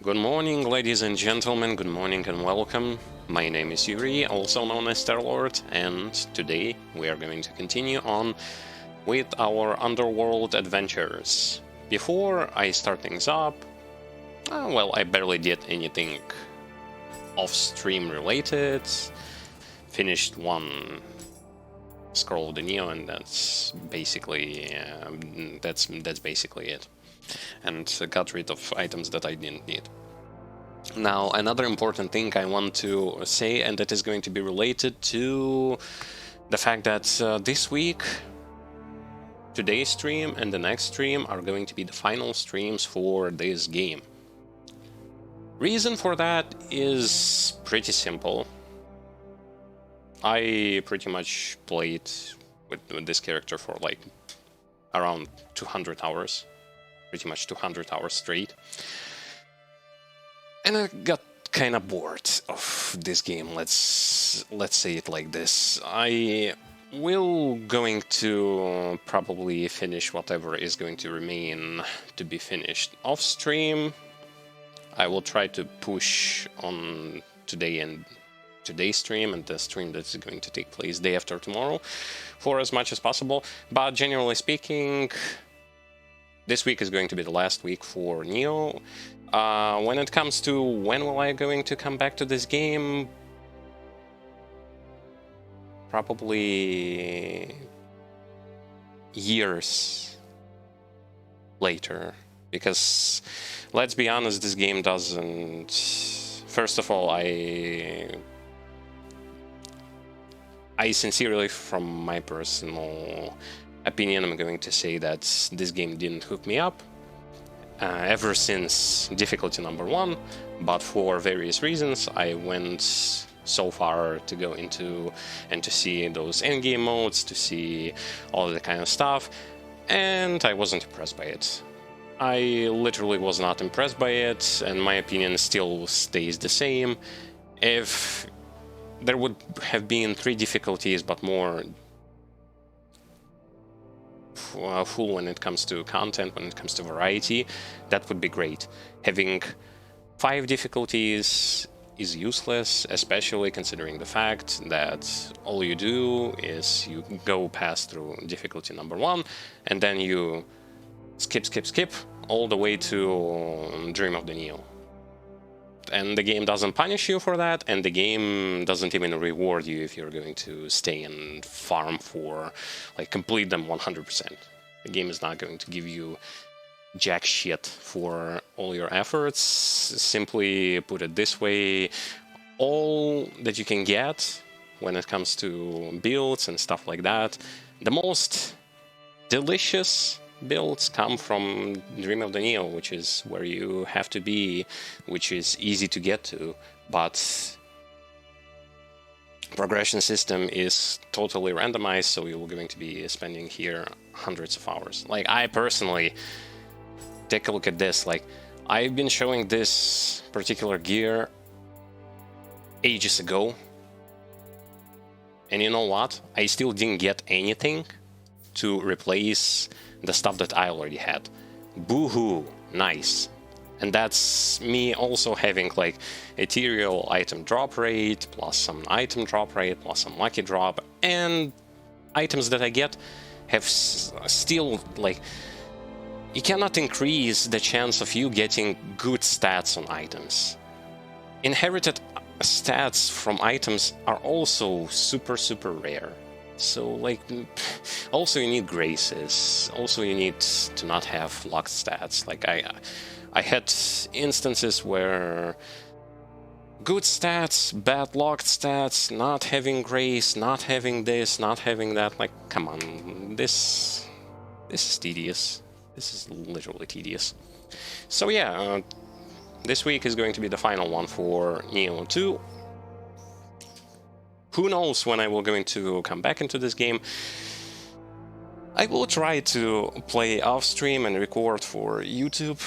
Good morning, ladies and gentlemen, good morning and welcome. My name is Yuri, also known as Terlord, and today we are going to continue on with our underworld adventures. Before I start things up, I barely did anything off-stream related. Finished one Scroll of the Nioh, and that's basically it. And got rid of items that I didn't need. Now, another important thing I want to say, and that is going to be related to the fact that this week, today's stream and the next stream are going to be the final streams for this game. Reason for that is pretty simple. I pretty much played with this character for like around 200 hours. Pretty much 200 hours straight. And I got kind of bored of this game, let's say it like this. I will going to probably finish whatever is going to remain to be finished off stream. I will try to push on today and today's stream and the stream that's going to take place day after tomorrow for as much as possible. But generally speaking, this week is going to be the last week for Nioh. When it comes to when will I going to come back to this game, probably years later, because let's be honest, this game doesn't. First of all, I sincerely, from my personal opinion, I'm going to say that this game didn't hook me up ever since difficulty number 1, but for various reasons I went so far to go into and to see those endgame modes, to see all the kind of stuff, and I wasn't impressed by it. I literally was not impressed by it, and my opinion still stays the same. If there would have been 3 difficulties, but more full when it comes to content, when it comes to variety, that would be great. Having 5 difficulties is useless, especially considering the fact that all you do is you go past through difficulty number 1 and then you skip all the way to Dream of the Nioh. And the game doesn't punish you for that, and the game doesn't even reward you if you're going to stay and farm for, like, complete them 100%. The game is not going to give you jack shit for all your efforts. Simply put it this way, all that you can get when it comes to builds and stuff like that, the most delicious builds come from Dream of the Nioh, which is where you have to be, which is easy to get to, but progression system is totally randomized, so you're going to be spending here hundreds of hours. Like, I personally, take a look at this, like, I've been showing this particular gear ages ago, and you know what? I still didn't get anything to replace the stuff that I already had. Boo-hoo, nice. And that's me also having like ethereal item drop rate, plus some item drop rate, plus some lucky drop, and items that I get have still, like, you cannot increase the chance of you getting good stats on items. Inherited stats from items are also super rare. So, like, also you need graces, also you need to not have locked stats. Like, I had instances where good stats, bad locked stats, not having grace, not having this, not having that. Like, come on, this is tedious. This is literally tedious. So yeah, this week is going to be the final one for Nioh 2. Who knows when I will going to come back into this game. I will try to play off stream and record for YouTube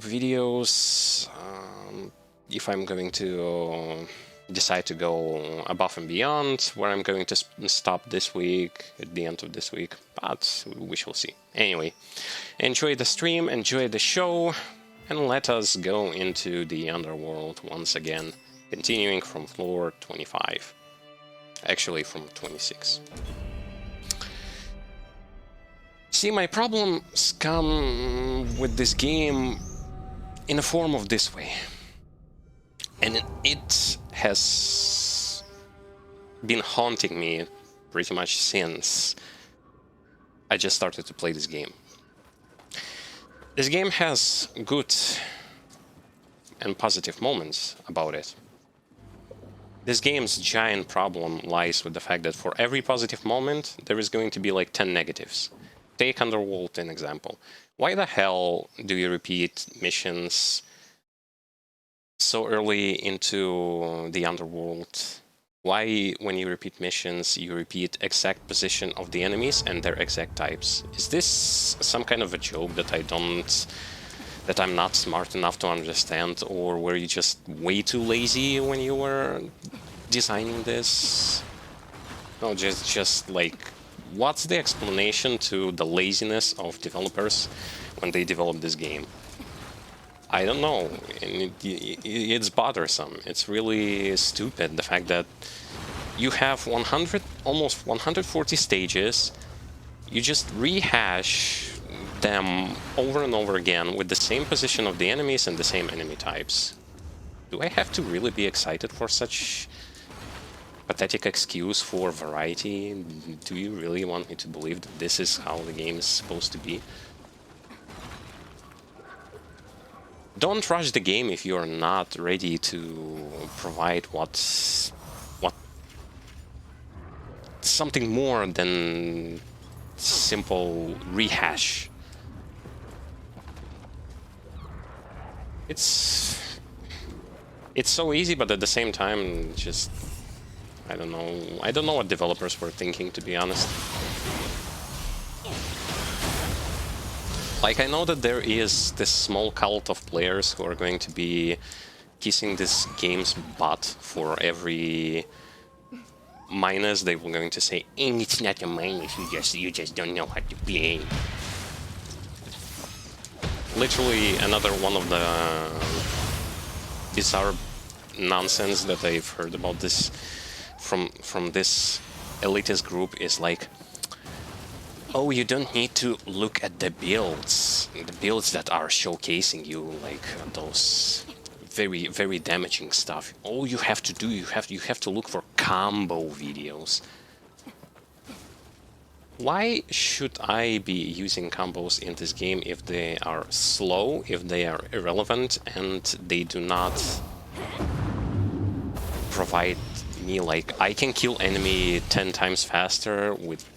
videos, if I'm going to decide to go above and beyond, where I'm going to stop this week, at the end of this week, but we shall see. Anyway, enjoy the stream, enjoy the show, And let us go into the underworld once again, continuing from floor 25. Actually, from 26. See, my problems come with this game in the form of this way. And it has been haunting me pretty much since I just started to play this game. This game has good and positive moments about it. This game's giant problem lies with the fact that for every positive moment, there is going to be like 10 negatives. Take Underworld an example. Why the hell do you repeat missions so early into the Underworld? Why, when you repeat missions, you repeat exact position of the enemies and their exact types? Is this some kind of a joke that I'm not smart enough to understand, or were you just way too lazy when you were designing this? No, just like, what's the explanation to the laziness of developers when they develop this game? I don't know, and it's bothersome. It's really stupid, the fact that you have almost 140 stages, you just rehash them over and over again with the same position of the enemies and the same enemy types. Do I have to really be excited for such pathetic excuse for variety? Do you really want me to believe that this is how the game is supposed to be? Don't rush the game if you're not ready to provide something more than simple rehash. It's so easy, but at the same time, just I don't know what developers were thinking, to be honest. Like, I know that there is this small cult of players who are going to be kissing this game's butt for every minus. They were going to say, it's not a minus, you just don't know how to play. Literally another one of the bizarre nonsense that I've heard about this from this elitist group is like, oh, you don't need to look at the builds that are showcasing you, like those very, very damaging stuff. All you have to do, you have to look for combo videos. Why should I be using combos in this game if they are slow, if they are irrelevant, and they do not provide me, like, I can kill enemy 10 times faster with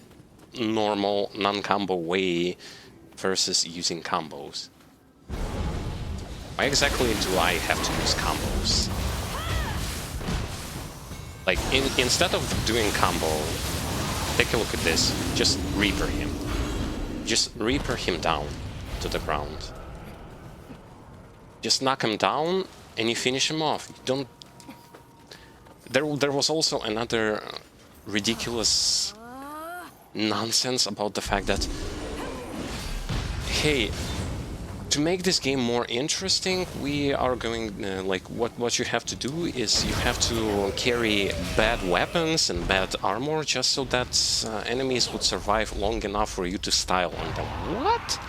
normal non-combo way versus using combos? Why exactly do I have to use combos? Like, instead of doing combo, take a look at this. Just Reaper him. Just Reaper him down to the ground. Just knock him down and you finish him off. You don't... There was also another ridiculous nonsense about the fact that, hey, to make this game more interesting, we are going, like, what you have to do is you have to carry bad weapons and bad armor just so that enemies would survive long enough for you to style on them. What?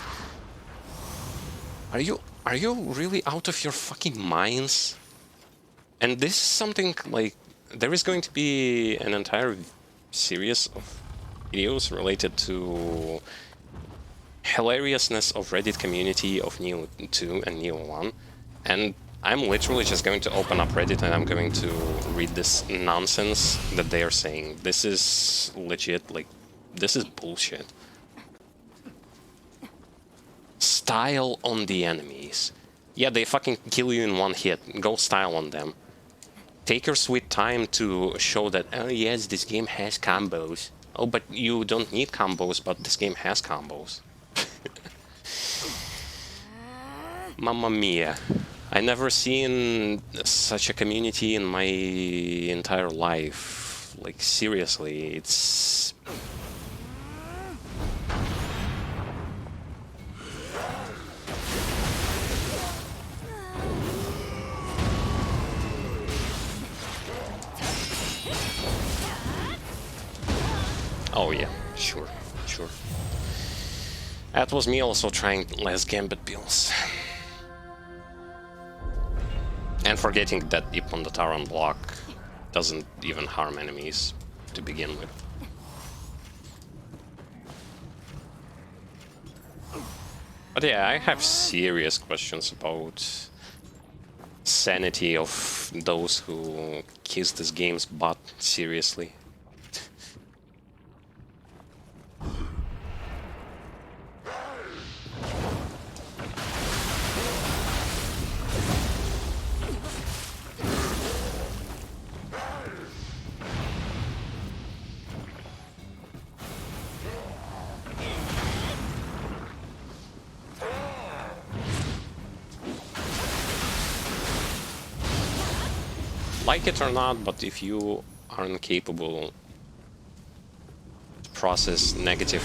Are you really out of your fucking minds? And this is something, like, there is going to be an entire series of videos related to hilariousness of Reddit community of Nioh 2 and Nioh 1, and I'm literally just going to open up Reddit and I'm going to read this nonsense that they are saying. This is legit, like, this is bullshit. Style on the enemies. Yeah, they fucking kill you in one hit. Go style on them. Take your sweet time to show that, oh yes, this game has combos. Oh, but you don't need combos, but this game has combos. Mamma mia. I never seen such a community in my entire life. Like, seriously, it's... Oh yeah, sure, sure. That was me also trying less gambit builds. And forgetting that Ip on the Taran block doesn't even harm enemies to begin with. But yeah, I have serious questions about sanity of those who kiss this game's butt seriously. Like it or not, but if you are incapable to process negative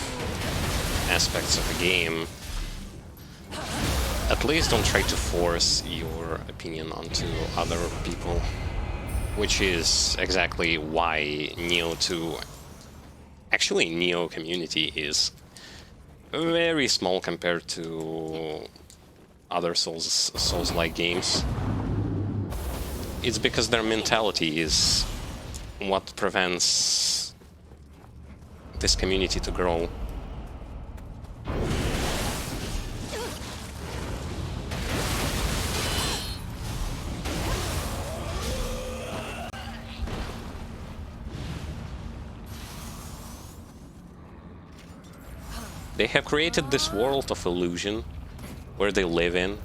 aspects of a game, at least don't try to force your opinion onto other people. Which is exactly why Nioh 2... Actually, Nioh community is very small compared to other Souls-like games. It's because their mentality is what prevents this community to grow. They have created this world of illusion where they live in.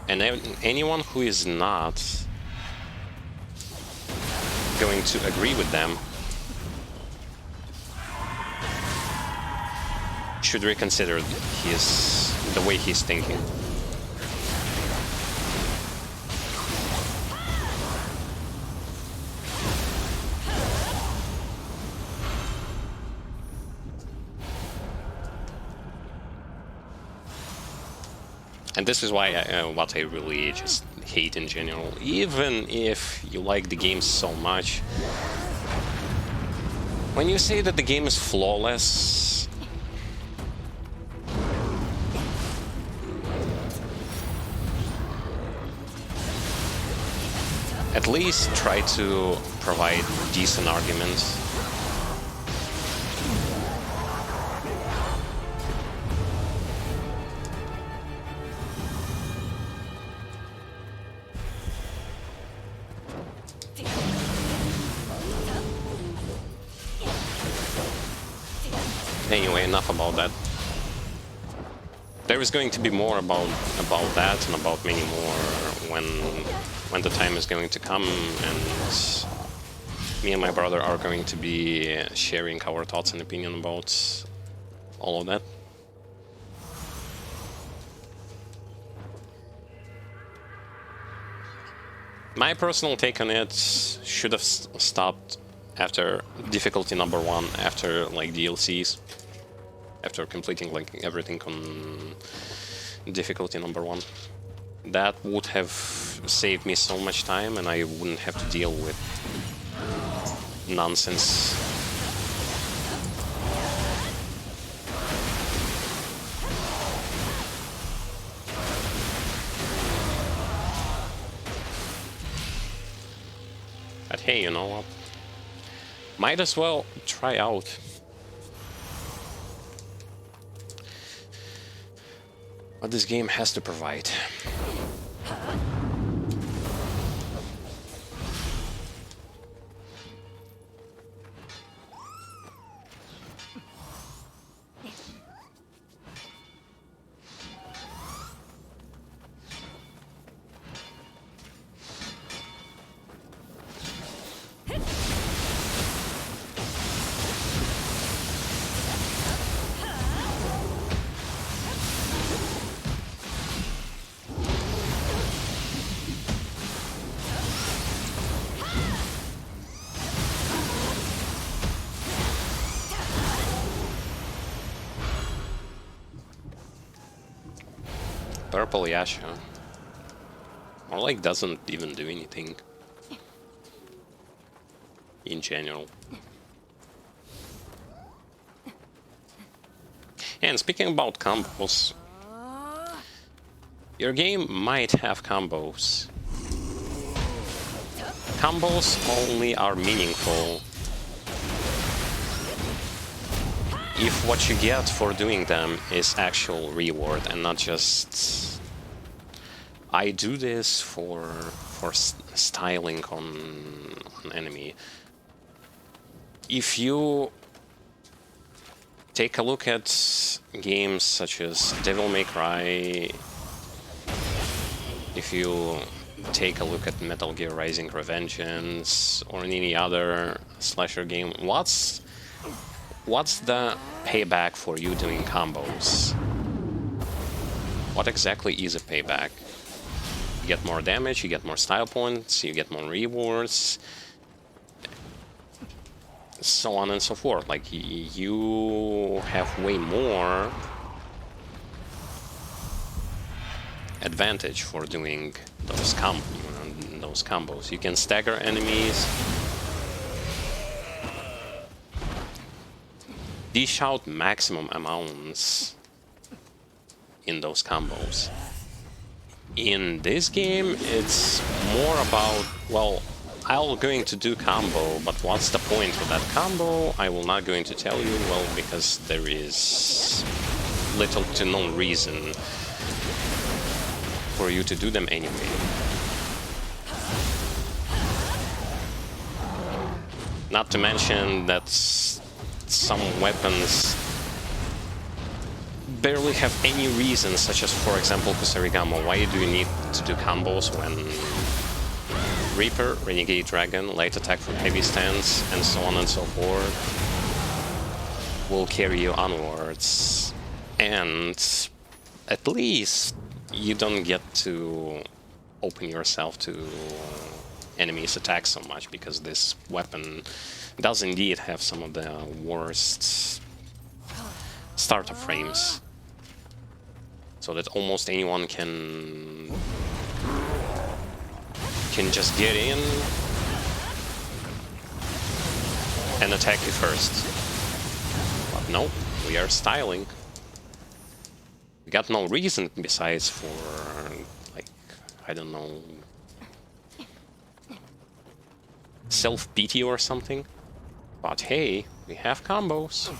And anyone who is not going to agree with them should reconsider the way he's thinking. And this is why what I really just hate in general. Even if you like the game so much, when you say that the game is flawless, at least try to provide decent arguments. Anyway, enough about that. There is going to be more about that and about many more when the time is going to come, and me and my brother are going to be sharing our thoughts and opinion about all of that. My personal take on it should have stopped after difficulty number 1, after like DLCs, after completing like everything on difficulty number 1. That would have saved me so much time, and I wouldn't have to deal with nonsense. But hey, you know what? Might as well try out. What this game has to provide. Purple Yasha. More like doesn't even do anything. In general. And speaking about combos, your game might have combos. Combos only are meaningful if what you get for doing them is actual reward and not just I do this for styling on enemy. If you take a look at games such as Devil May Cry, if you take a look at Metal Gear Rising Revengeance or any other slasher game, what's the payback for you doing combos? What exactly is a payback? You get more damage, you get more style points, you get more rewards, so on and so forth. Like, you have way more advantage for doing those combos. You can stagger enemies, dish out maximum amounts in those combos. In this game, it's more about, well, I'm going to do combo, but what's the point of that combo? I will not going to tell you, well, because there is little to no reason for you to do them anyway. Not to mention that some weapons barely have any reason, such as, for example, Kusarigama. Why do you need to do combos when Reaper, Renegade Dragon, Light Attack from Heavy Stance, and so on and so forth will carry you onwards? And at least you don't get to open yourself to enemies' attacks so much, because this weapon does indeed have some of the worst startup frames, so that almost anyone can just get in and attack you first. But no, we are styling. We got no reason besides for, like, I don't know, self-pity or something. But hey, we have combos.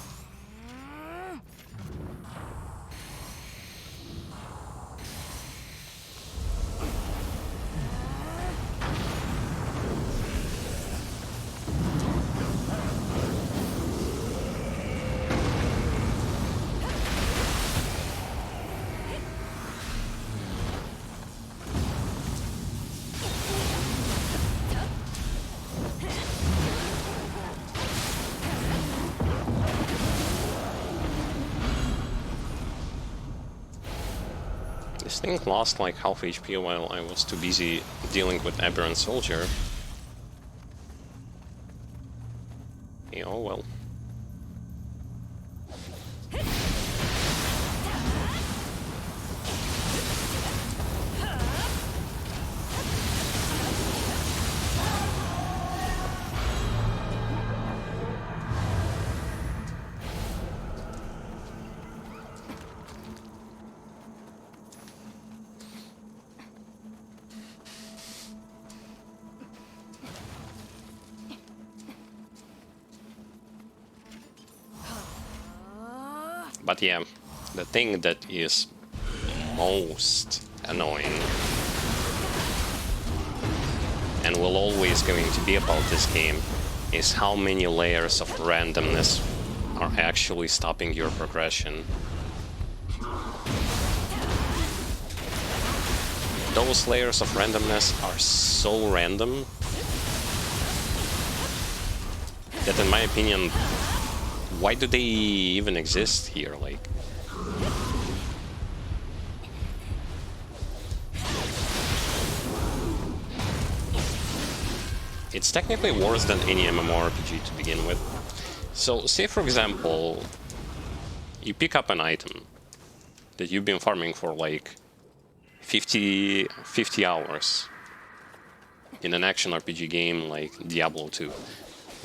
This thing lost like half HP while I was too busy dealing with Aberrant Soldier. Yeah, oh well. But yeah, the thing that is most annoying and will always going to be about this game is how many layers of randomness are actually stopping your progression. Those layers of randomness are so random that, in my opinion, why do they even exist here? Like, it's technically worse than any MMORPG to begin with. So, say for example, you pick up an item that you've been farming for like 50 hours in an action RPG game like Diablo 2.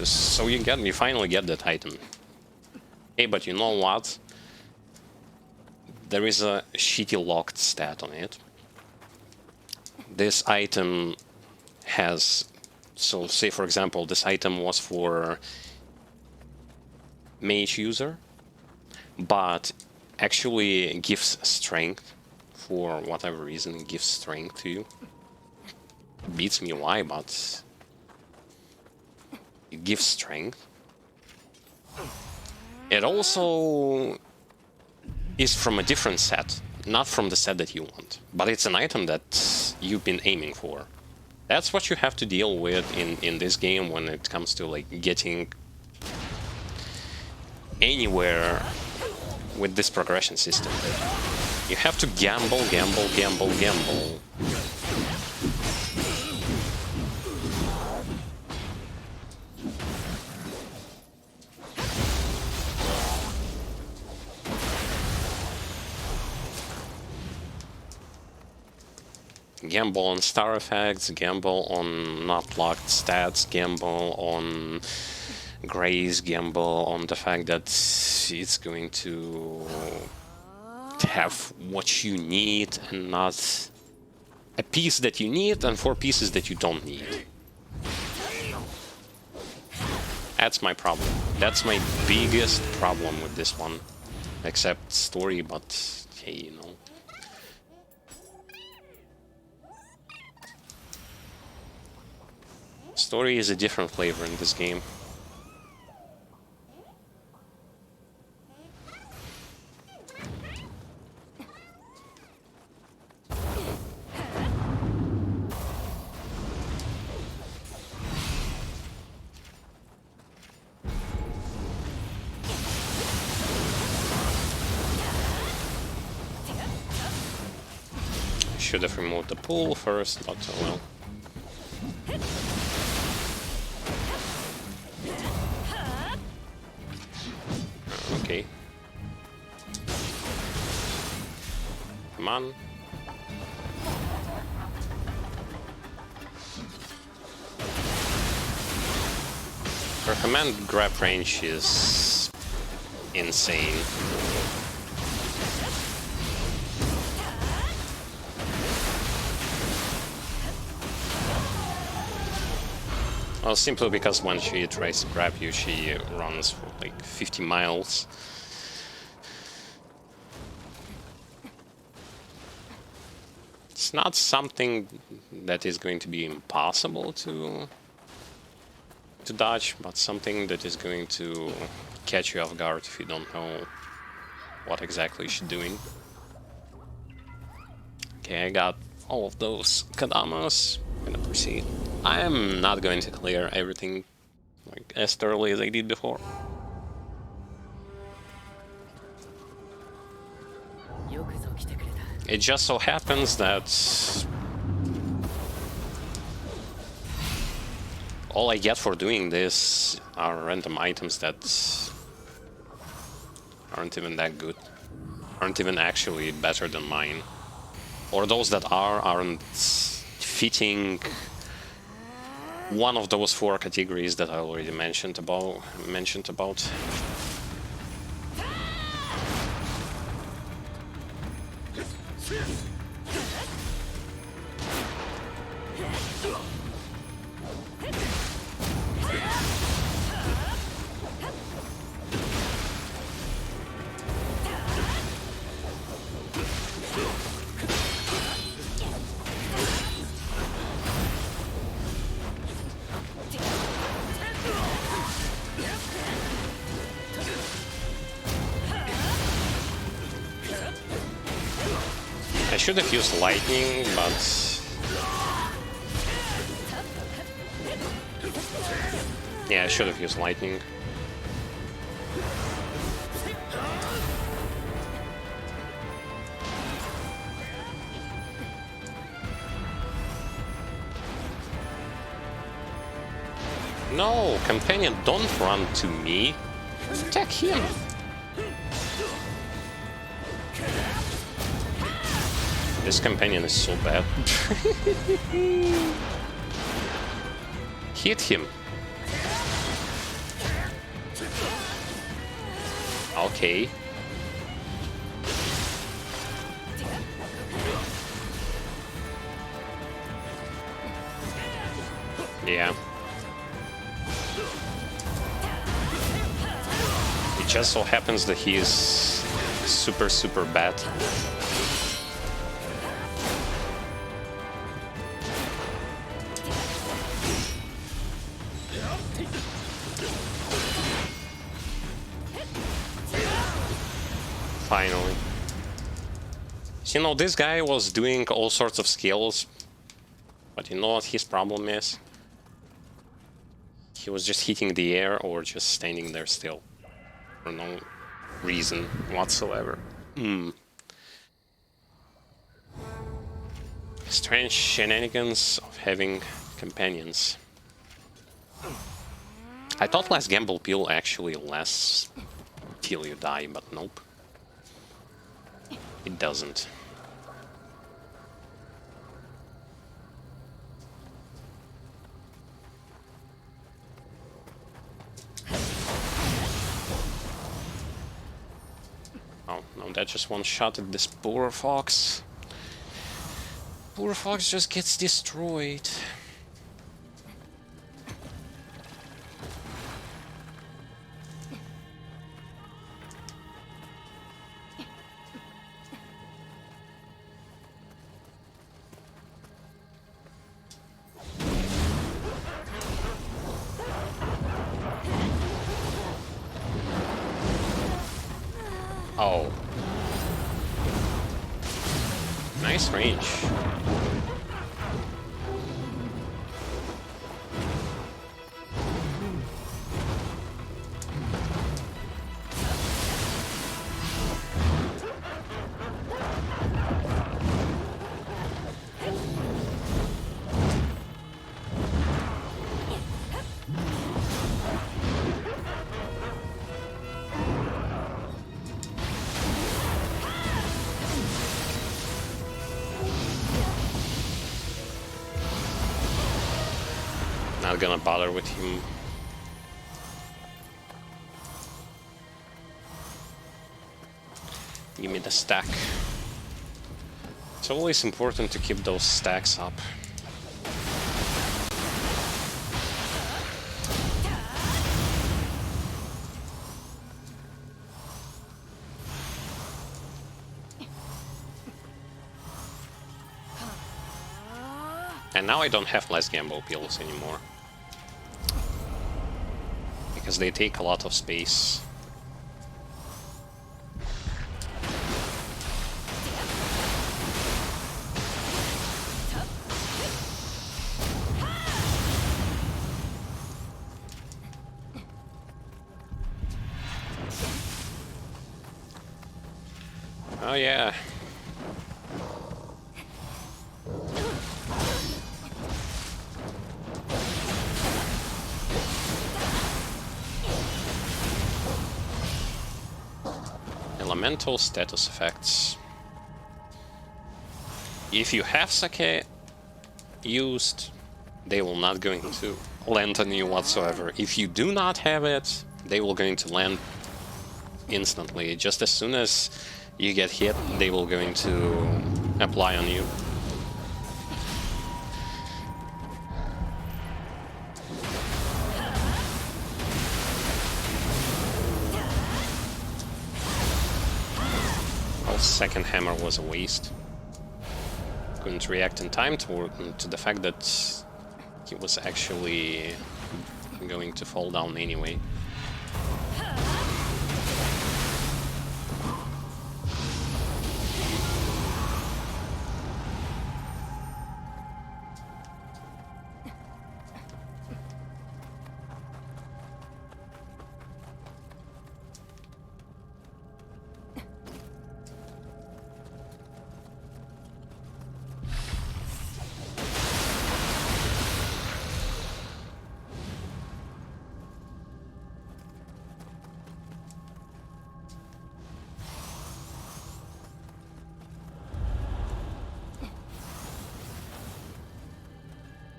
So you finally get that item. Hey, but you know what? there is a shitty locked stat on it. This item has, so say for example, this item was for mage user, but actually gives strength for whatever reason. It gives strength to you. Beats me why, but it gives strength. It also is from a different set, not from the set that you want, but it's an item that you've been aiming for. That's what you have to deal with in this game when it comes to like getting anywhere with this progression system. You have to gamble, gamble, gamble, gamble. Gamble on star effects, gamble on not locked stats, gamble on grace, gamble on the fact that it's going to have what you need and not a piece that you need and 4 pieces that you don't need. That's my problem. That's my biggest problem with this one. Except story, but hey, you know. Story is a different flavor in this game. Should have removed the pool first, but oh well. Okay. Come on. Her command grab range is insane. Well, simply because when she tries to grab you, she runs for like 50 miles. It's not something that is going to be impossible to dodge, but something that is going to catch you off guard if you don't know what exactly she's doing. Okay, I got all of those Kadamas. I'm gonna proceed. I am not going to clear everything like as thoroughly as I did before. It just so happens that all I get for doing this are random items that aren't even that good, aren't even actually better than mine, or those that aren't fitting one of those 4 categories that I already mentioned about. I should have used lightning, but yeah, I should have used lightning. No, companion, don't run to me. Attack him. This companion is so bad. Hit him. Okay. just so happens that he is super, super bad. Finally. So, you know, this guy was doing all sorts of skills, but you know what his problem is? He was just hitting the air or just standing there still. For no reason whatsoever. Strange shenanigans of having companions. I thought last gamble pill actually lasts till you die, but nope. It doesn't. Oh, no, that just one-shotted this poor fox. Poor fox just gets destroyed. Oh. Nice range. Not gonna bother with him. Give me the stack. It's always important to keep those stacks up. And now I don't have less gamble pills anymore. Because they take a lot of space. Oh yeah. Elemental status effects. If you have Sake used, they will not going to land on you whatsoever. If you do not have it, they will going to land instantly. Just as soon as you get hit, they will going to apply on you. Second hammer was a waste. Couldn't react in time to the fact that he was actually going to fall down anyway.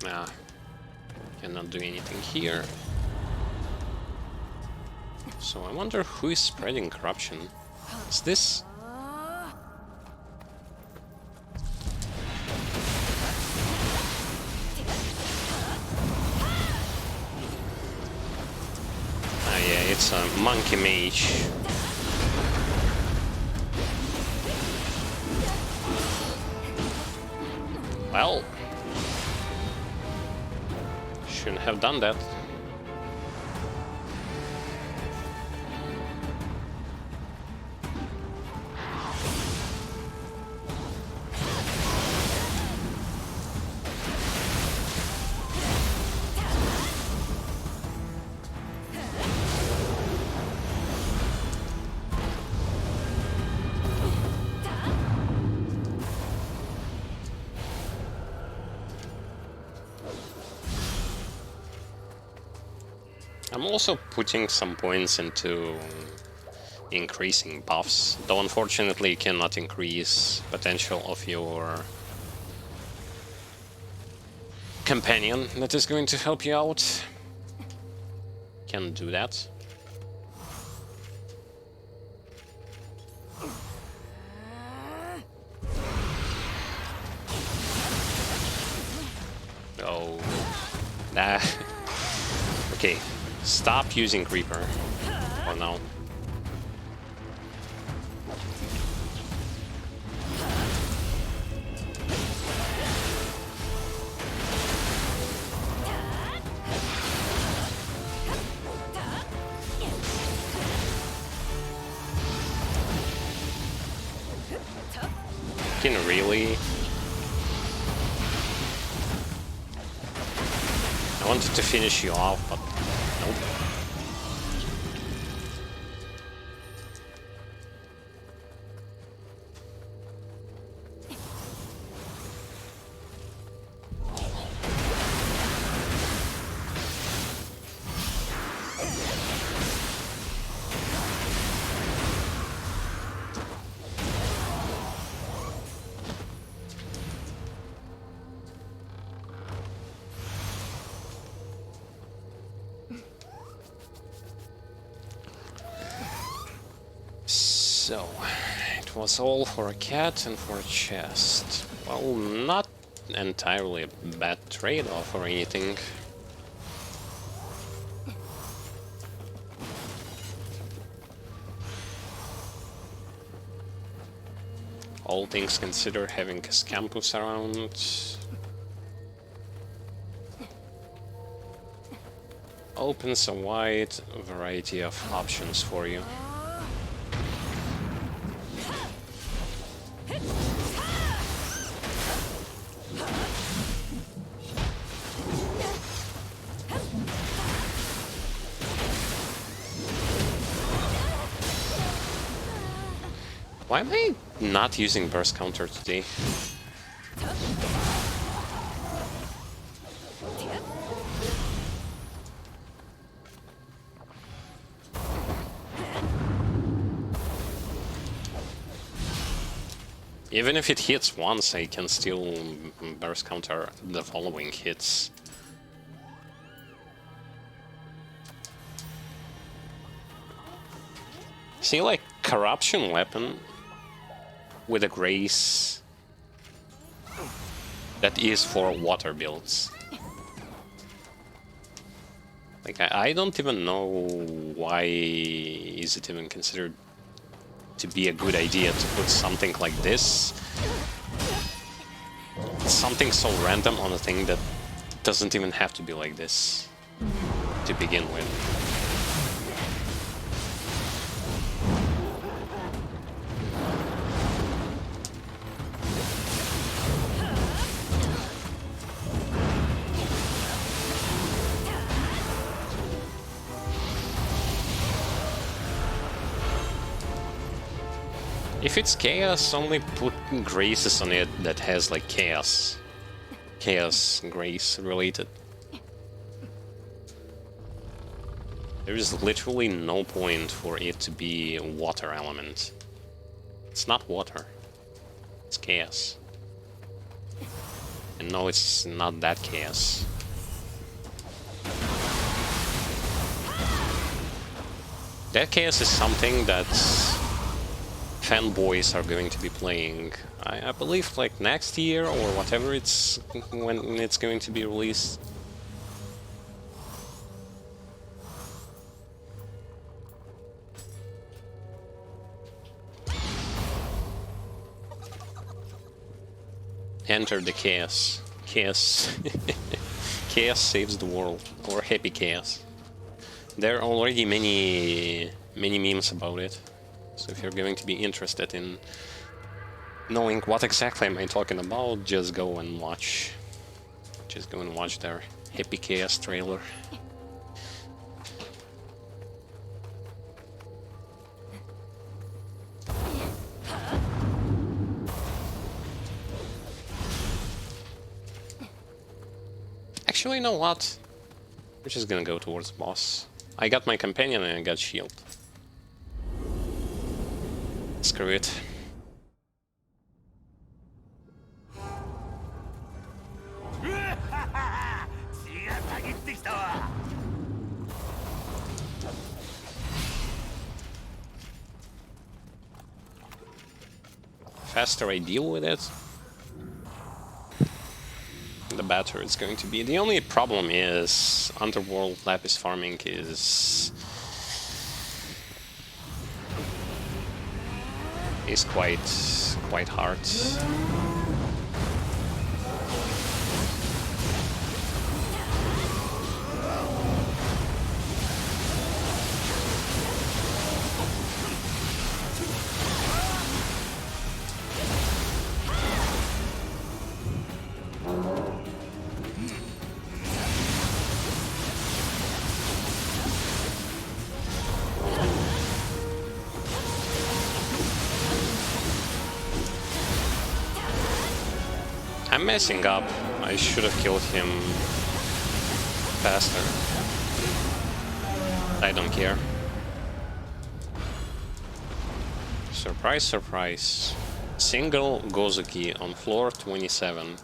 Ah, cannot do anything here. So I wonder who is spreading corruption. Is this? Ah, yeah, it's a monkey mage. Well, shouldn't have done that. I'm also putting some points into increasing buffs, though unfortunately you cannot increase potential of your companion that is going to help you out. Can't do that. Oh. Nah. Okay. Stop using Creeper for now. Can really? I wanted to finish you off, but nope. So, it was all for a cat and for a chest. Well, not entirely a bad trade-off or anything. All things considered, having a campus around. Opens a wide variety of options for you. Why am I not using burst counter today? Even if it hits once, I can still burst counter the following hits. See, like, corruption weapon with a grace that is for water builds. Like, I don't even know why is it even considered to be a good idea to put something like this. Something so random on a thing that doesn't even have to be like this to begin with. If it's chaos, only put graces on it that has like chaos grace related. There is literally no point for it to be a water element. It's not water. It's chaos. And no, it's not that chaos. That chaos is something that's fanboys are going to be playing, I believe, like next year or whatever it's when it's going to be released. Enter the chaos. Chaos. Chaos saves the world. Or happy chaos. There are already many memes about it. So if you're going to be interested in knowing what exactly am I talking about, just go and watch. Just go and watch their happy chaos trailer. Actually, you know what? We're just gonna go towards the boss. I got my companion and I got shield. Screw it. Faster I deal with it, the better it's going to be. The only problem is underworld lapis farming is quite hard. I'm messing up. I should have killed him faster. I don't care. Surprise, surprise. Single Gozuki on floor 27.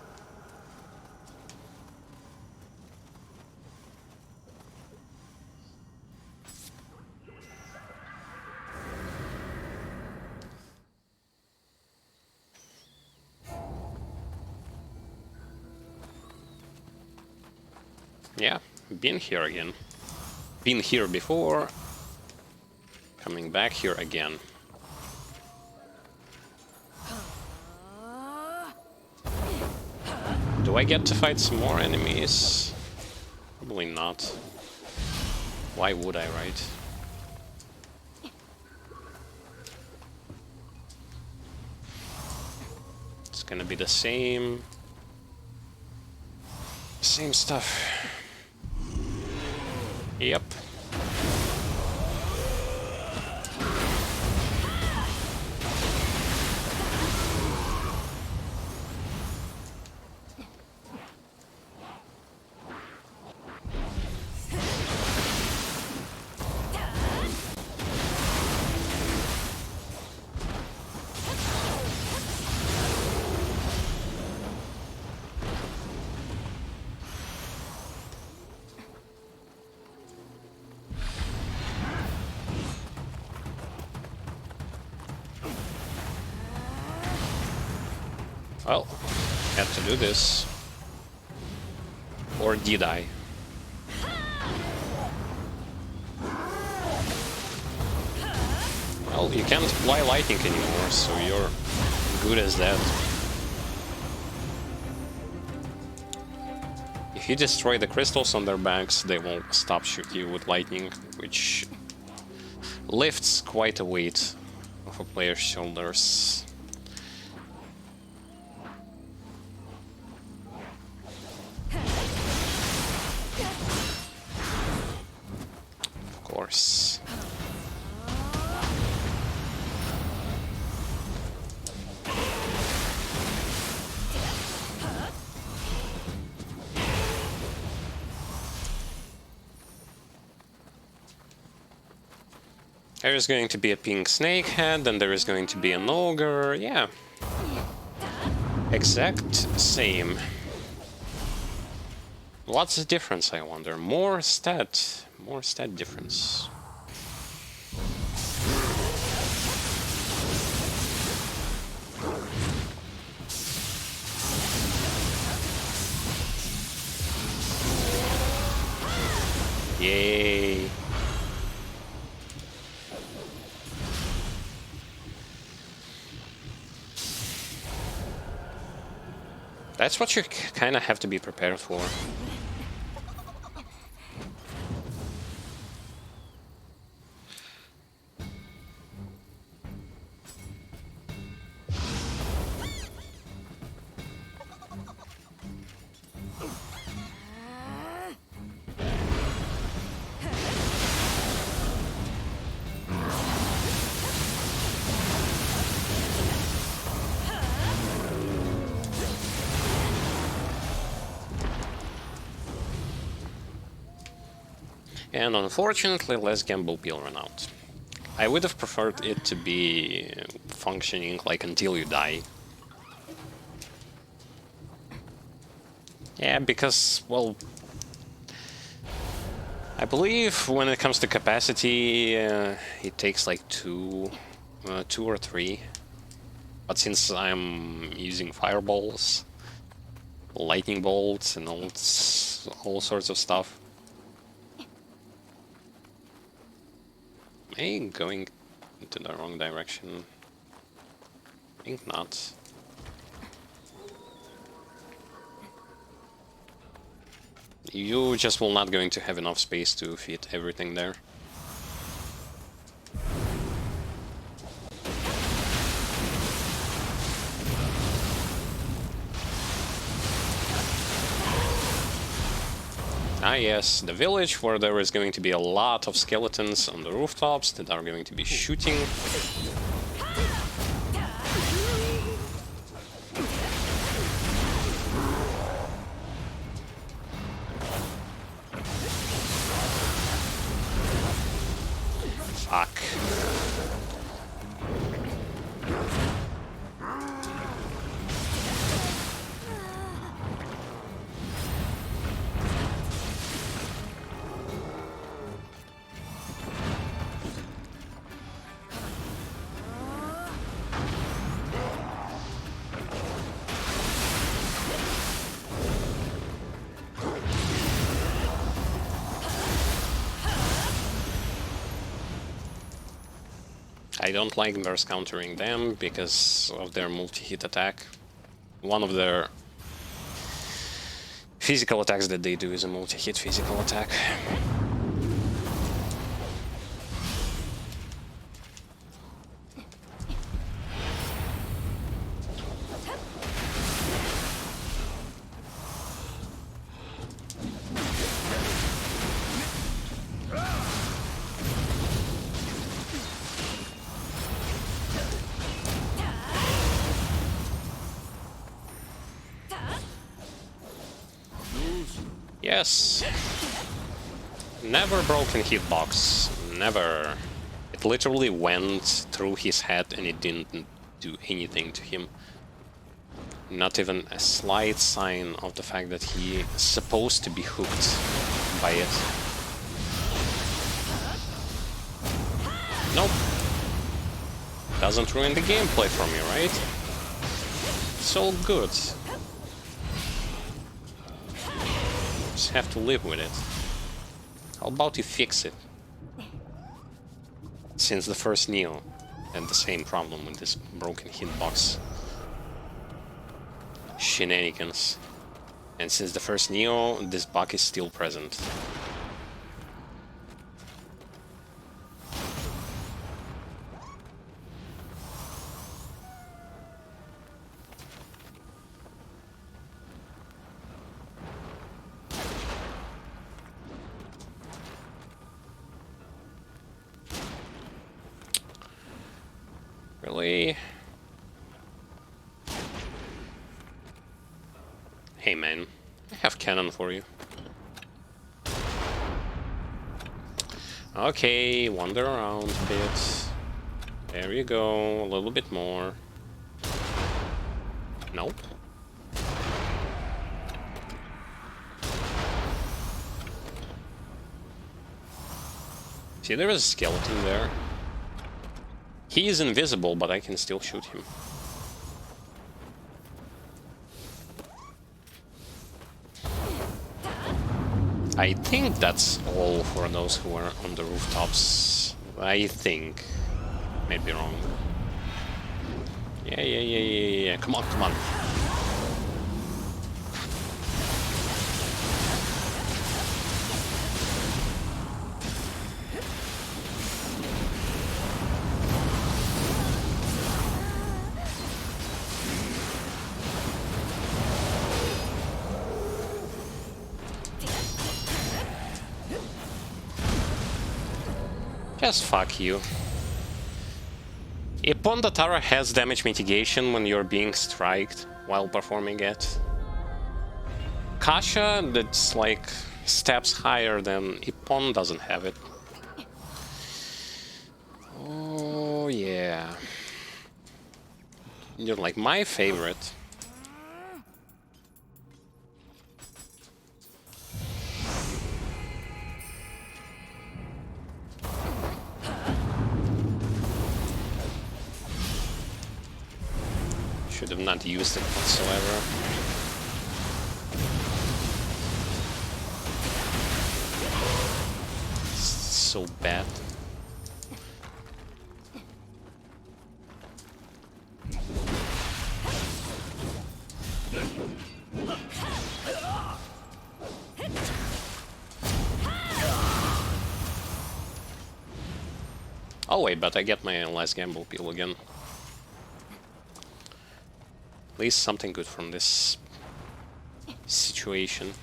Yeah, been here again. Been here before. Coming back here again. Do I get to fight some more enemies? Probably not. Why would I, right? It's gonna be the same stuff. Yep. Well, had to do this. Or did I? Well, you can't apply lightning anymore, so you're good as that. If you destroy the crystals on their backs, they won't stop shooting you with lightning, which lifts quite a weight off a player's shoulders. Of course. There is going to be a pink snake head, and there is going to be an ogre, yeah. Exact same. What's the difference, I wonder? More stat difference. Yay. That's what you kind of have to be prepared for. And unfortunately, less gamble peel ran out. I would have preferred it to be functioning like until you die. Yeah, because, well, I believe when it comes to capacity, it takes like two or three. But since I'm using fireballs, lightning bolts, and all sorts of stuff, am I going into the wrong direction? I think not. You just will not going to have enough space to fit everything there. Ah yes, the village where there is going to be a lot of skeletons on the rooftops that are going to be shooting. Fuck. I don't like burst countering them because of their multi-hit attack. One of their physical attacks that they do is a multi-hit physical attack. Yes. Never broken hitbox. Never. It literally went through his head and it didn't do anything to him. Not even a slight sign of the fact that he is supposed to be hooked by it. Nope. Doesn't ruin the gameplay for me, right? It's all good. Just have to live with it. How about you fix it? Since the first Nioh had the same problem with this broken hitbox shenanigans. And since the first Nioh, this bug is still present. Really? Hey man, I have cannon for you. Okay, wander around a bit. There you go, a little bit more. Nope. See, there is a skeleton there. He is invisible, but I can still shoot him. I think that's all for those who are on the rooftops. I think. Might be wrong. Yeah. Come on. Yes, fuck you. Ipondatara has damage mitigation when you're being striked while performing it. Kasha, that's like steps higher than Ipon, doesn't have it. Oh yeah. You're like my favorite. Should have not used it whatsoever. It's so bad. Oh wait, but I get my last gamble peel again. At least something good from this situation.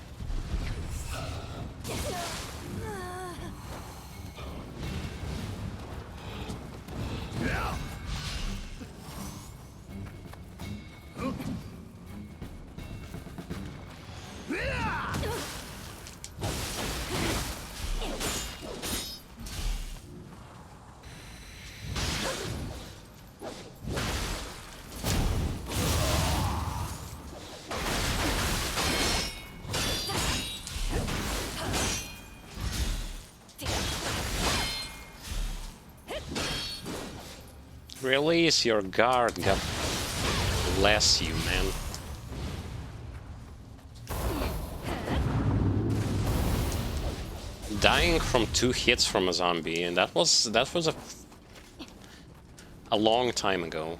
Release your guard, God bless you, man. Dying from 2 hits from a zombie, and that was a long time ago.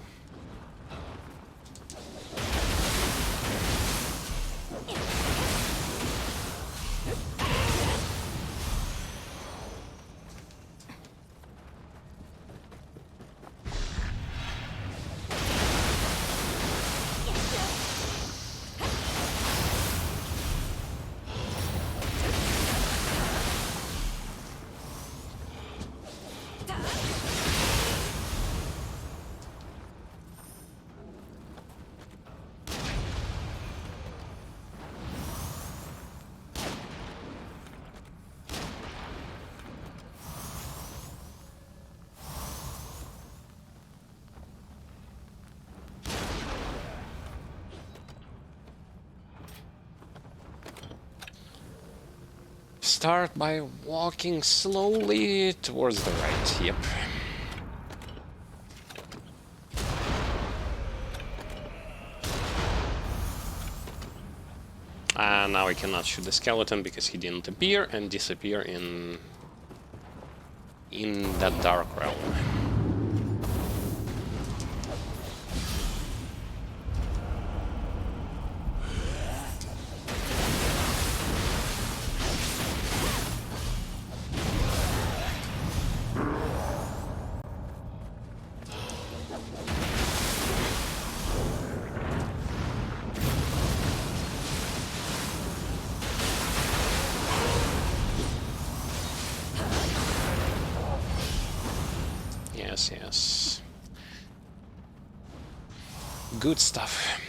Start by walking slowly towards the right, yep. And now I cannot shoot the skeleton because he didn't appear and disappear in that dark realm. Yes. Good stuff.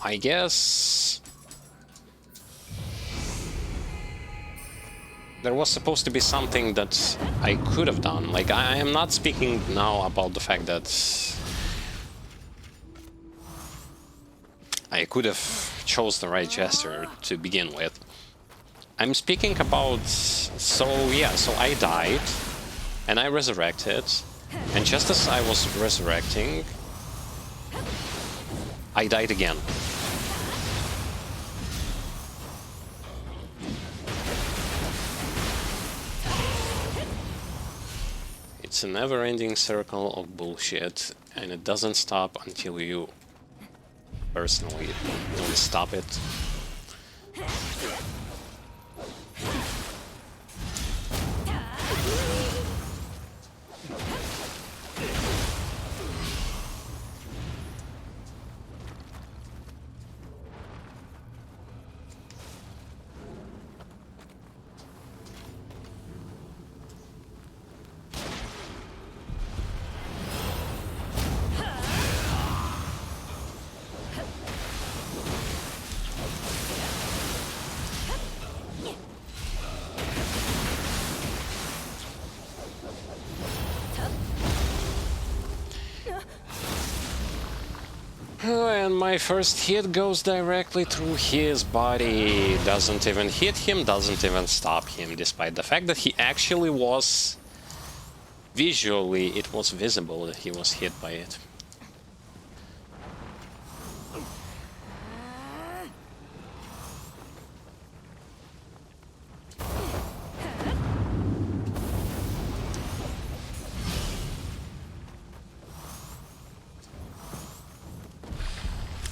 I guess there was supposed to be something that I could have done. Like, I am not speaking now about the fact that I could have chose the right gesture to begin with. I'm speaking about, so I died and I resurrected, and just as I was resurrecting, I died again. It's a never-ending circle of bullshit, and it doesn't stop until you personally don't stop it. And my first hit goes directly through his body. Doesn't even hit him, doesn't even stop him, despite the fact that he actually was... Visually, it was visible that he was hit by it.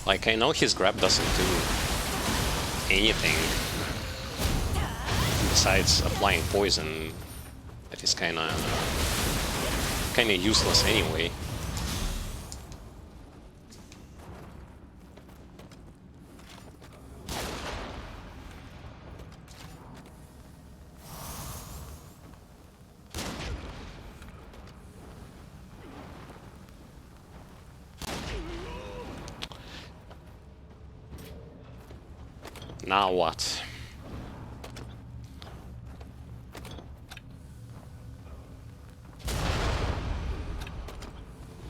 Like, I know his grab doesn't do anything besides applying poison. That is kinda useless anyway. Now what?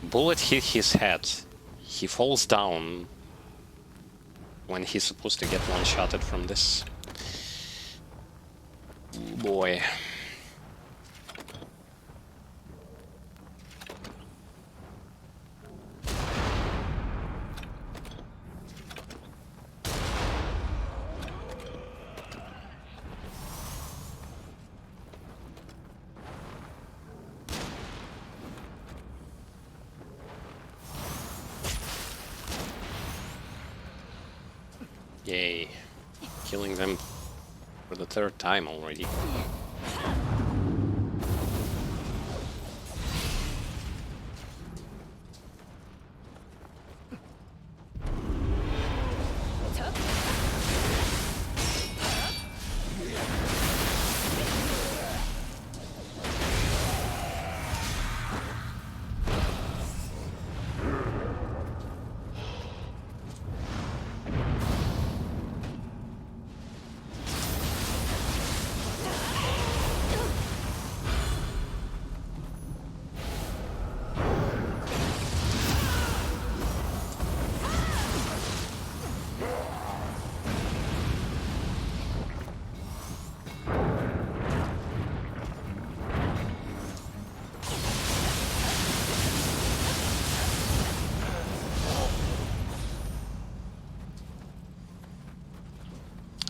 Bullet hit his head. He falls down when he's supposed to get one-shotted from this. Boy. Yay. Killing them for the third time already.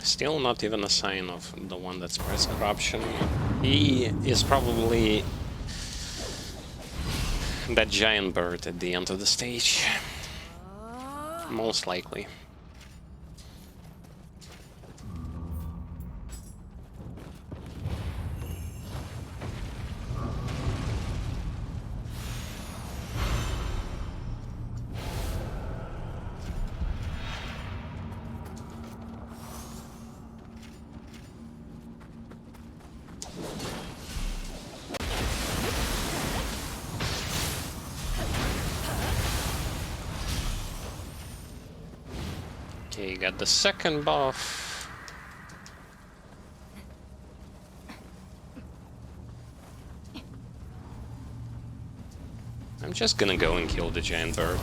Still not even a sign of the one that spreads corruption. He is probably that giant bird at the end of the stage. Most likely. Okay, got the second buff. I'm just gonna go and kill the giant bird.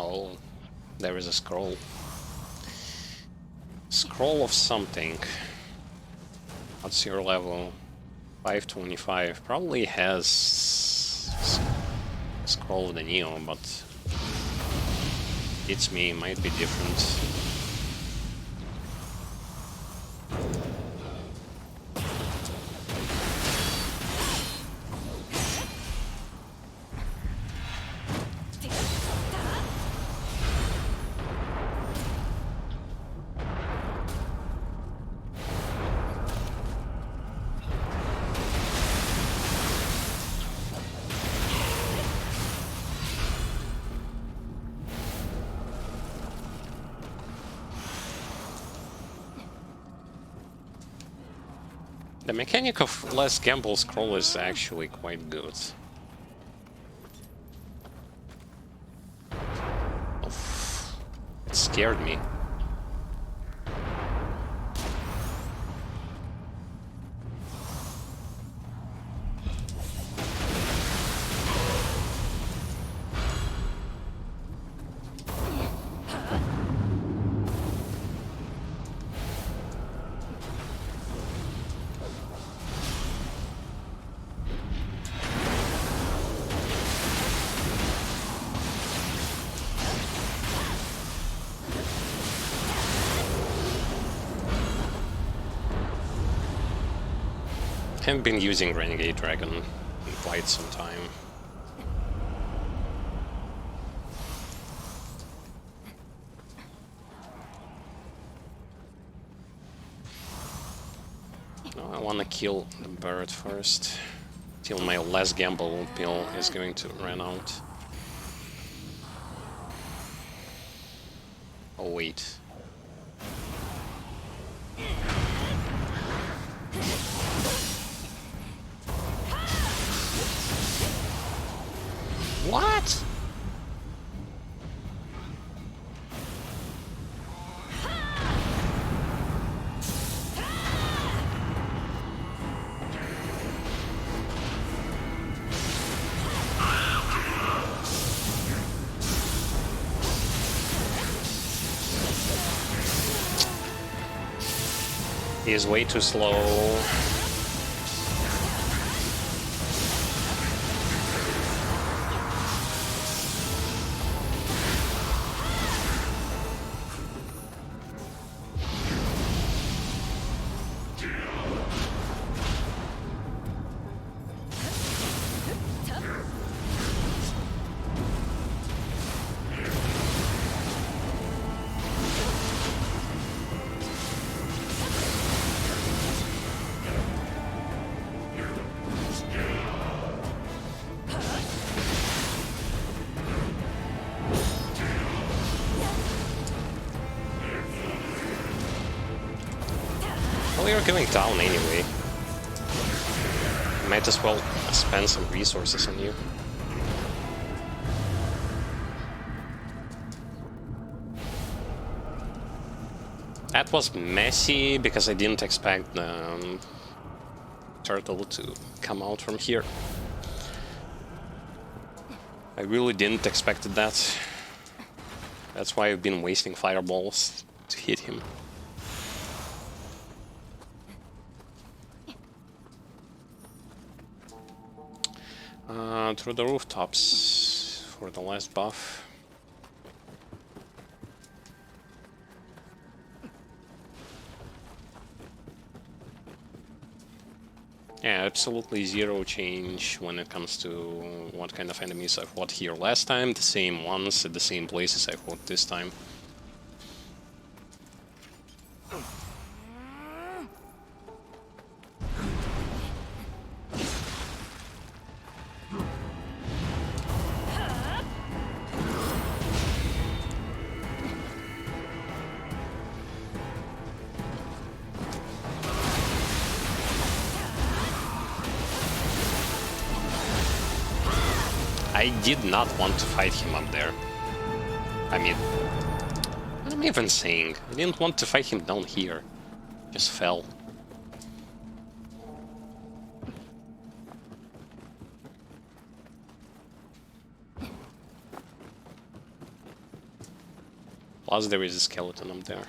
Oh, there is a scroll. Scroll of something. What's your level? 525. Probably has scroll of the Nioh, but it's me, might be different. The mechanic of less gamble scroll is actually quite good. Oof. It scared me. I haven't been using Renegade Dragon in quite some time. No, I wanna kill the bird first, till my less gamble pill is going to run out. Oh wait. What? He is way too slow. Well, you're going down anyway. Might as well spend some resources on you. That was messy because I didn't expect the turtle to come out from here. I really didn't expect that. That's why I've been wasting fireballs to hit him. Through the rooftops for the last buff. Yeah, absolutely zero change when it comes to what kind of enemies I fought here last time. The same ones at the same places I fought this time. I did not want to fight him up there. I mean, what am I even saying? I didn't want to fight him down here. Just fell. Plus there is a skeleton up there.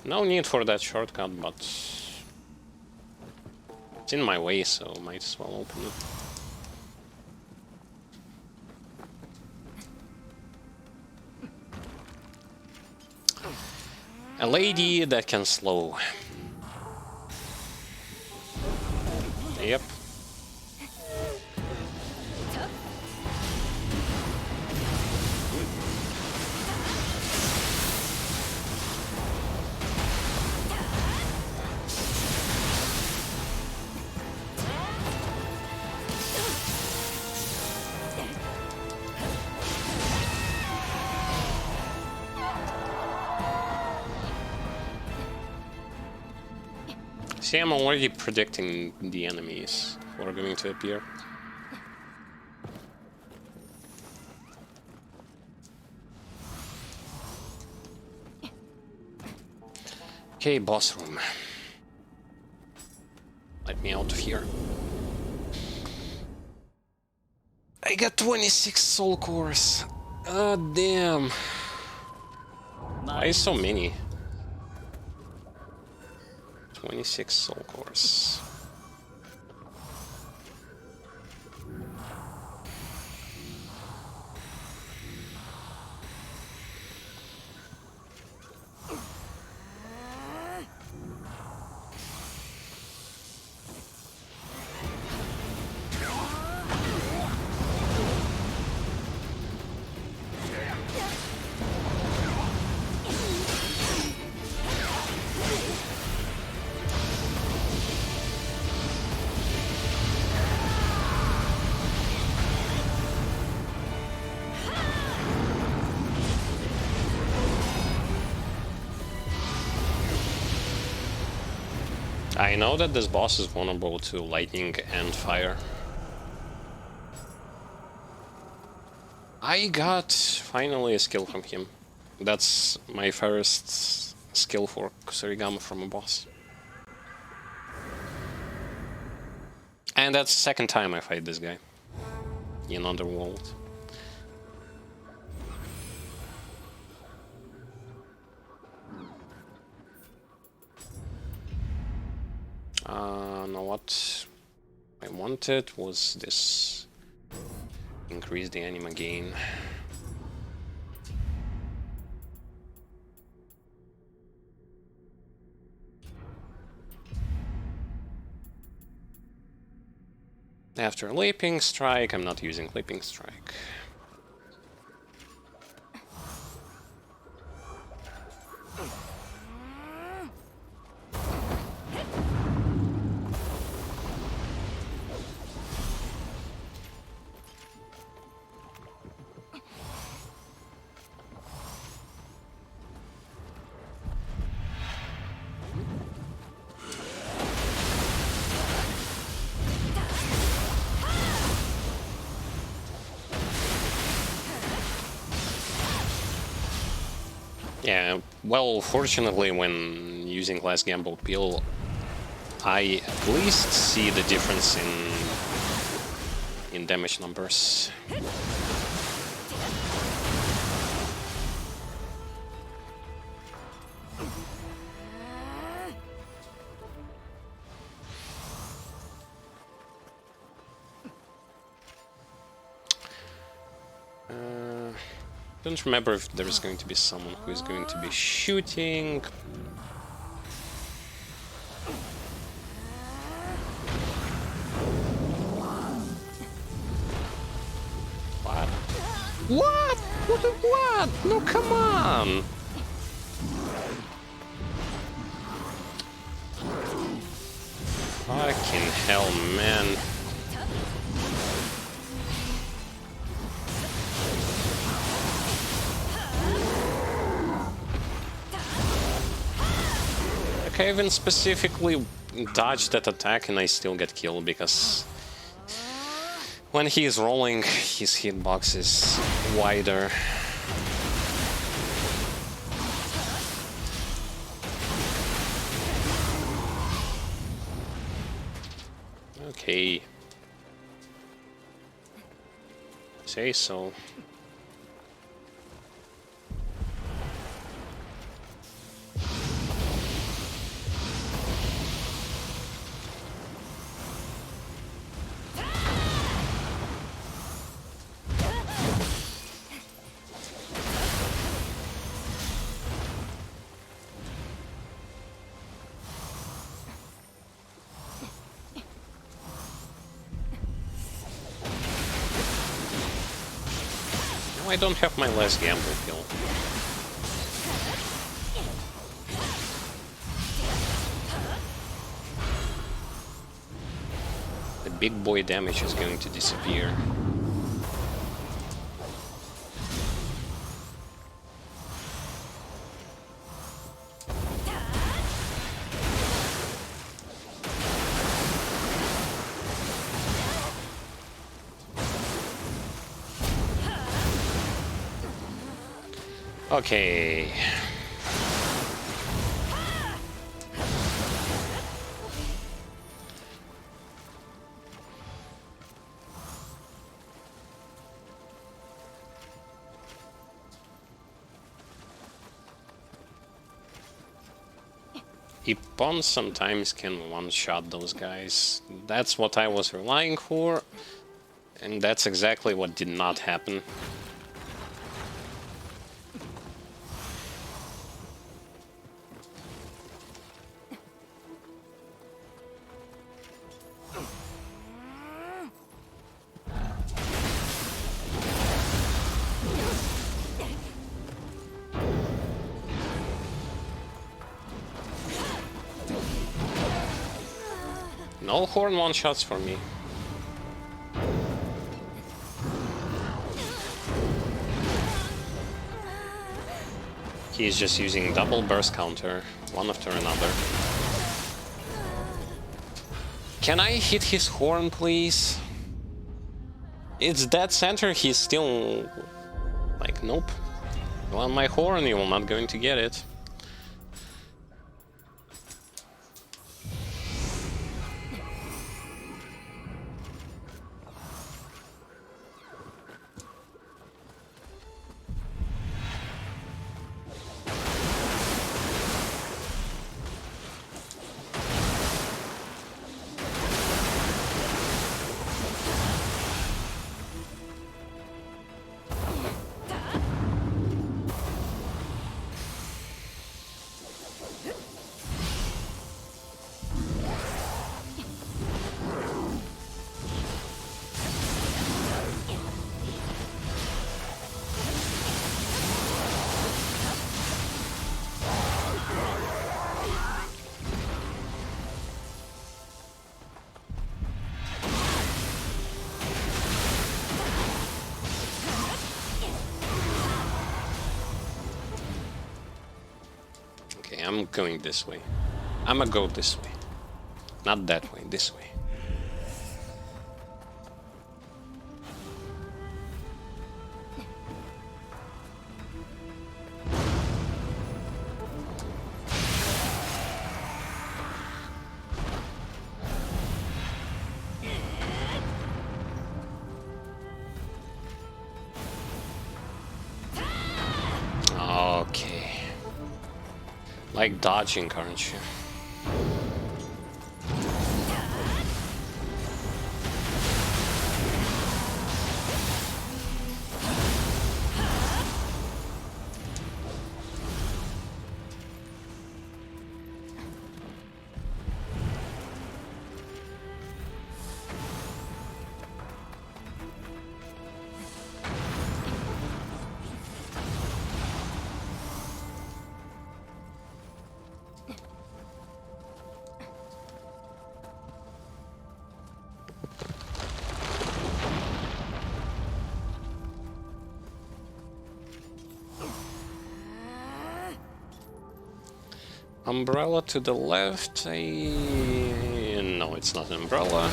No need for that shortcut, but it's in my way, so might as well open it. A lady that can slow. Yep. See, I'm already predicting the enemies who are going to appear. Okay, boss room. Let me out of here. I got 26 soul cores. Ah, damn. Why so many? 26 soul cores. I know that this boss is vulnerable to lightning and fire. I got finally a skill from him. That's my first skill for Kusarigama from a boss. And that's the second time I fight this guy in Underworld. Now what I wanted was this. Increase the anima gain. After Leaping Strike, I'm not using Leaping Strike. Yeah, well, fortunately, when using Last Gamble Peel, I at least see the difference in damage numbers. Don't remember if there is going to be someone who is going to be shooting. What? What? What? No, come on! Fucking hell, man. I even specifically dodged that attack and I still get killed because When he is rolling, his hitbox is wider. Okay. Say so. I don't have my last gamble kill. The big boy damage is going to disappear. Okay. Ippon sometimes can one-shot those guys. That's what I was relying for, and that's exactly what did not happen. No horn one-shots for me. He's just using double burst counter, one after another. Can I hit his horn, please? It's dead center, he's still... like, nope. You want my horn, you're not going to get it. I'm going this way. I'ma go this way. Not that way, this way. Okay. Like dodging, aren't you? Umbrella to the left. No, it's not an umbrella.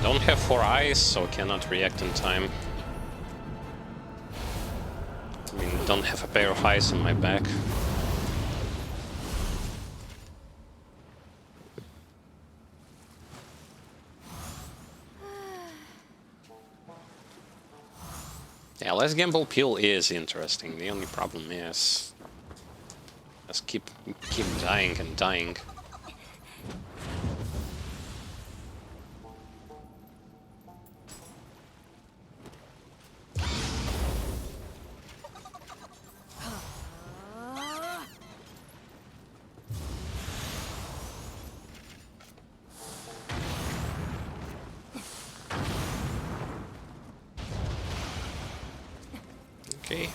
Don't have 4 eyes, so cannot react in time. I mean, don't have a pair of eyes on my back. Yeah, Less Gamble Peel is interesting. The only problem is just keep dying and dying. Okay.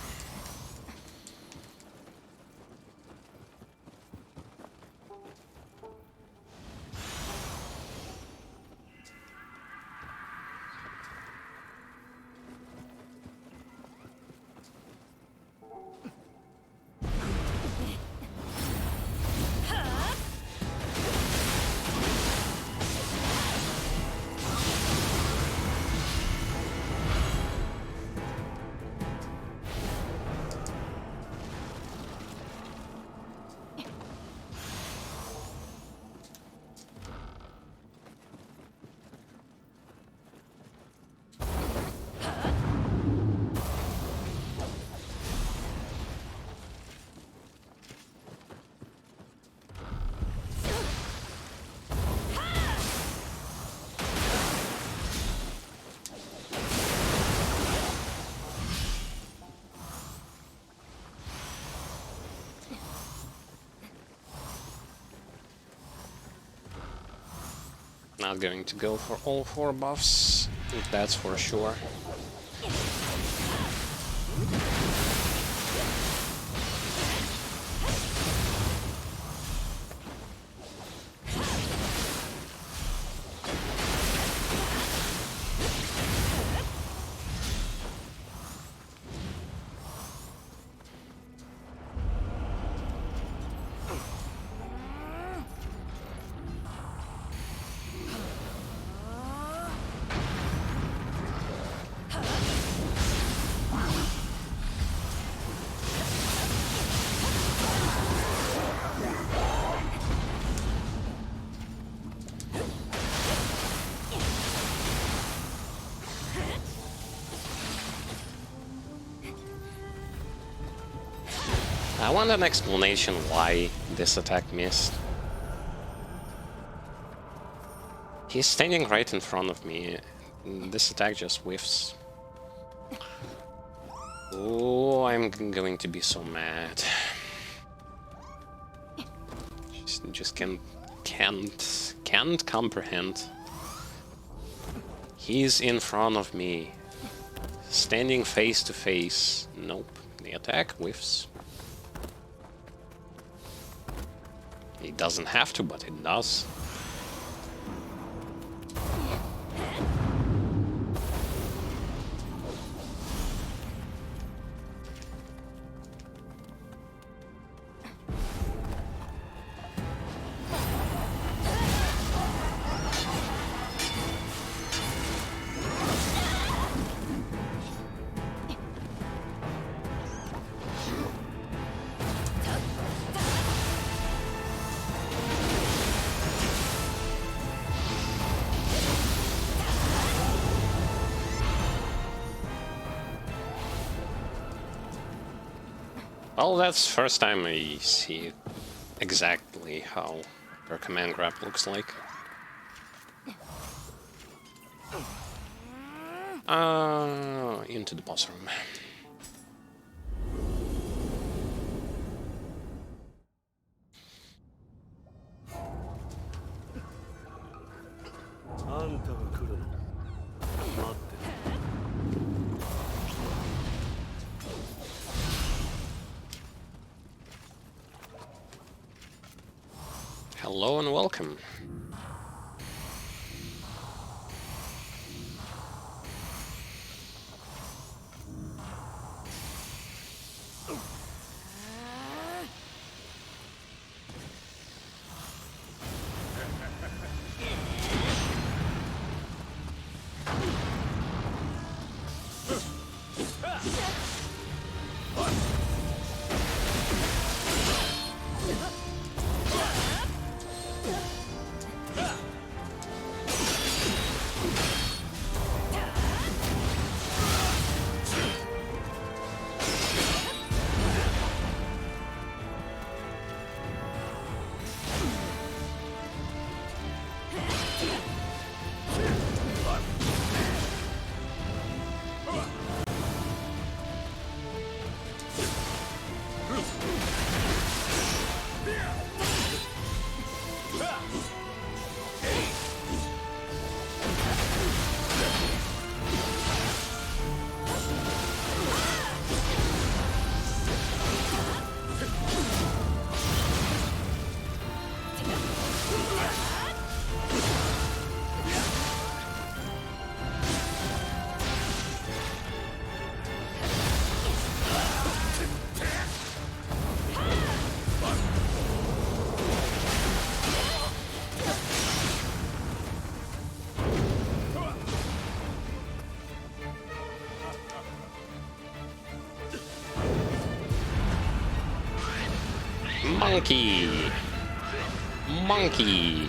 Not going to go for all 4 buffs, that's for sure. I want an explanation why this attack missed. He's standing right in front of me. This attack just whiffs. Oh, I'm going to be so mad. Just can't comprehend. He's in front of me, standing face to face. Nope, the attack whiffs. It doesn't have to, but it does. Well, that's first time I see exactly how her command grab looks like. Into the boss room. Hello and welcome. Monkey! Monkey!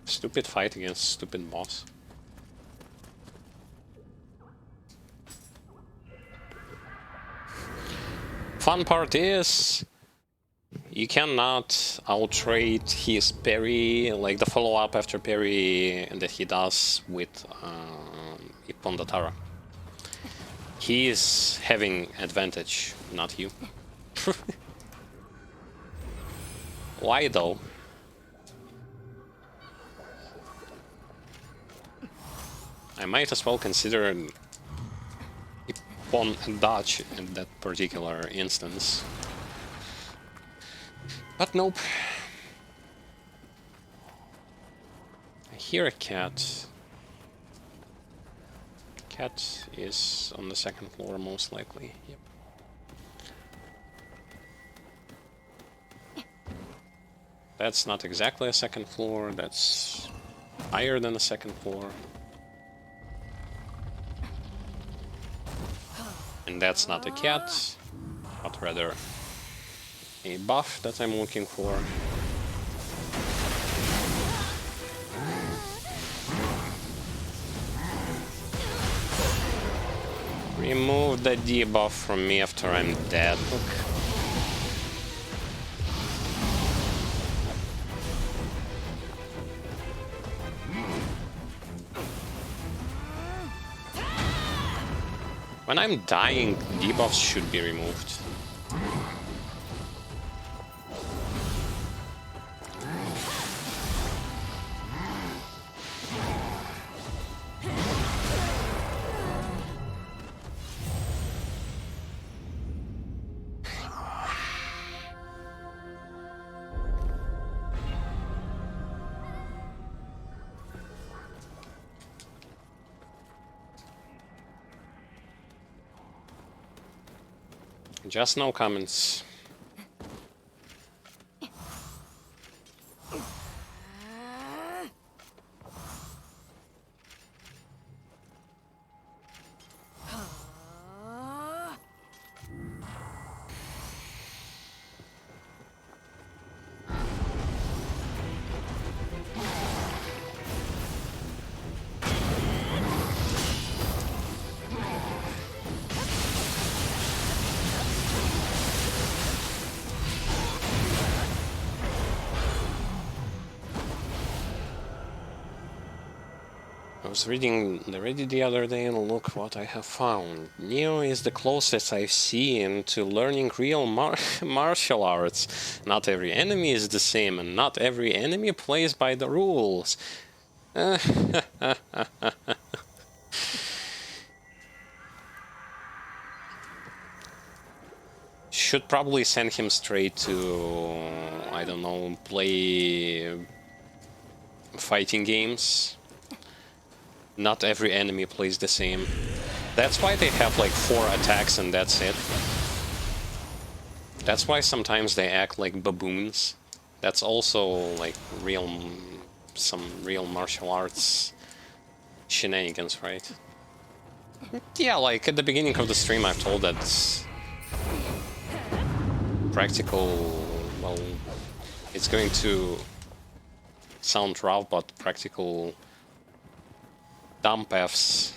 Stupid fight against stupid boss. Fun part is you cannot outrate his parry, like the follow-up after parry that he does with Ipondatara. He is having advantage, not you. Why though? I might as well consider Ippon and dodge in that particular instance. But nope. I hear a cat. Cat is on the second floor most likely. Yep. That's not exactly a second floor, that's higher than a second floor. And that's not a cat, but rather a buff that I'm looking for. Remove the debuff from me after I'm dead. Look. When I'm dying, debuffs should be removed. Just no comments. I was reading the Reddit the other day and look what I have found. Nioh is the closest I've seen to learning real martial arts. Not every enemy is the same and not every enemy plays by the rules. Should probably send him straight to, I don't know, play fighting games. Not every enemy plays the same. That's why they have like 4 attacks and that's it. That's why sometimes they act like baboons. That's also like some real martial arts shenanigans, right? Yeah, like at the beginning of the stream I've told that practical, well, it's going to sound rough, but practical dump Fs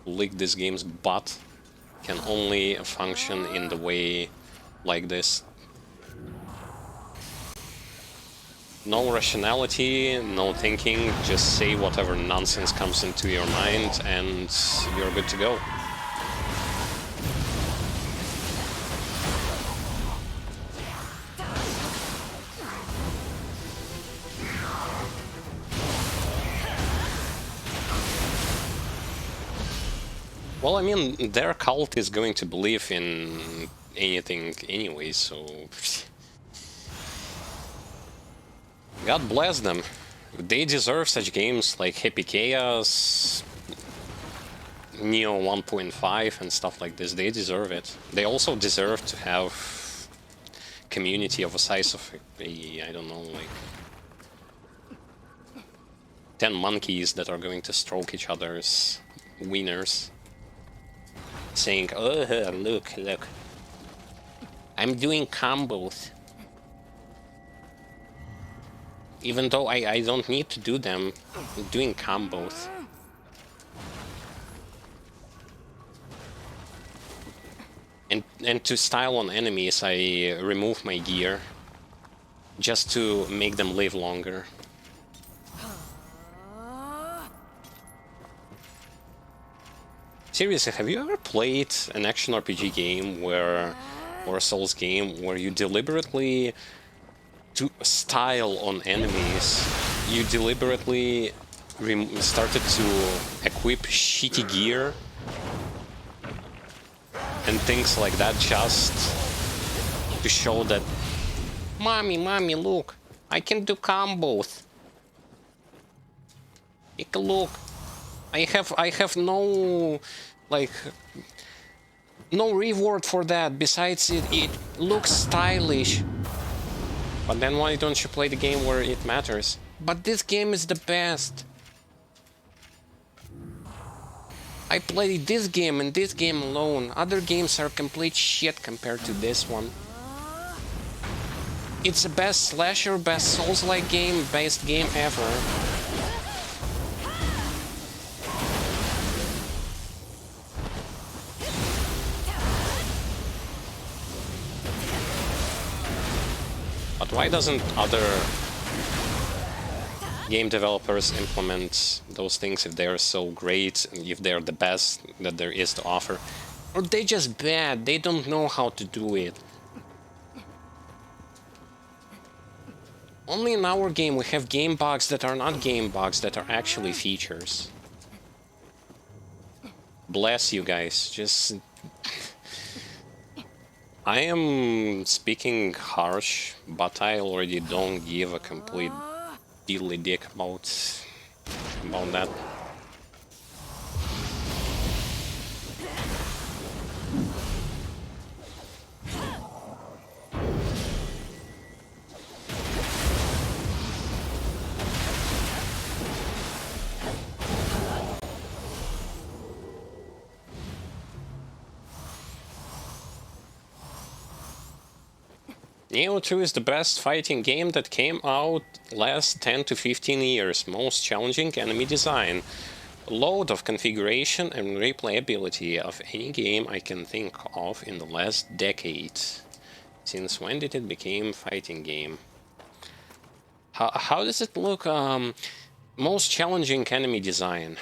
lick this game's butt can only function in the way like this. No rationality, no thinking, just say whatever nonsense comes into your mind and you're good to go. Well, I mean, their cult is going to believe in anything anyway, so... God bless them. They deserve such games like Happy Chaos, Nioh 1.5 and stuff like this. They deserve it. They also deserve to have community of a size of I don't know, like 10 monkeys that are going to stroke each other's wieners, saying, "Oh, look, look, I'm doing combos." Even though I don't need to do them, I'm doing combos. And to style on enemies, I remove my gear just to make them live longer. Seriously, have you ever played an action RPG game or a Souls game where you deliberately to style on enemies, you deliberately started to equip shitty gear and things like that just to show that, mommy, look, I can do combos. Take a look. I have no, like, no reward for that. Besides, it looks stylish. But then why don't you play the game where it matters? But this game is the best. I played this game and this game alone. Other games are complete shit compared to this one. It's the best slasher, best Souls-like game, best game ever. But why doesn't other game developers implement those things if they're so great, if they're the best that there is to offer? Or they just bad, they don't know how to do it. Only in our game we have game bugs that are not game bugs, that are actually features. Bless you guys, just... I am speaking harsh, but I already don't give a complete diddly dick about that. Nioh 2 is the best fighting game that came out last 10 to 15 years. Most challenging enemy design. Load of configuration and replayability of any game I can think of in the last decade. Since when did it become fighting game? How does it look? Most challenging enemy design.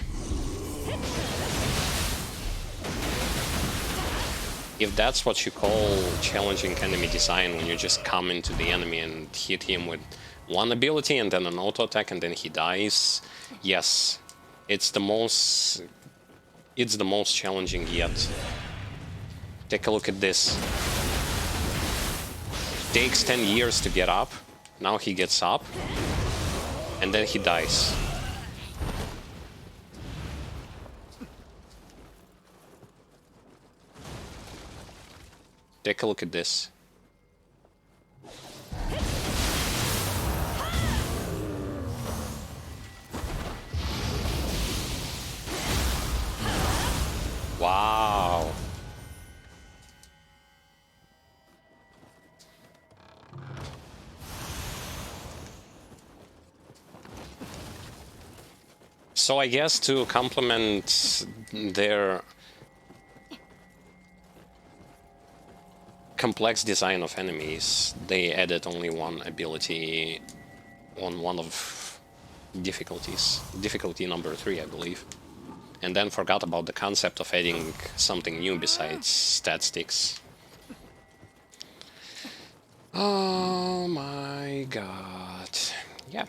If that's what you call challenging enemy design, when you just come into the enemy and hit him with one ability and then an auto attack and then he dies, yes, it's the most challenging yet. Take a look at this. It takes 10 years to get up. Now he gets up and then he dies. Take a look at this. Wow. So I guess to complement their complex design of enemies, they added only one ability on one of difficulties. Difficulty number 3, I believe. And then forgot about the concept of adding something new besides stat sticks. Oh my god. Yeah.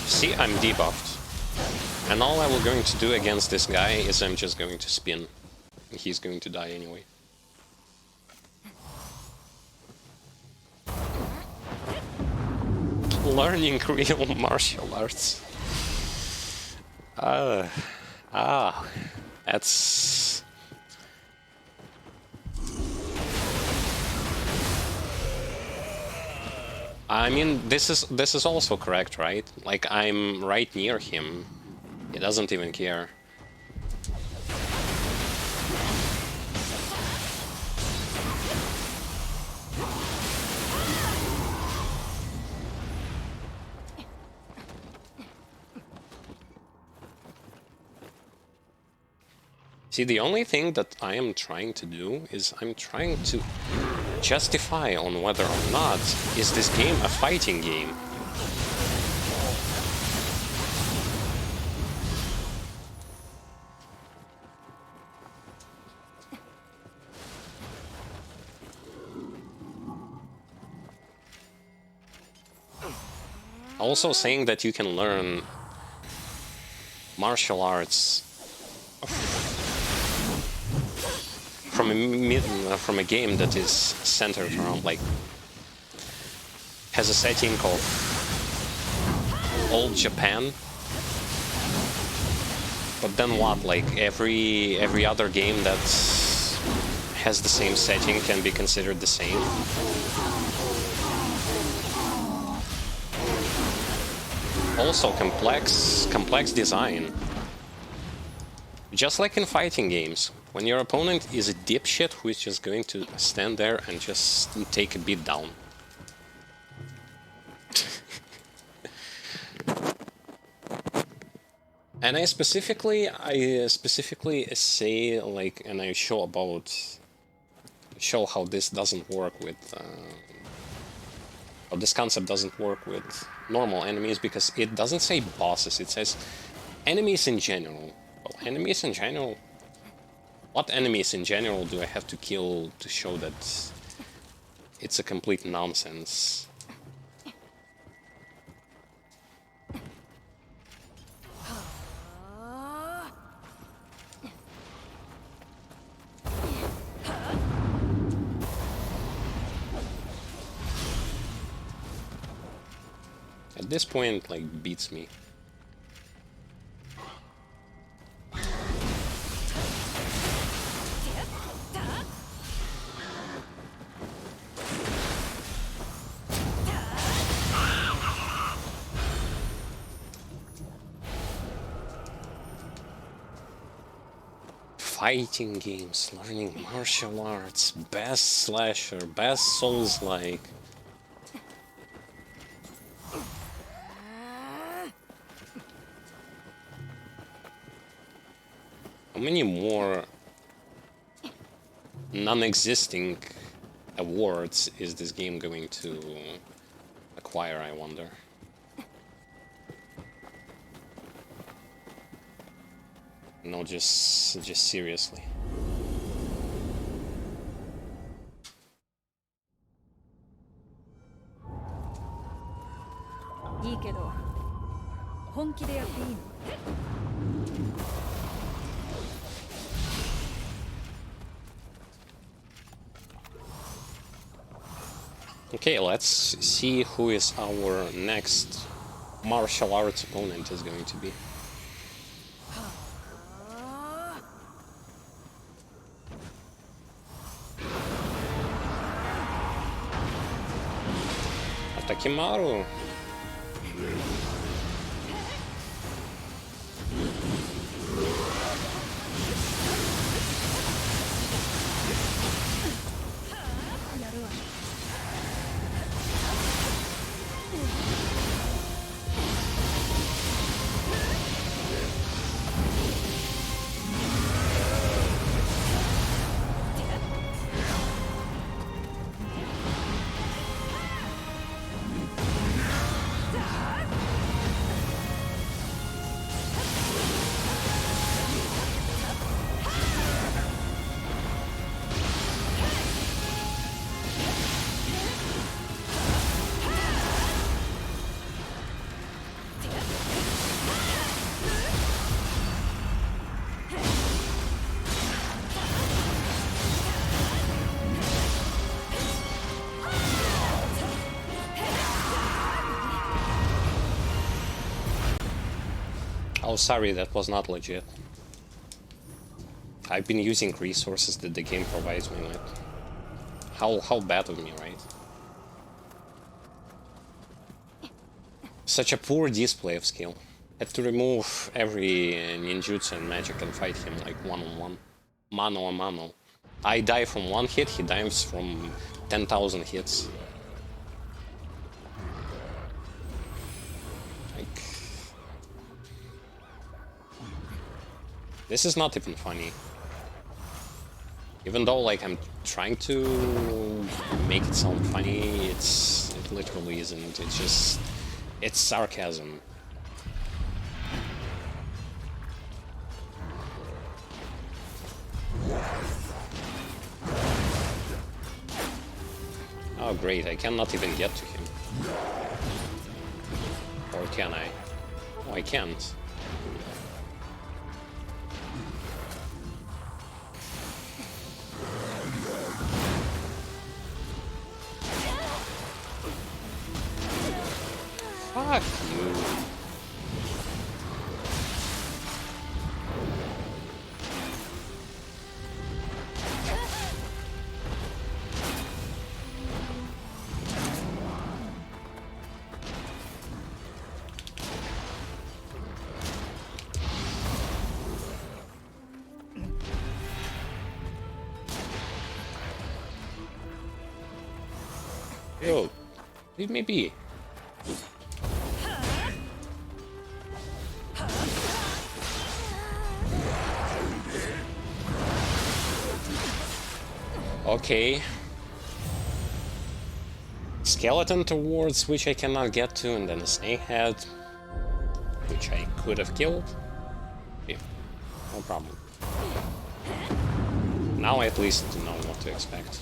See, I'm debuffed. And all I was going to do against this guy is I'm just going to spin. He's going to die anyway. Learning real martial arts. That's... I mean, this is also correct, right? Like, I'm right near him. He doesn't even care. See, the only thing that I am trying to do is I'm trying to justify on whether or not is this game a fighting game. Also saying that you can learn martial arts from a game that is centered around, like, has a setting of old Japan, but then what? Like every other game that has the same setting can be considered the same. Also complex design. Just like in fighting games, when your opponent is a dipshit who is just going to stand there and just take a beat down. And I specifically say, like, and I show how this doesn't work with, how this concept doesn't work with normal enemies, because it doesn't say bosses, it says enemies in general. Well, enemies in general? What enemies in general do I have to kill to show that it's a complete nonsense? At this point, like, beats me. Fighting games, learning martial arts, best slasher, best Souls-like. How many more non-existing awards is this game going to acquire, I wonder? No, just seriously. Okay, let's see who is our next martial arts opponent is going to be. Takimaru. Oh, sorry, that was not legit. I've been using resources that the game provides me with. How bad of me, right? Such a poor display of skill. Had to remove every ninjutsu and magic and fight him like one-on-one. Mano a mano. I die from one hit, he dies from 10,000 hits. Like... This is not even funny. Even though, like, I'm trying to make it sound funny, it literally isn't. It's just... It's sarcasm. Oh great, I cannot even get to him. Or can I? Oh, I can't. Fuck you. Yo, leave me be. Okay. Skeleton towards which I cannot get to, and then a snakehead, which I could have killed. Yeah, no problem. Now I at least know what to expect.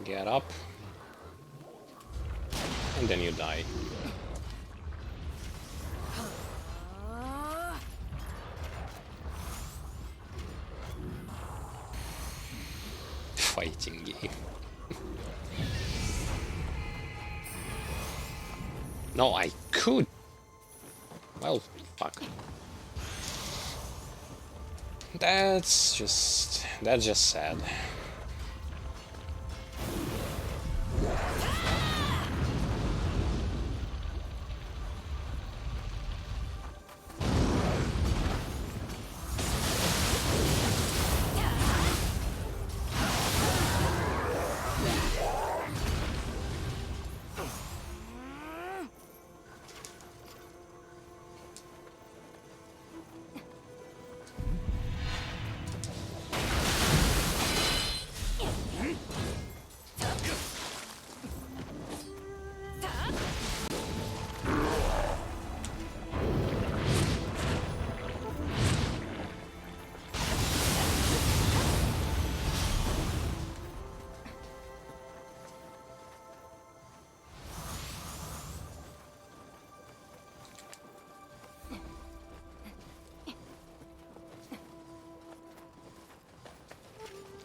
Get up. And then you die. Fighting game. No, I could. Well, fuck. That's just sad.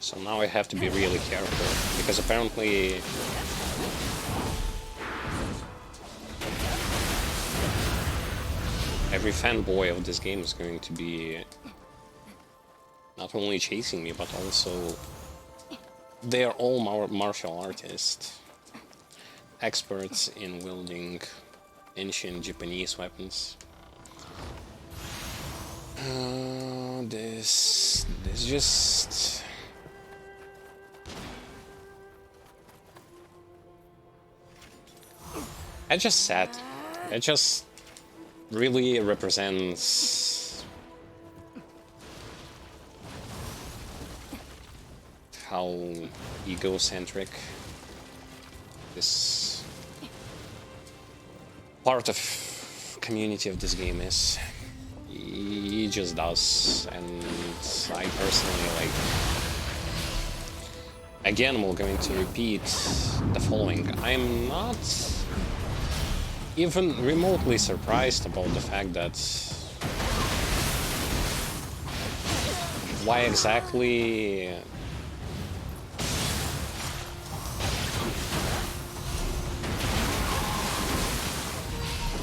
So now I have to be really careful, because apparently every fanboy of this game is going to be not only chasing me, but also they're all martial artists, experts in wielding ancient Japanese weapons. This just... It's just sad. It just really represents how egocentric this part of community of this game is. He just does, and I personally, like, again, we're going to repeat the following. I'm not even remotely surprised about the fact that why exactly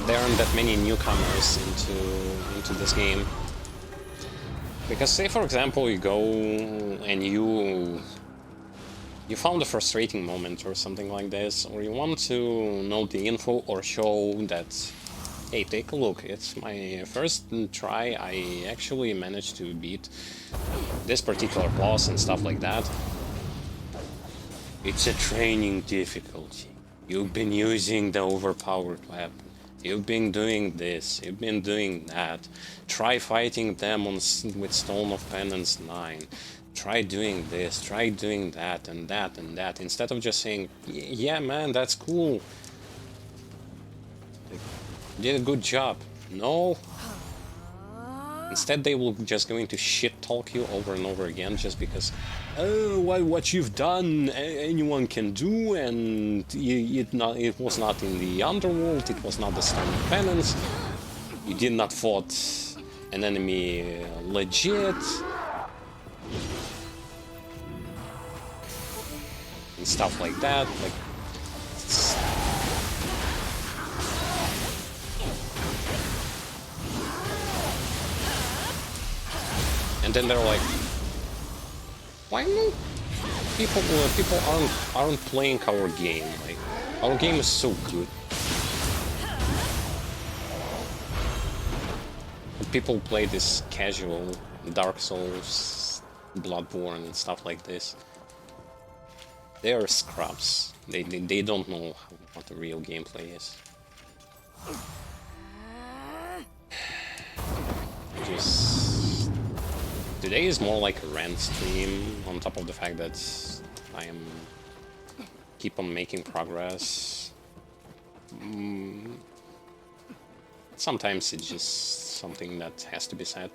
there aren't that many newcomers into this game. Because say for example you go and you found a frustrating moment or something like this, or you want to know the info or show that, hey, take a look, it's my first try, I actually managed to beat this particular boss and stuff like that. It's a training difficulty. You've been using the overpowered weapon. You've been doing this, you've been doing that. Try fighting them with Stone of Penance 9. Try doing this, try doing that, and that, and that. Instead of just saying, yeah, man, that's cool. Like, did a good job. No. Instead, they will just going to shit talk you over and over again just because, oh, what you've done, anyone can do, and it was not in the underworld, it was not the Stone of Penance, you did not fought an enemy legit, and stuff like that. Like, and then they're like, why no? People aren't playing our game. Like, our game is so good. People play this casual Dark Souls, Bloodborne, and stuff like this. They are scrubs. They don't know what the real gameplay is. Just today is more like a rant stream, on top of the fact that I am keep on making progress. Sometimes it's just something that has to be said.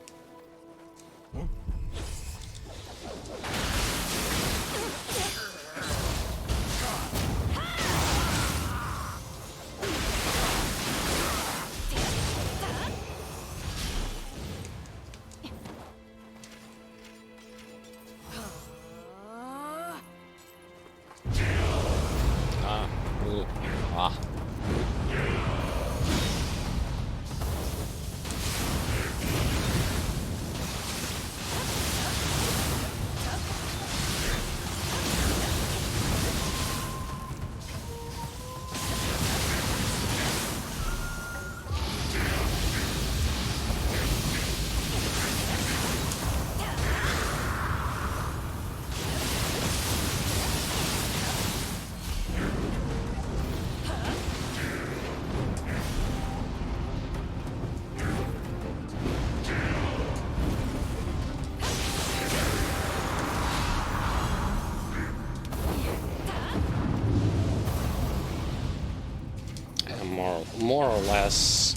More or less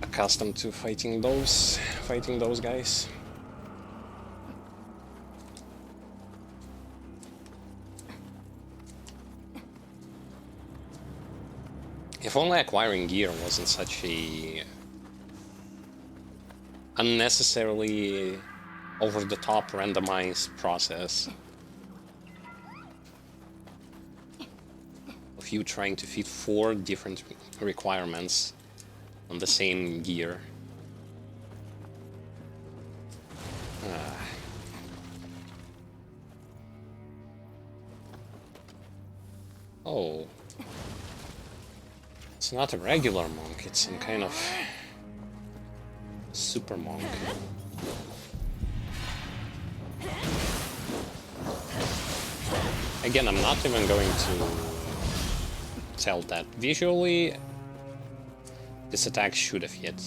accustomed to fighting those guys. If only acquiring gear wasn't such a unnecessarily over-the-top randomized process of you trying to fit 4 different requirements on the same gear. Oh. It's not a regular monk, it's some kind of super monk. Again, I'm not even going to tell that visually this attack should have hit.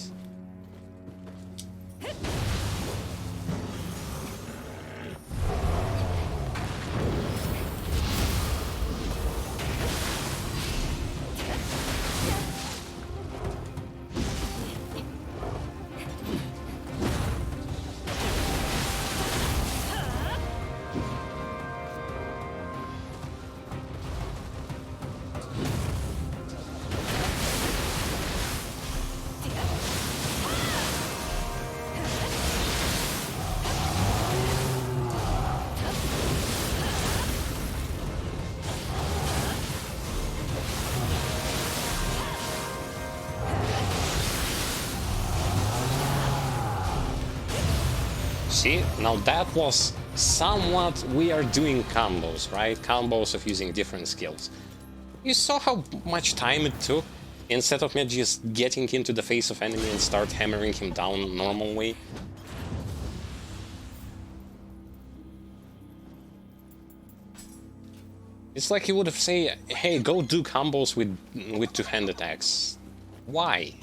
See, now that was somewhat we are doing combos, right? Combos of using different skills. You saw how much time it took? Instead of me just getting into the face of enemy and start hammering him down normal way. It's like he would have said, hey, go do combos with two-hand attacks. Why?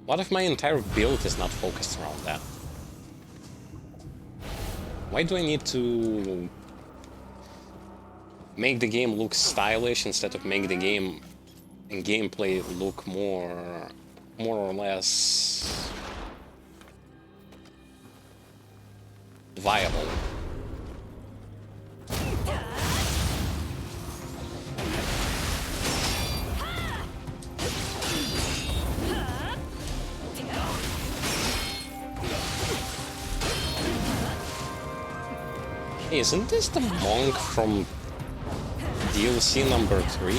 What if my entire build is not focused around that? Why do I need to make the game look stylish instead of make the game and gameplay look more or less viable? Hey, isn't this the monk from DLC number 3?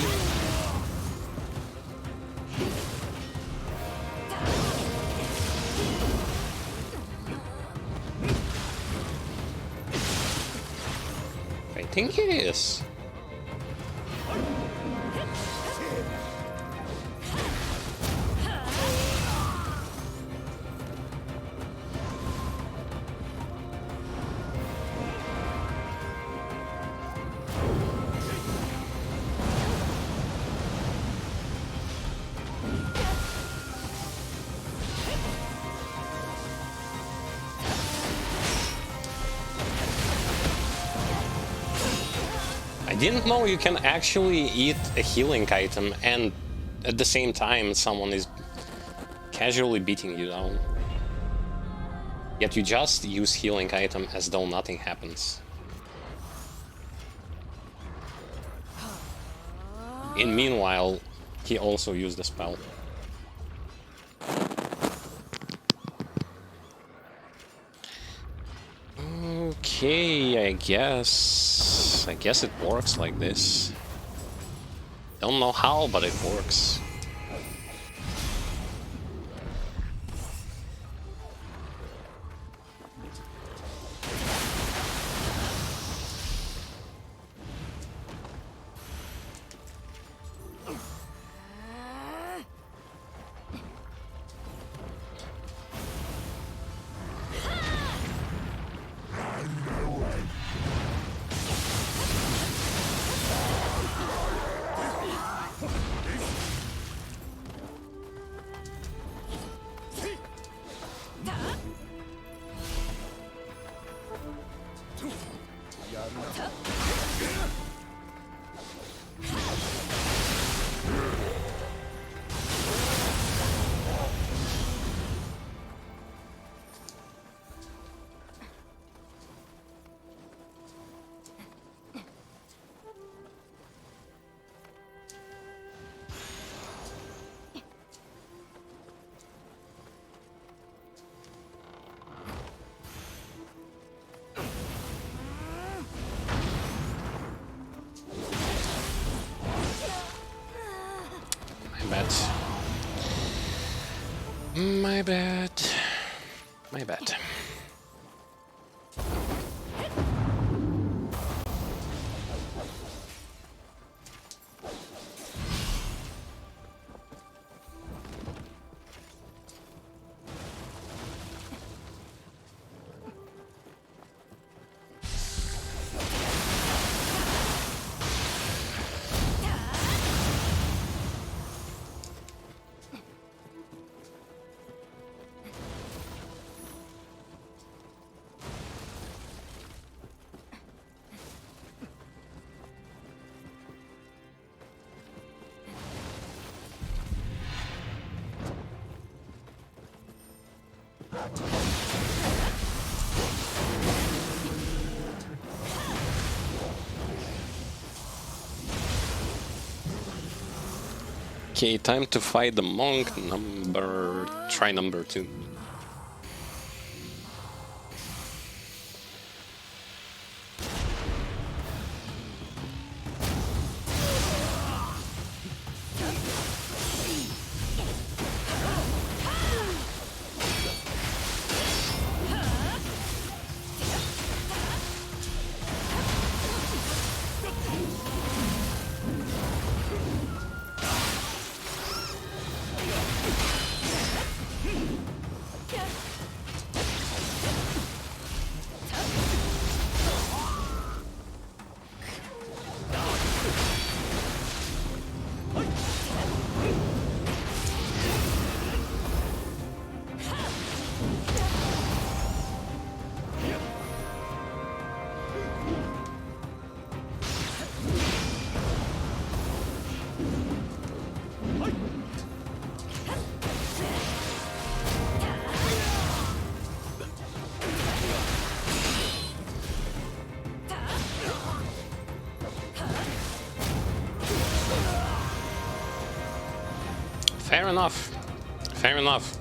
I think it is. I didn't know you can actually eat a healing item and at the same time someone is casually beating you down. Yet you just use healing item as though nothing happens. And meanwhile, he also used the spell. Okay, I guess it works like this. Don't know how, but it works. My bad. My bad. Okay, time to fight the monk try number 2. Fair enough. Fair enough.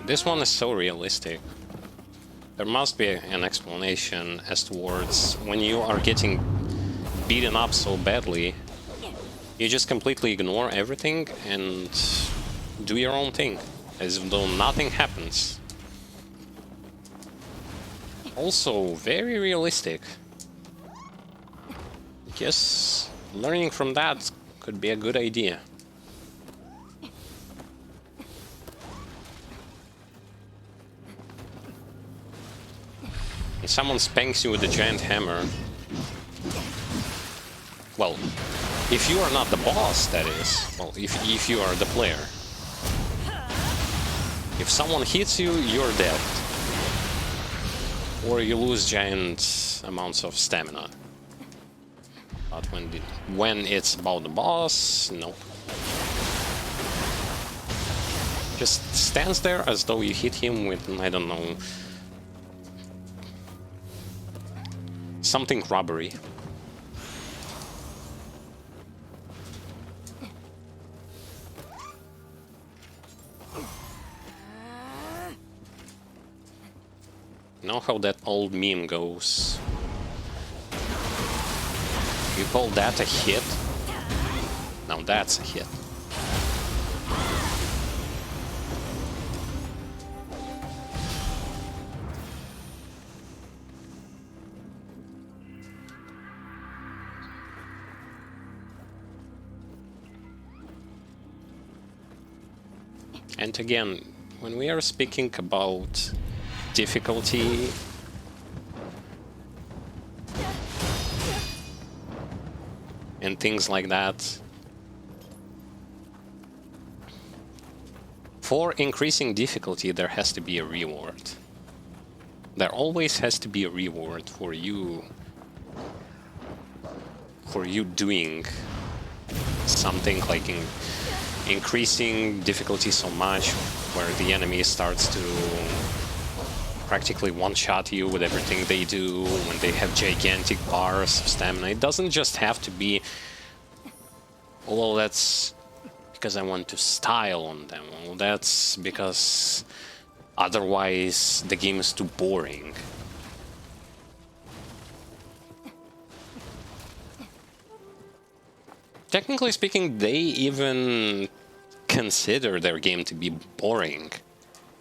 This one is so realistic. There must be an explanation as towards when you are getting beaten up so badly, you just completely ignore everything and do your own thing, as though nothing happens. Also, very realistic. I guess learning from that could be a good idea. When someone spanks you with a giant hammer, well, if you are not the boss, that is, well, if you are the player, if someone hits you, you're dead. Or you lose giant amounts of stamina. But when it's about the boss, no. Just stands there as though you hit him with, I don't know, something rubbery. Know how that old meme goes? You call that a hit? Now that's a hit. And again, when we are speaking about difficulty, and things like that, for increasing difficulty there has to be a reward. There always has to be a reward for you doing something like increasing difficulty so much where the enemy starts to practically one-shot you with everything they do, when they have gigantic bars of stamina. It doesn't just have to be, well, that's because I want to style on them. Well, that's because otherwise the game is too boring. Technically speaking, they even consider their game to be boring.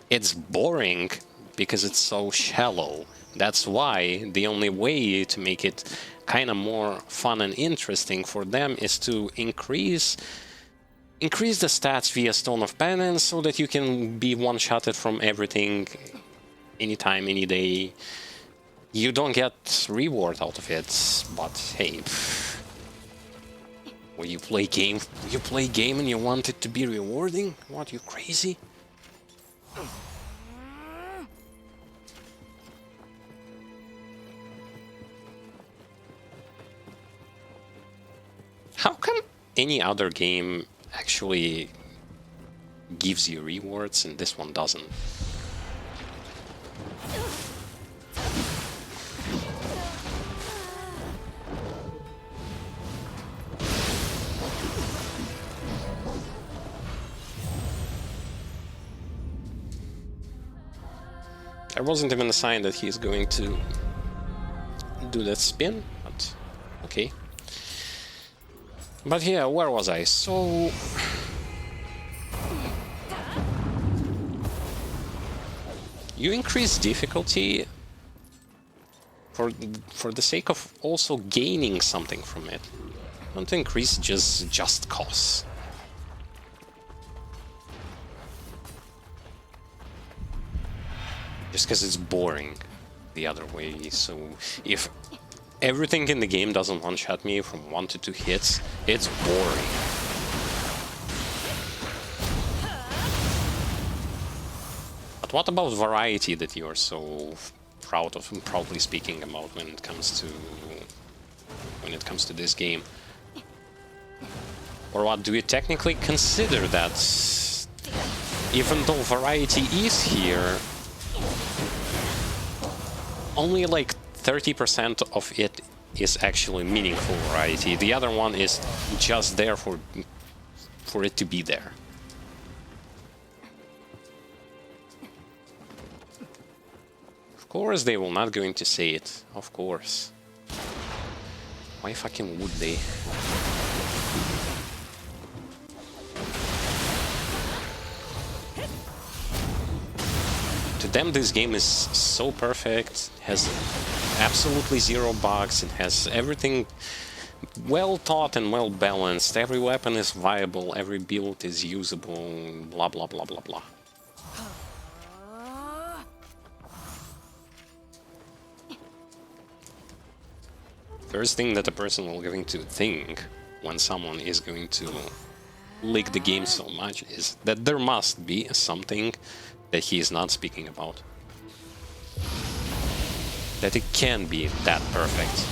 It's boring because it's so shallow. That's why the only way to make it kind of more fun and interesting for them is to increase the stats via Stone of Penance so that you can be one-shotted from everything anytime, any day. You don't get reward out of it, but hey, when you play game and you want it to be rewarding? What, you crazy? How come any other game actually gives you rewards and this one doesn't? There wasn't even a sign that he's going to do that spin, but okay. But yeah, where was I? So you increase difficulty for the sake of also gaining something from it. Don't increase just cause. Just because it's boring the other way. So if everything in the game doesn't one-shot me from 1 to 2 hits, it's boring. But what about variety that you are so proud of and proudly speaking about when it comes to this game? Or what, do you technically consider that, even though variety is here, only like 30% of it is actually meaningful variety. The other one is just there for it to be there. Of course they will not going to say it, of course. Why fucking would they? To them this game is so perfect, has absolutely zero bugs, it has everything well thought and well balanced, every weapon is viable, every build is usable, blah blah blah blah blah. First thing that a person will going to think when someone is going to leak the game so much is that there must be something that he is not speaking about. That it can be that perfect.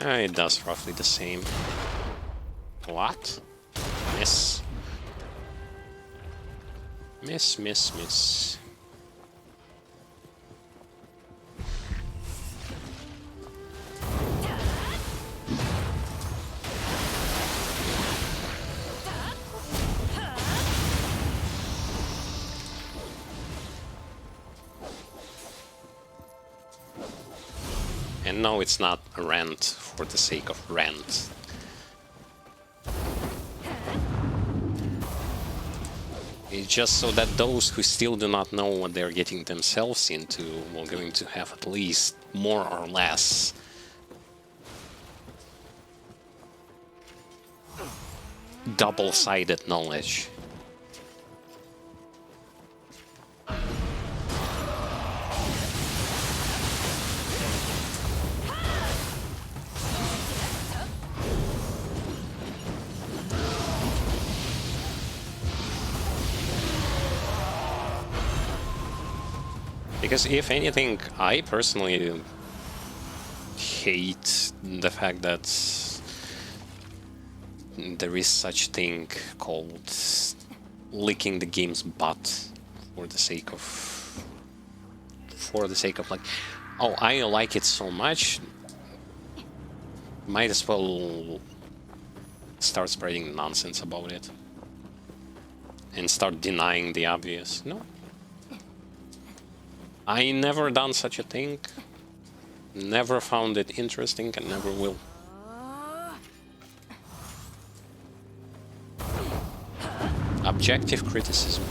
It does roughly the same. What? Miss. Miss, miss, miss. And no, it's not a rant for the sake of rant. It's just so that those who still do not know what they're getting themselves into will going to have at least more or less double-sided knowledge. Because if anything, I personally hate the fact that there is such thing called licking the game's butt for the sake of like, oh, I like it so much, might as well start spreading nonsense about it and start denying the obvious. No. I never done such a thing, never found it interesting and never will. Objective criticism.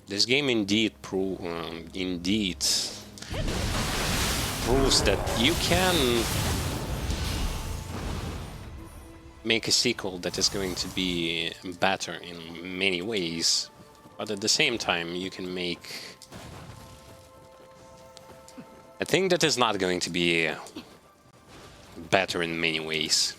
This game indeed proves that you can make a sequel that is going to be better in many ways, but at the same time you can make a thing that is not going to be better in many ways.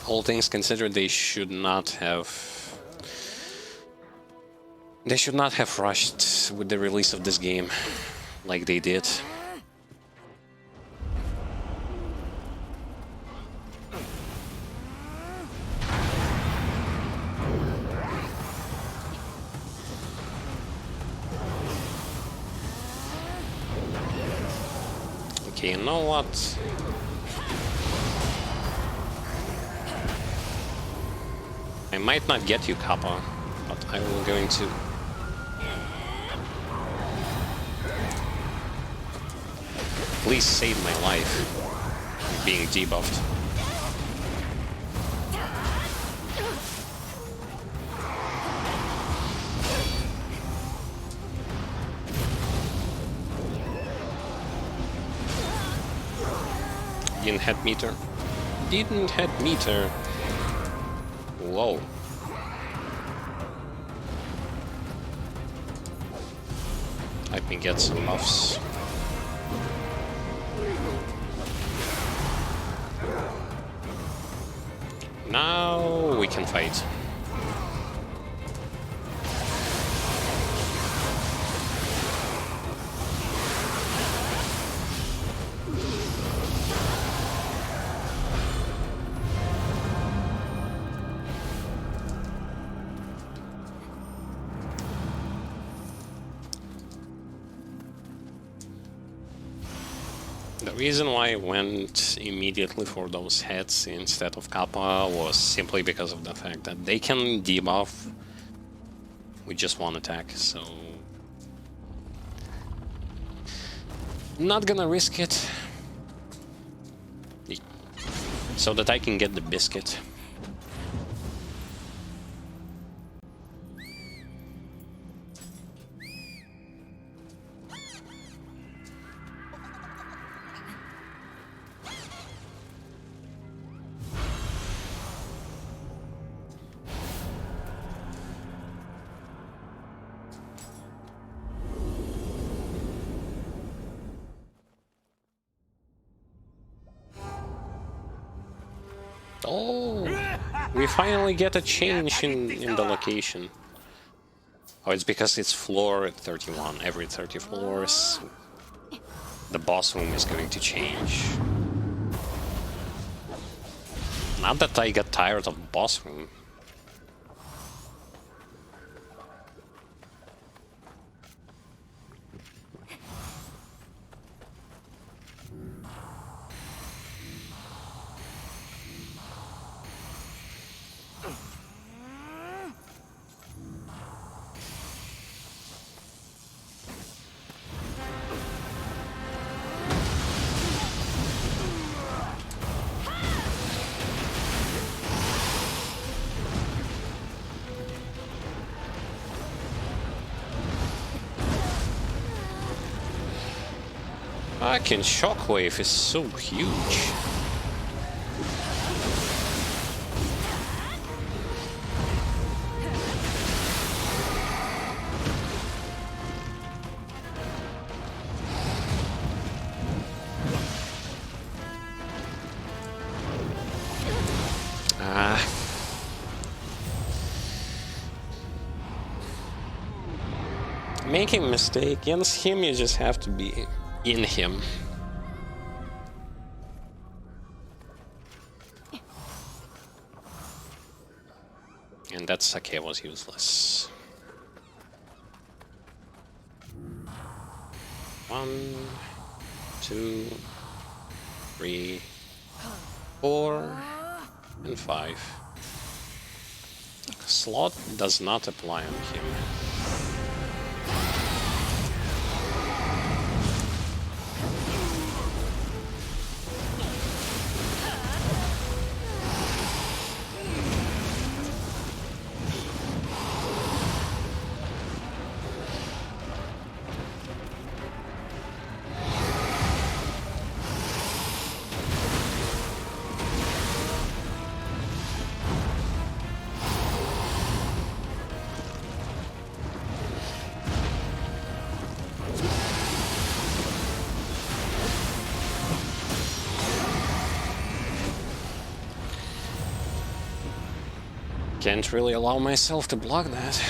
All things considered, they should not have rushed with the release of this game like they did. Okay, you know what? I might not get you, Kappa, but I will going to. Please save my life. Being debuffed. Didn't hit meter. Didn't hit meter. Whoa. Let me get some buffs. Now we can fight. The reason why I went immediately for those hits instead of Kappa was simply because of the fact that they can debuff with just one attack, so... not gonna risk it. So that I can get the biscuit. Oh, we finally get a change in the location. Oh, it's because it's floor 31. Every 30 floors, the boss room is going to change. Not that I got tired of the boss room. Fucking shockwave is so huge. Making a mistake against him, you just have to be in him. And that Sake was useless. 1, 2, 3, 4, and 5. Slot does not apply on him. Can't really allow myself to block that.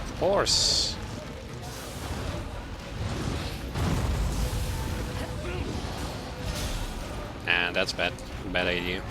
Of course. And that's bad idea.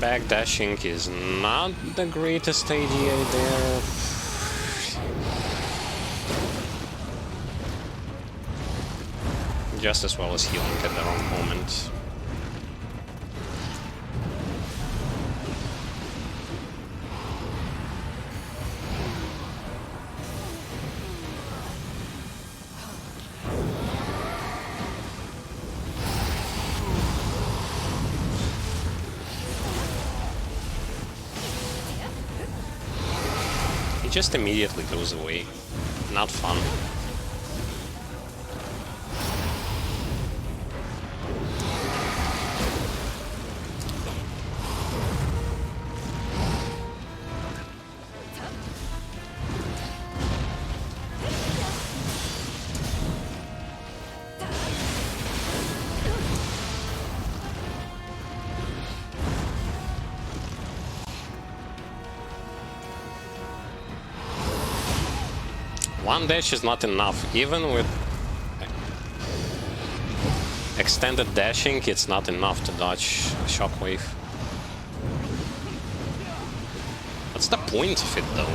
Backdashing is not the greatest idea there. Just as well as healing at the wrong moment. He just immediately goes away. Not fun. One dash is not enough, even with extended dashing, it's not enough to dodge Shockwave. What's the point of it though?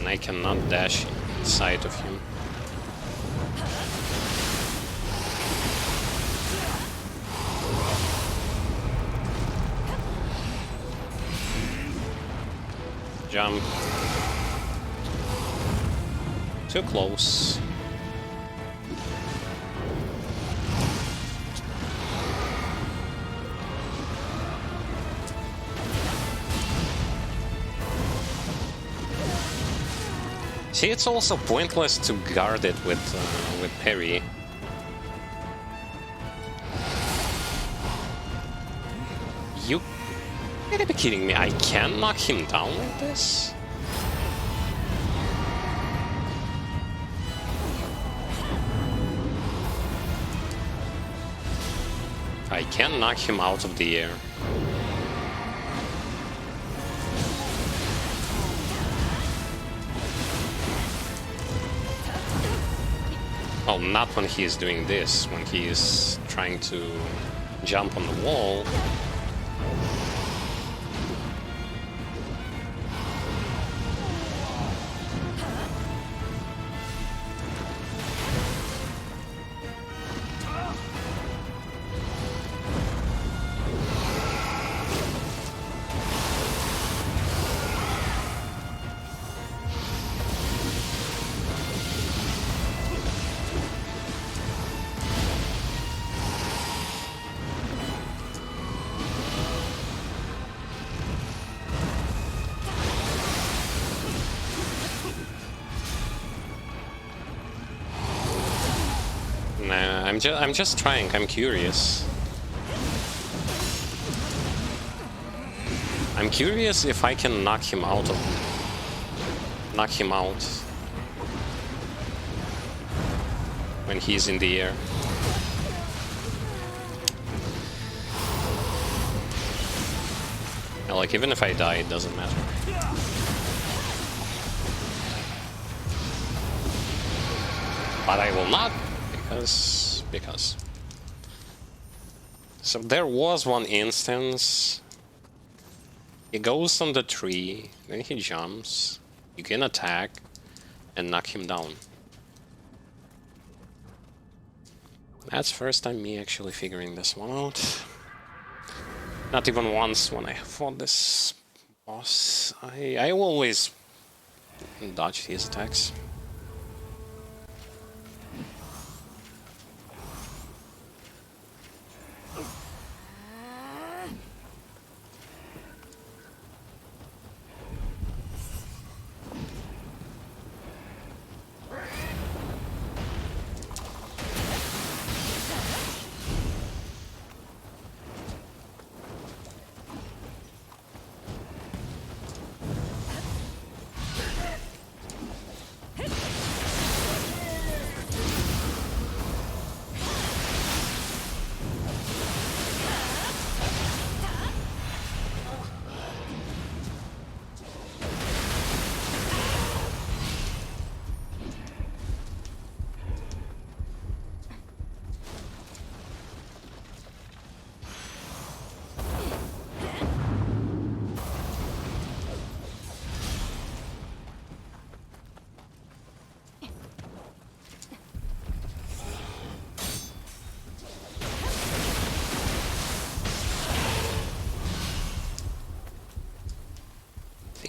And I cannot dash inside of him. Jump. Too close. See, it's also pointless to guard it with parry. You gotta be kidding me, I can knock him down like this? I can knock him out of the air. Well, not when he is doing this, when he is trying to jump on the wall. Nah, I'm just trying, I'm curious. I'm curious if I can knock him out. When he's in the air. Yeah, like, even if I die, it doesn't matter. But I will not, because. So there was one instance. He goes on the tree, then he jumps. You can attack and knock him down. That's first time me actually figuring this one out. Not even once when I fought this boss. I always dodged his attacks.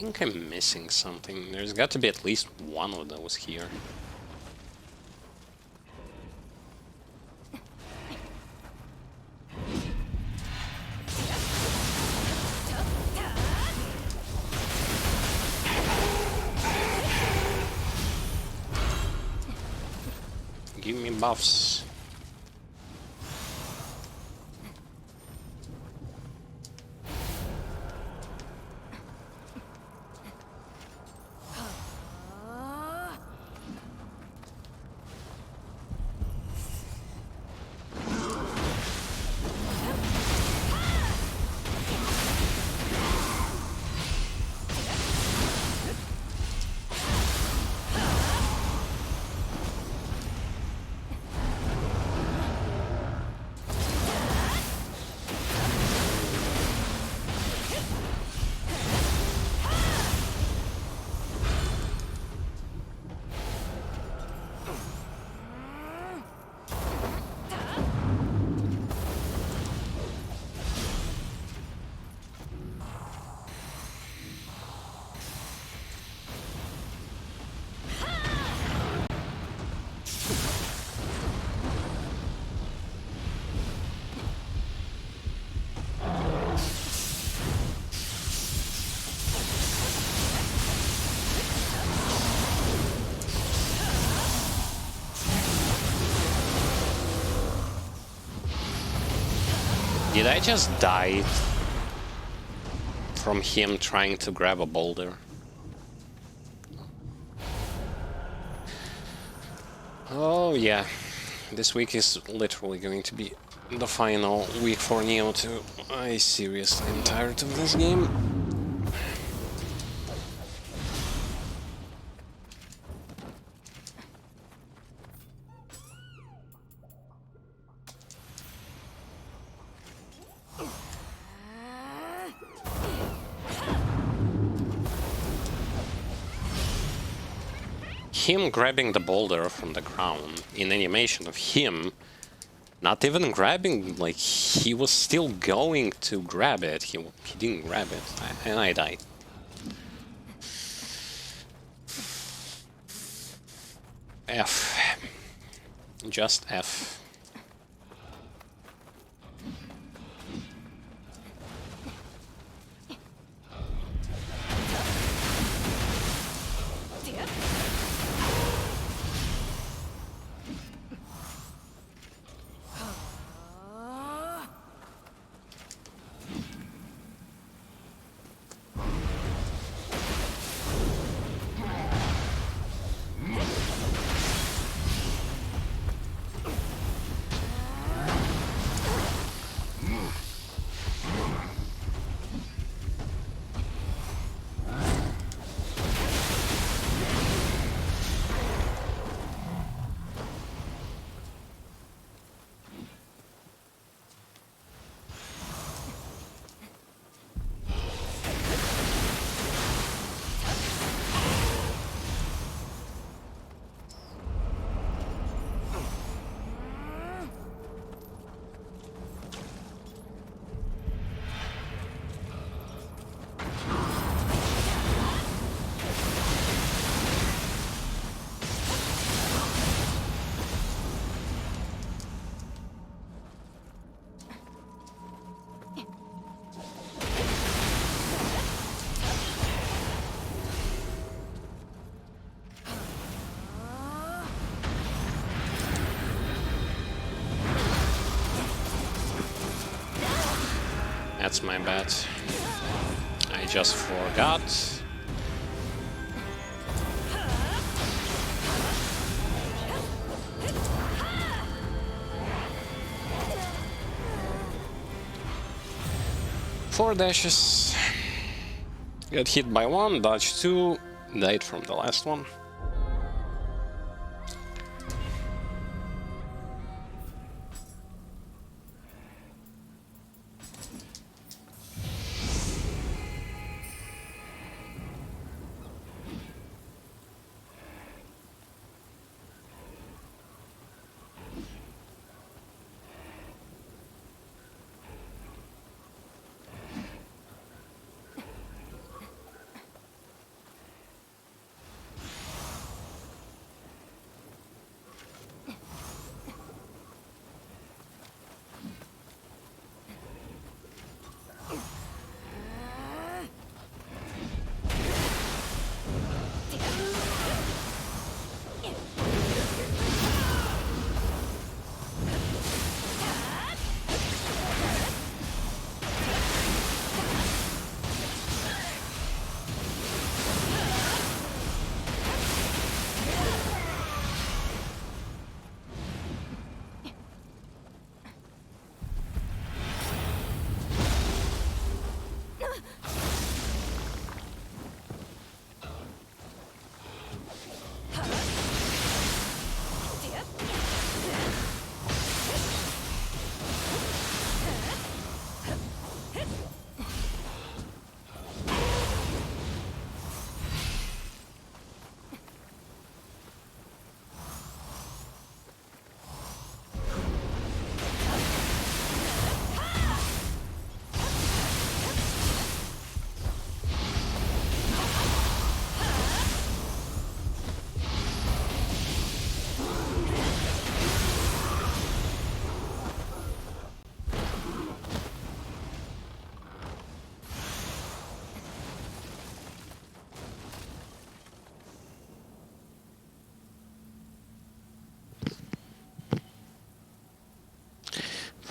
think I'm missing something. There's got to be at least one of those here. Give me buffs. Did I just die from him trying to grab a boulder? Oh yeah, this week is literally going to be the final week for Nioh 2. I seriously am tired of this game. Him grabbing the boulder from the ground in animation of him not even grabbing, like he was still going to grab it. He didn't grab it, and I died. F. Just F. That's my bad. I just forgot. Four dashes. Got hit by one, dodged two, died from the last one.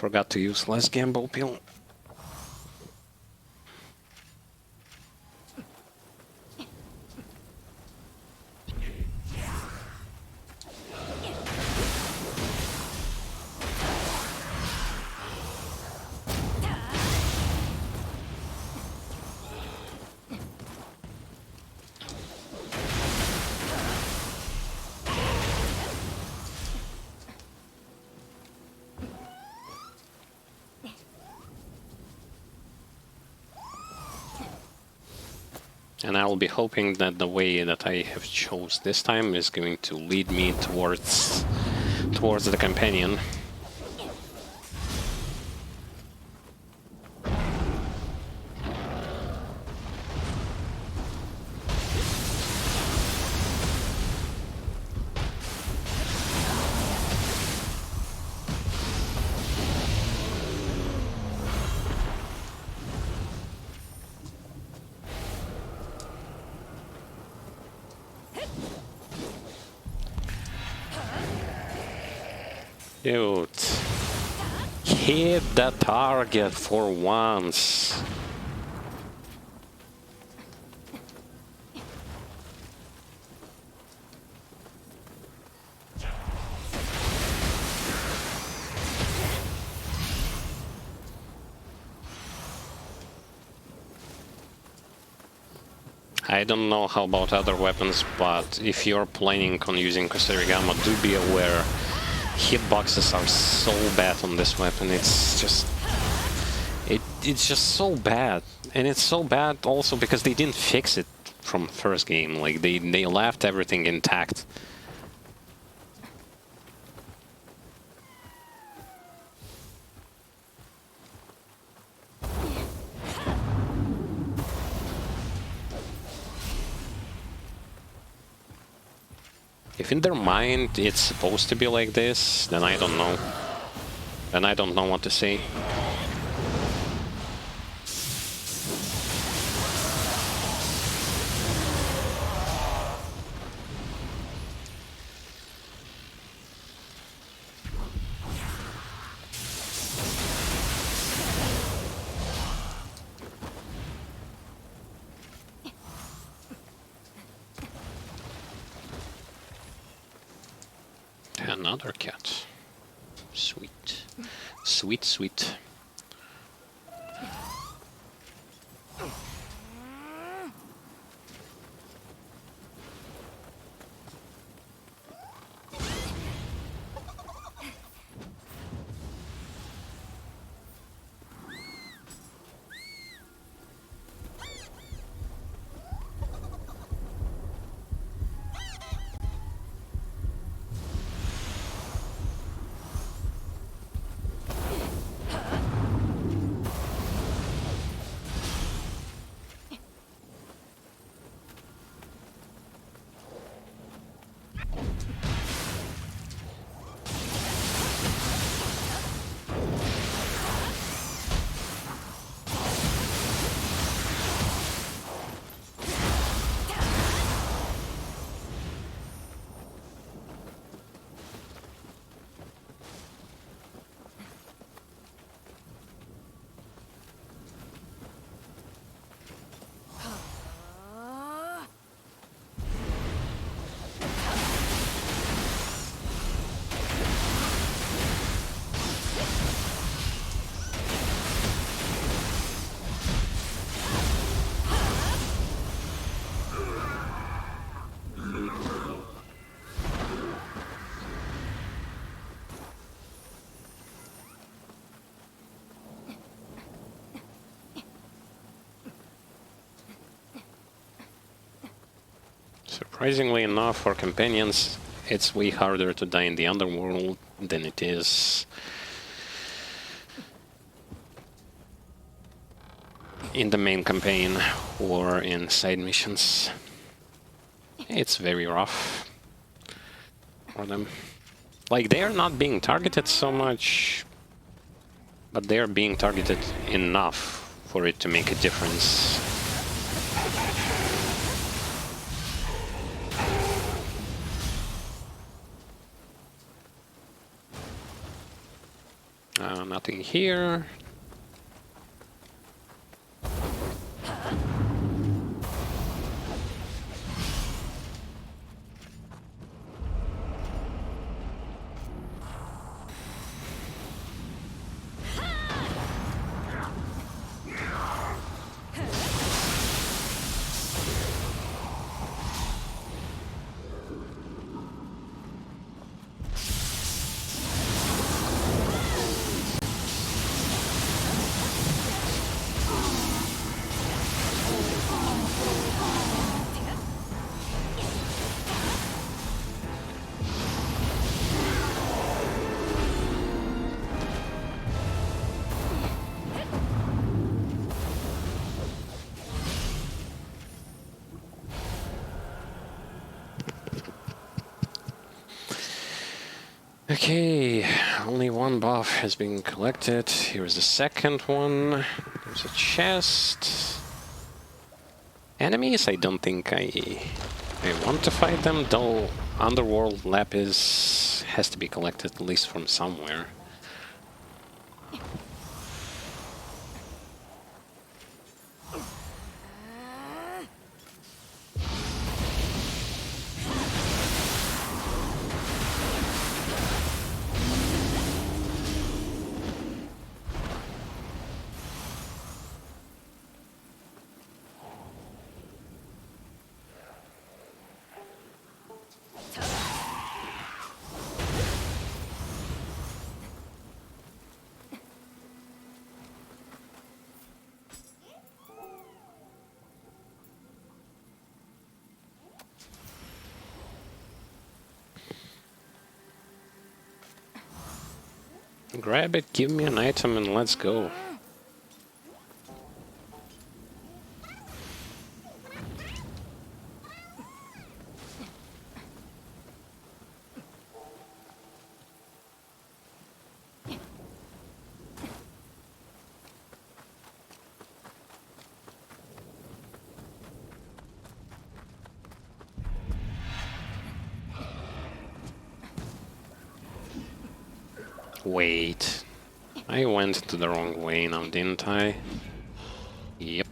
Forgot to use less gamble pill. And I'll be hoping that the way that I have chose this time is going to lead me towards the companion. Dude, hit the target for once. I don't know how about other weapons, but if you're planning on using Kusarigama, do be aware. Hitboxes are so bad on this weapon. It's just so bad, and it's so bad also because they didn't fix it from first game. Like they left everything intact. If in their mind it's supposed to be like this, then I don't know. Then I don't know what to say. Another cat. Sweet. Sweet, sweet. Surprisingly enough, for companions, it's way harder to die in the underworld than it is in the main campaign or in side missions. It's very rough for them. Like, they're not being targeted so much, but they're being targeted enough for it to make a difference. Nothing here. Okay, only one buff has been collected. Here's the second one. There's a chest. Enemies, I don't think I want to fight them, though Underworld Lapis has to be collected at least from somewhere. Grab it, give me an item, and let's go. Wait. I went to the wrong way now, didn't I? Yep.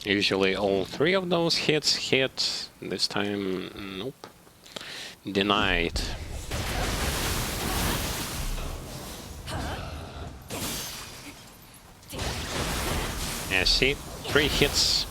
Usually all three of those hits hit. This time, nope. Denied. Yeah, see? 3 hits.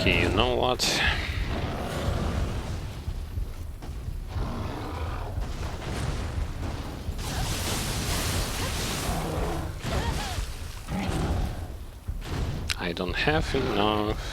Okay, you know what? I don't have enough.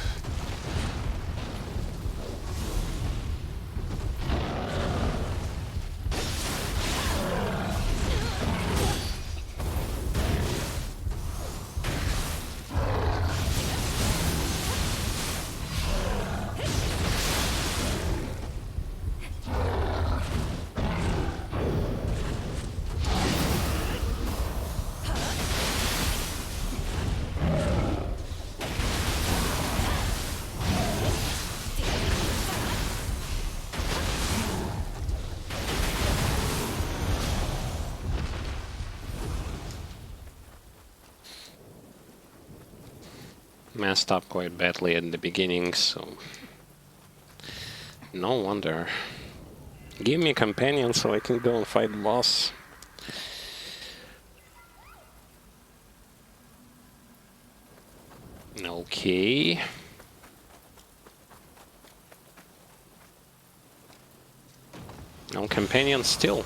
messed up quite badly at the beginning, so no wonder. Give me a companion so I can go and fight the boss. Okay. No companion still.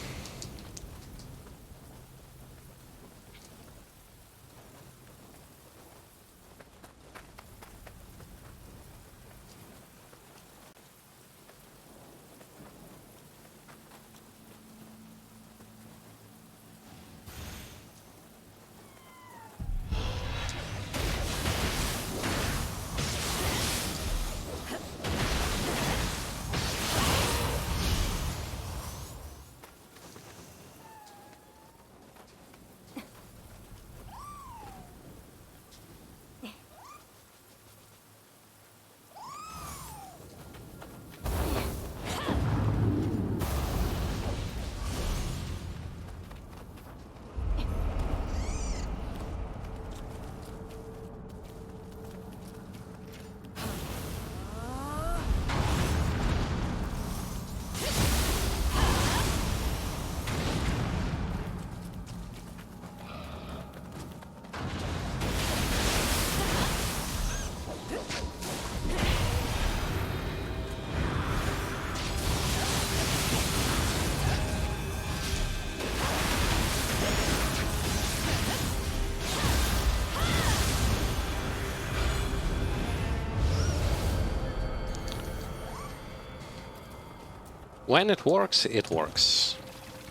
When it works, it works.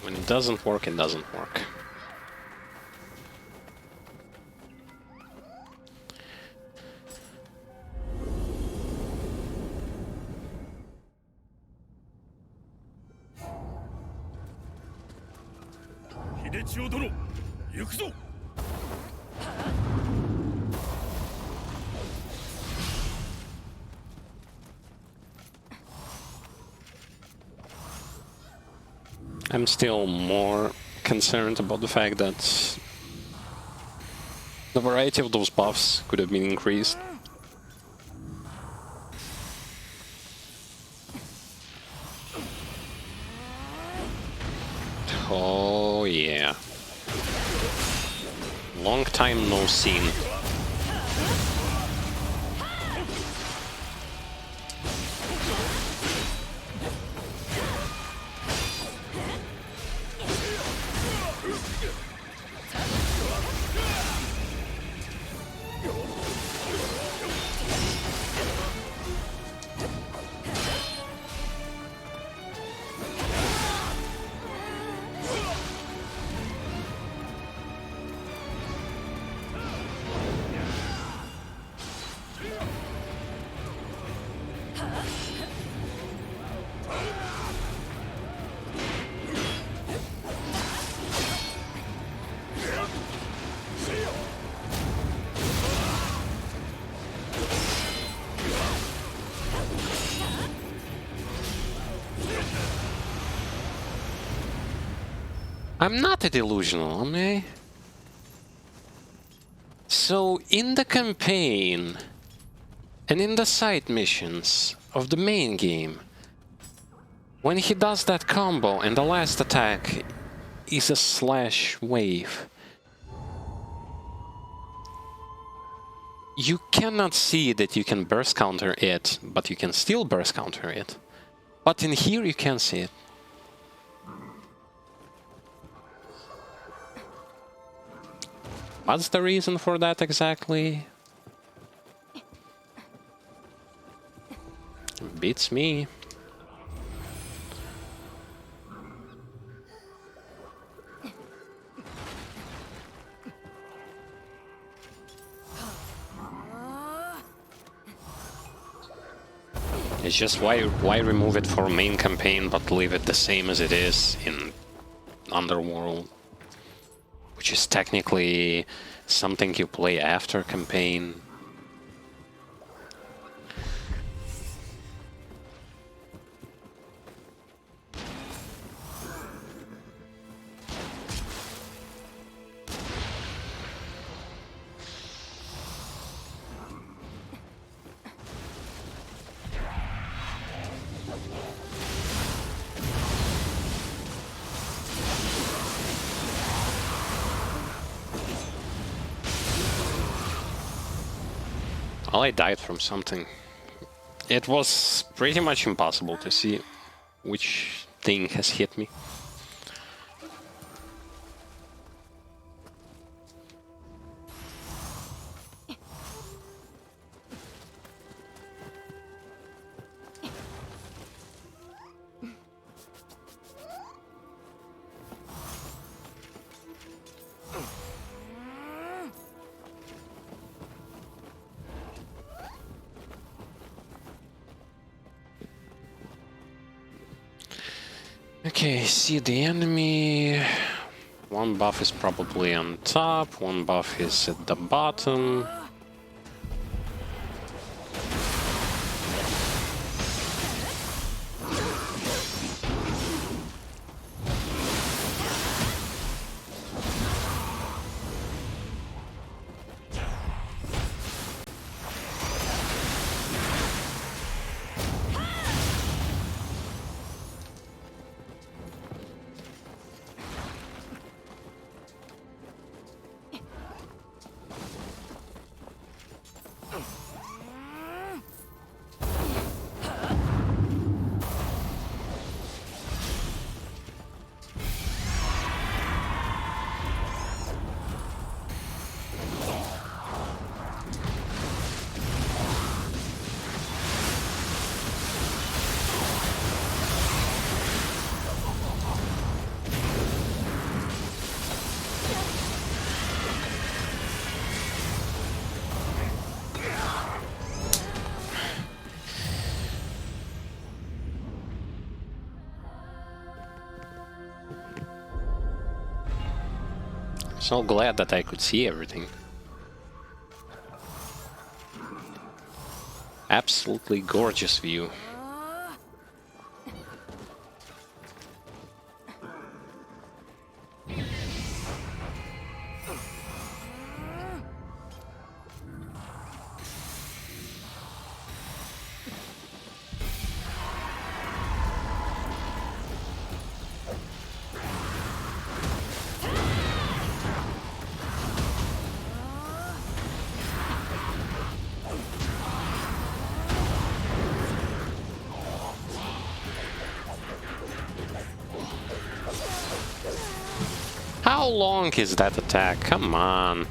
When it doesn't work, it doesn't work. I'm still more concerned about the fact that the variety of those buffs could have been increased. Oh yeah. Long time no seen. I'm not a delusional, am I? So, in the campaign and in the side missions of the main game, when he does that combo and the last attack is a slash wave, you cannot see that you can burst counter it, but you can still burst counter it. But in here you can see it. What's the reason for that exactly? Beats me. It's just why remove it for main campaign but leave it the same as it is in Underworld, which is technically something you play after campaign. Well, I died from something. It was pretty much impossible to see which thing has hit me. Okay, see the enemy. One buff is probably on top, one buff is at the bottom. So glad that I could see everything. Absolutely gorgeous view. How long is that attack? Come on.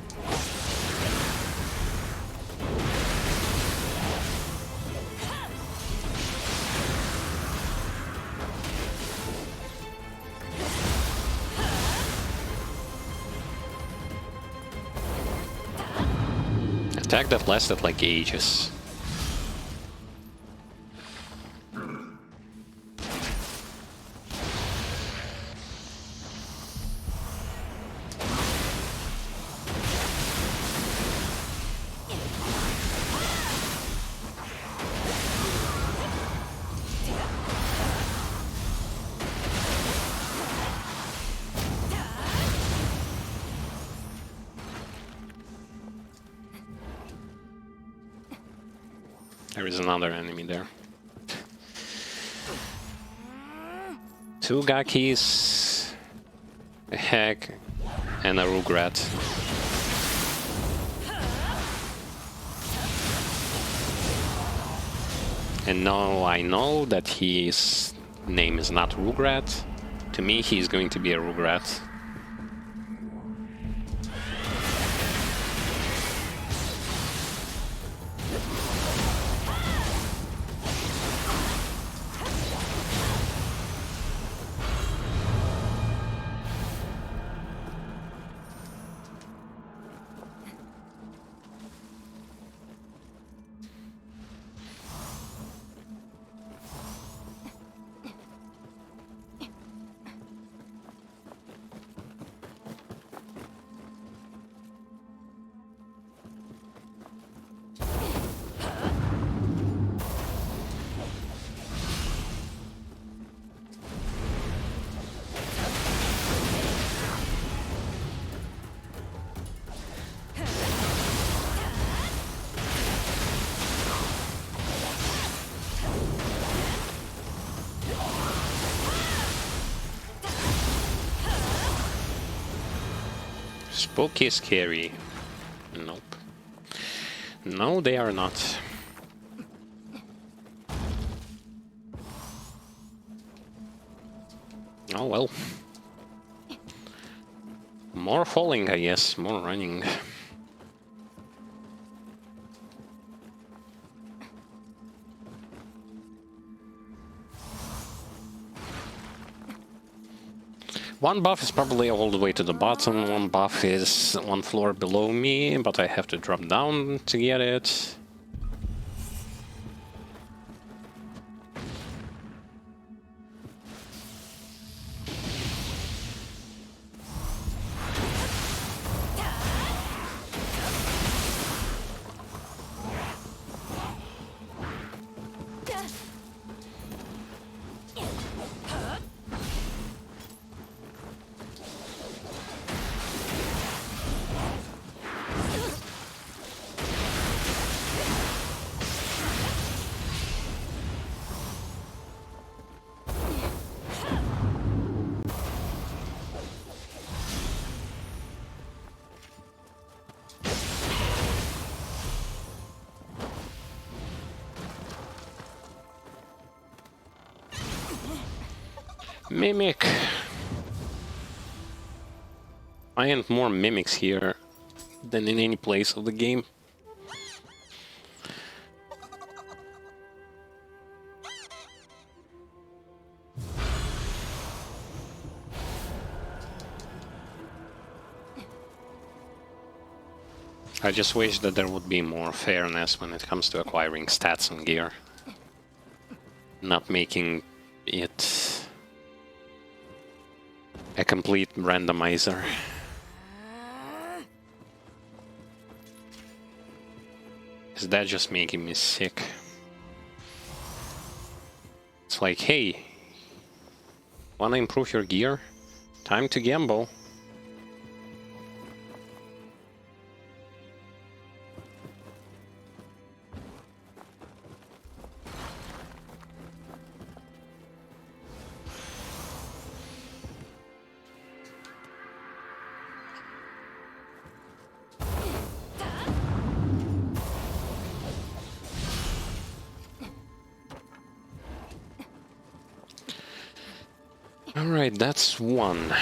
Attack that lasted like ages. There is another enemy there. Two Gakis, a Heck, and a Rugrat. And now I know that his name is not Rugrat. To me, he's going to be a Rugrat. Spooky, scary. Nope. No, they are not. Oh well. More falling, I guess. More running. One buff is probably all the way to the bottom, one buff is one floor below me, but I have to drop down to get it. Mimic. I find more mimics here than in any place of the game. I just wish that there would be more fairness when it comes to acquiring stats and gear. Not making it a complete randomizer. Is that just making me sick? It's like, hey, wanna improve your gear? Time to gamble. Alright, that's one.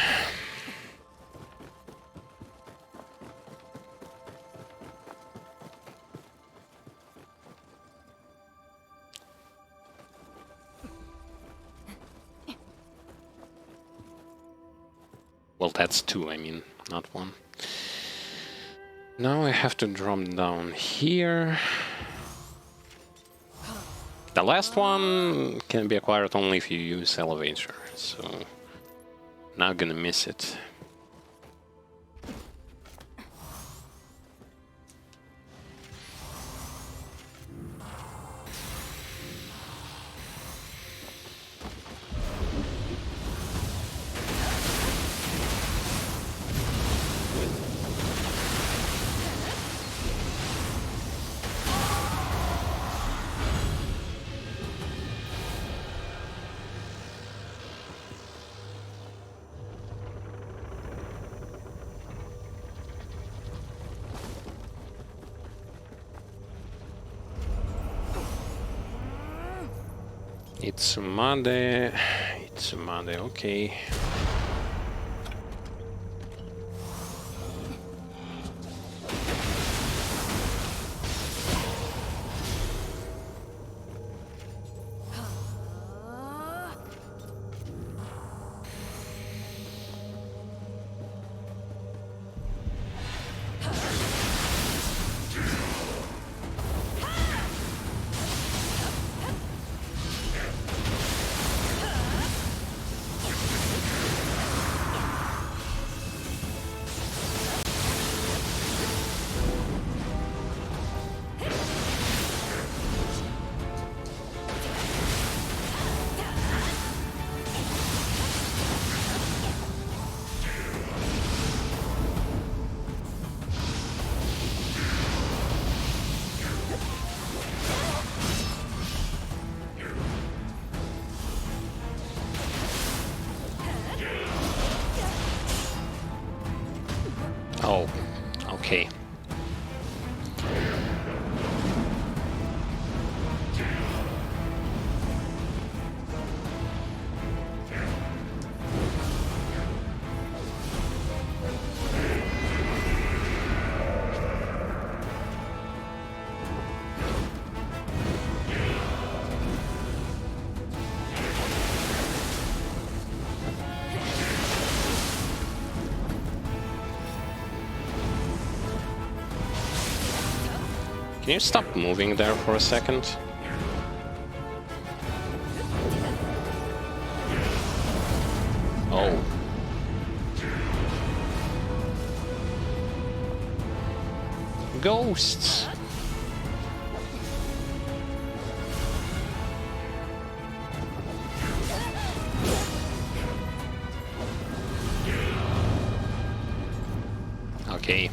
Well, that's two, I mean, not one. Now I have to drop down here. The last one can be acquired only if you use elevator, so not gonna miss it. Itsumade, okay. Oh, okay. Can you stop moving there for a second? Oh. Ghosts! Okay.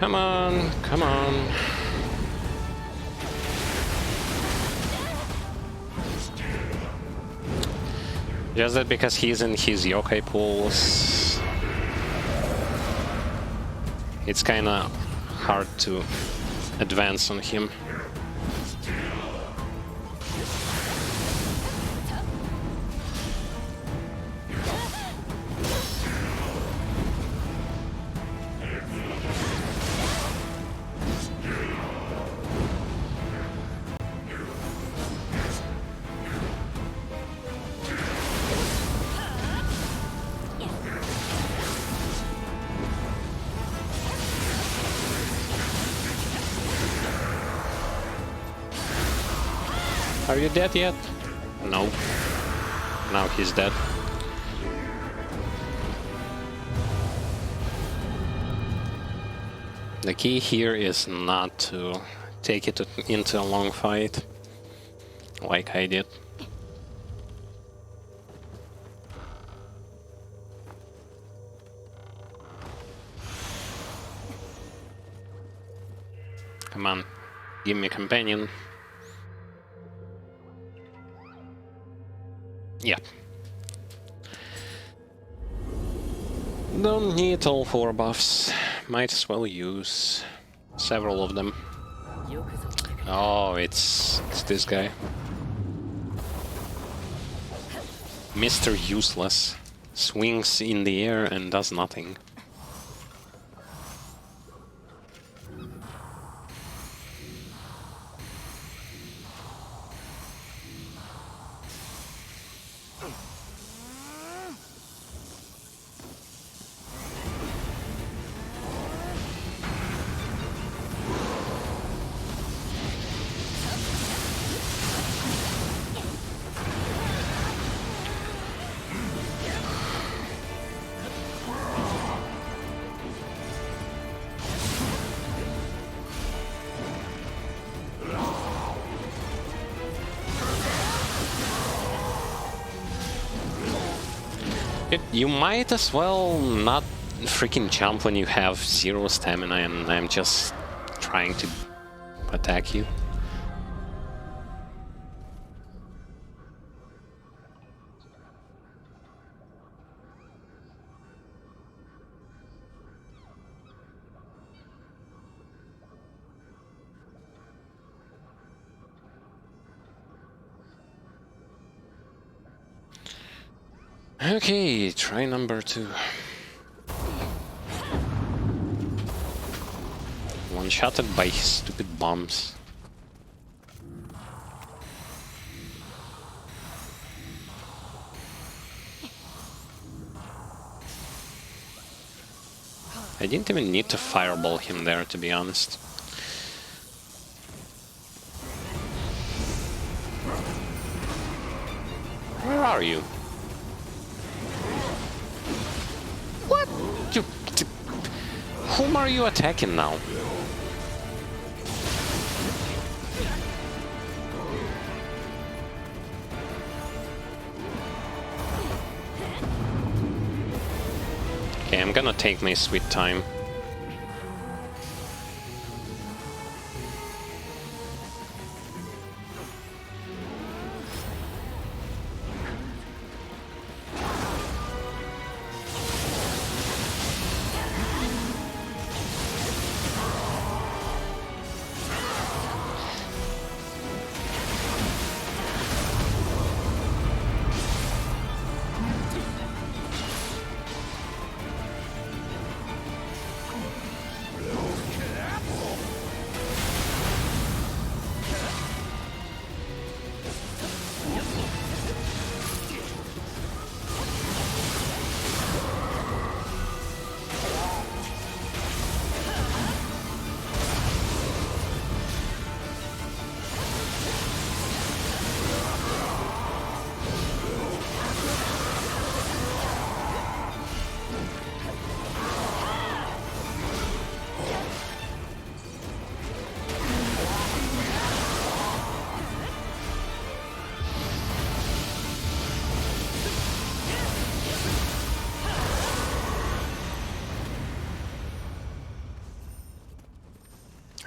Come on, come on. Just that because he's in his yokai pools, it's kinda hard to advance on him. Are you dead yet? No. Now he's dead. The key here is not to take it into a long fight, like I did. Come on, give me a companion. Yeah. Don't need all 4 buffs. Might as well use several of them. Oh, it's this guy. Mr. Useless. Swings in the air and does nothing. You might as well not freaking jump when you have 0 stamina and I'm just trying to attack you. Okay, try number 2. One-shotted by his stupid bombs. I didn't even need to fireball him there, to be honest. Where are you? What? Whom are you attacking now? Okay, I'm gonna take my sweet time.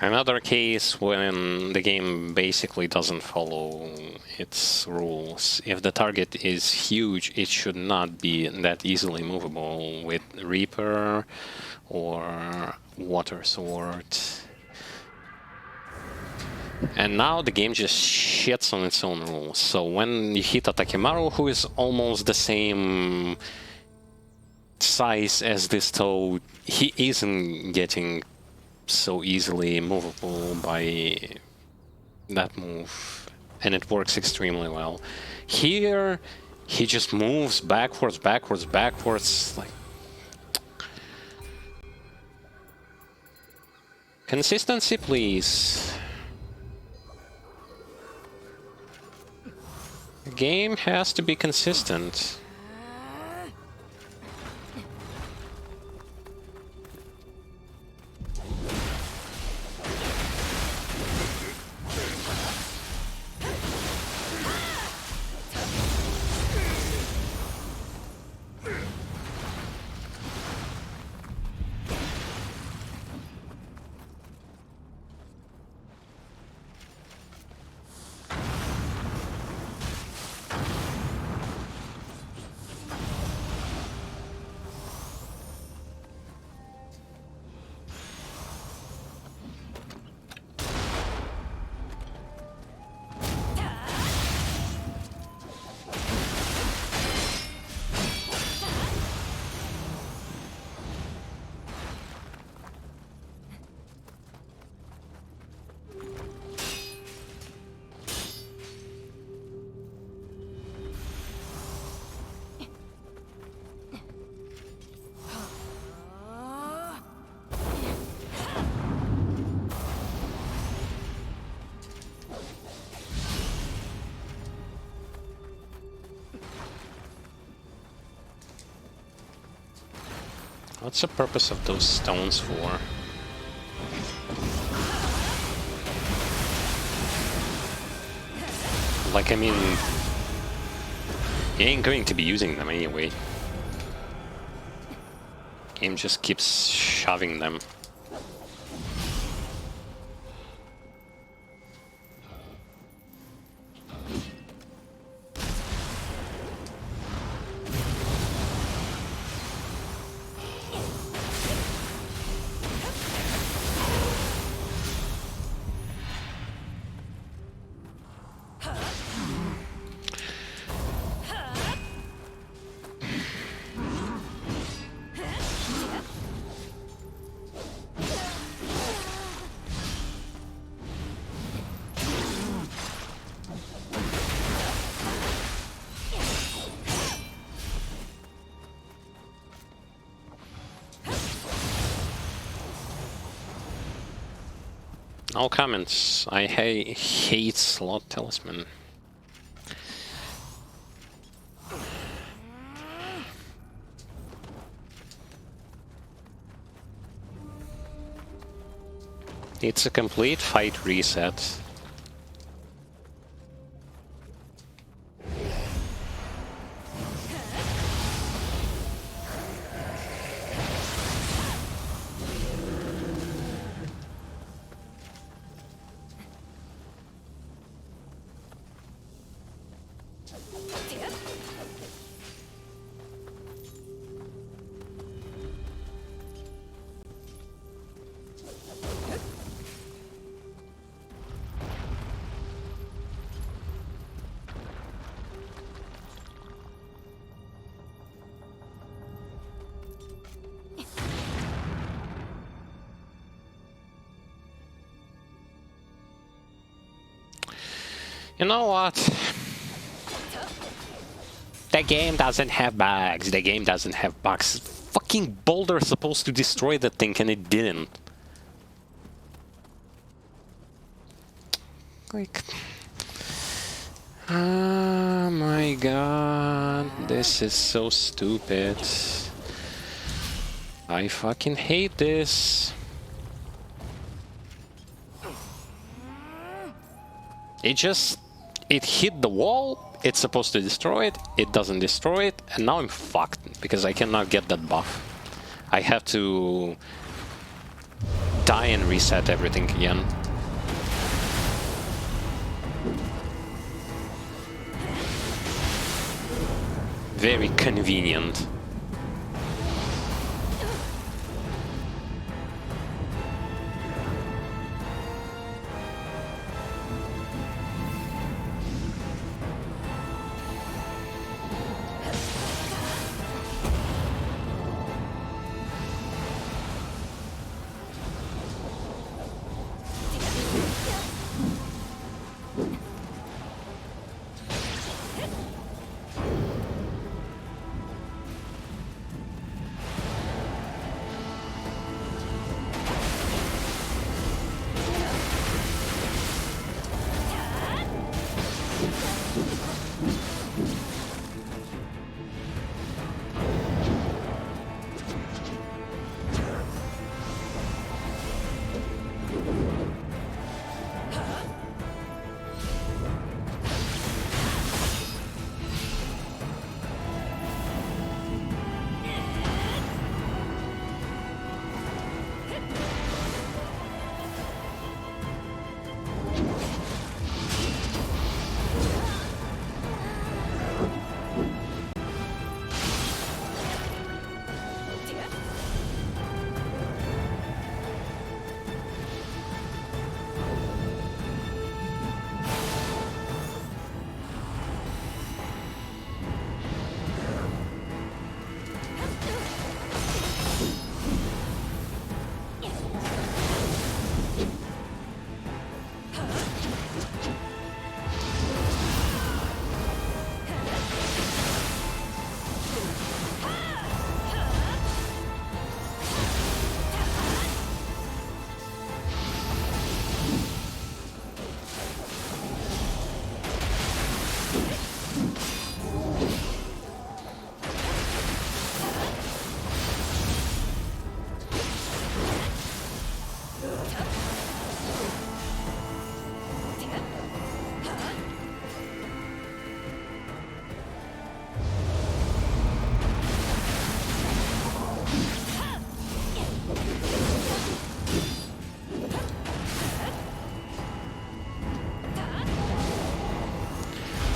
Another case when the game basically doesn't follow its rules. If the target is huge, it should not be that easily movable with Reaper or Water Sword. And now the game just shits on its own rules. So when you hit Atakimaru, who is almost the same size as this toad, he isn't getting so easily movable by that move, and it works extremely well. Here, he just moves backwards, backwards, backwards, like... Consistency, please. The game has to be consistent. What's the purpose of those stones for? Like, I mean, you ain't going to be using them anyway. Game just keeps shoving them. No comments. I hate Slot Talisman. It's a complete fight reset. You know what? The game doesn't have bugs. The game doesn't have bugs. Fucking boulder's supposed to destroy that thing and it didn't. Like... Oh my god. This is so stupid. I fucking hate this. It hit the wall, it's supposed to destroy it, it doesn't destroy it, and now I'm fucked, because I cannot get that buff. I have to die and reset everything again. Very convenient.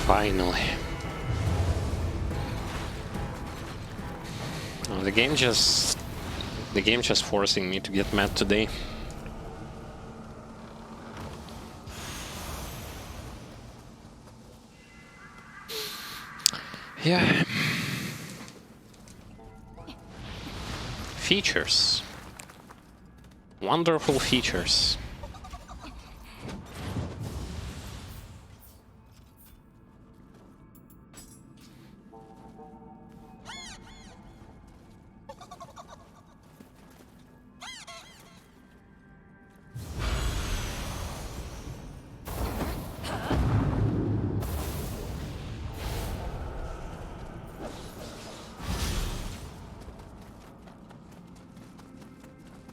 Finally. Oh, the game just forcing me to get mad today. Yeah. Features. Wonderful features.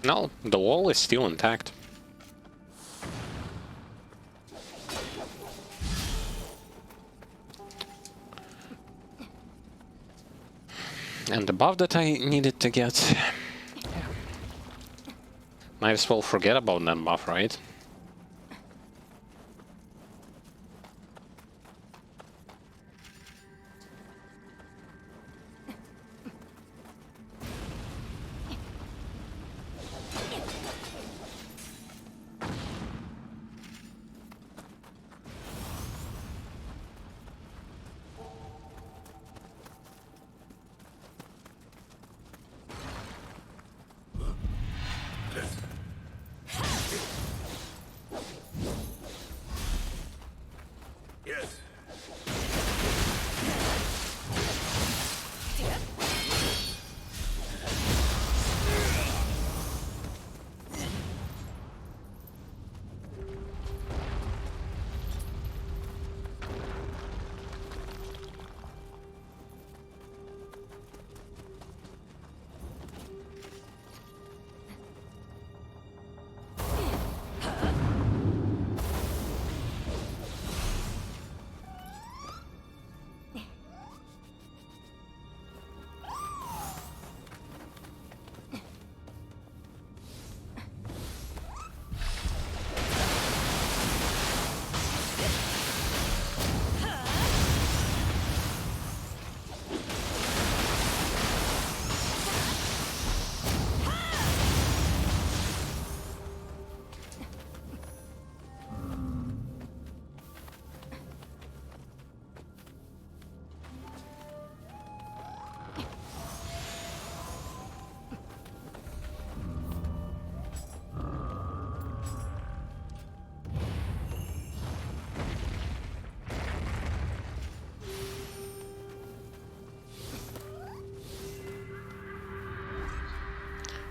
No, the wall is still intact. And the buff that I needed to get... Might as well forget about that buff, right?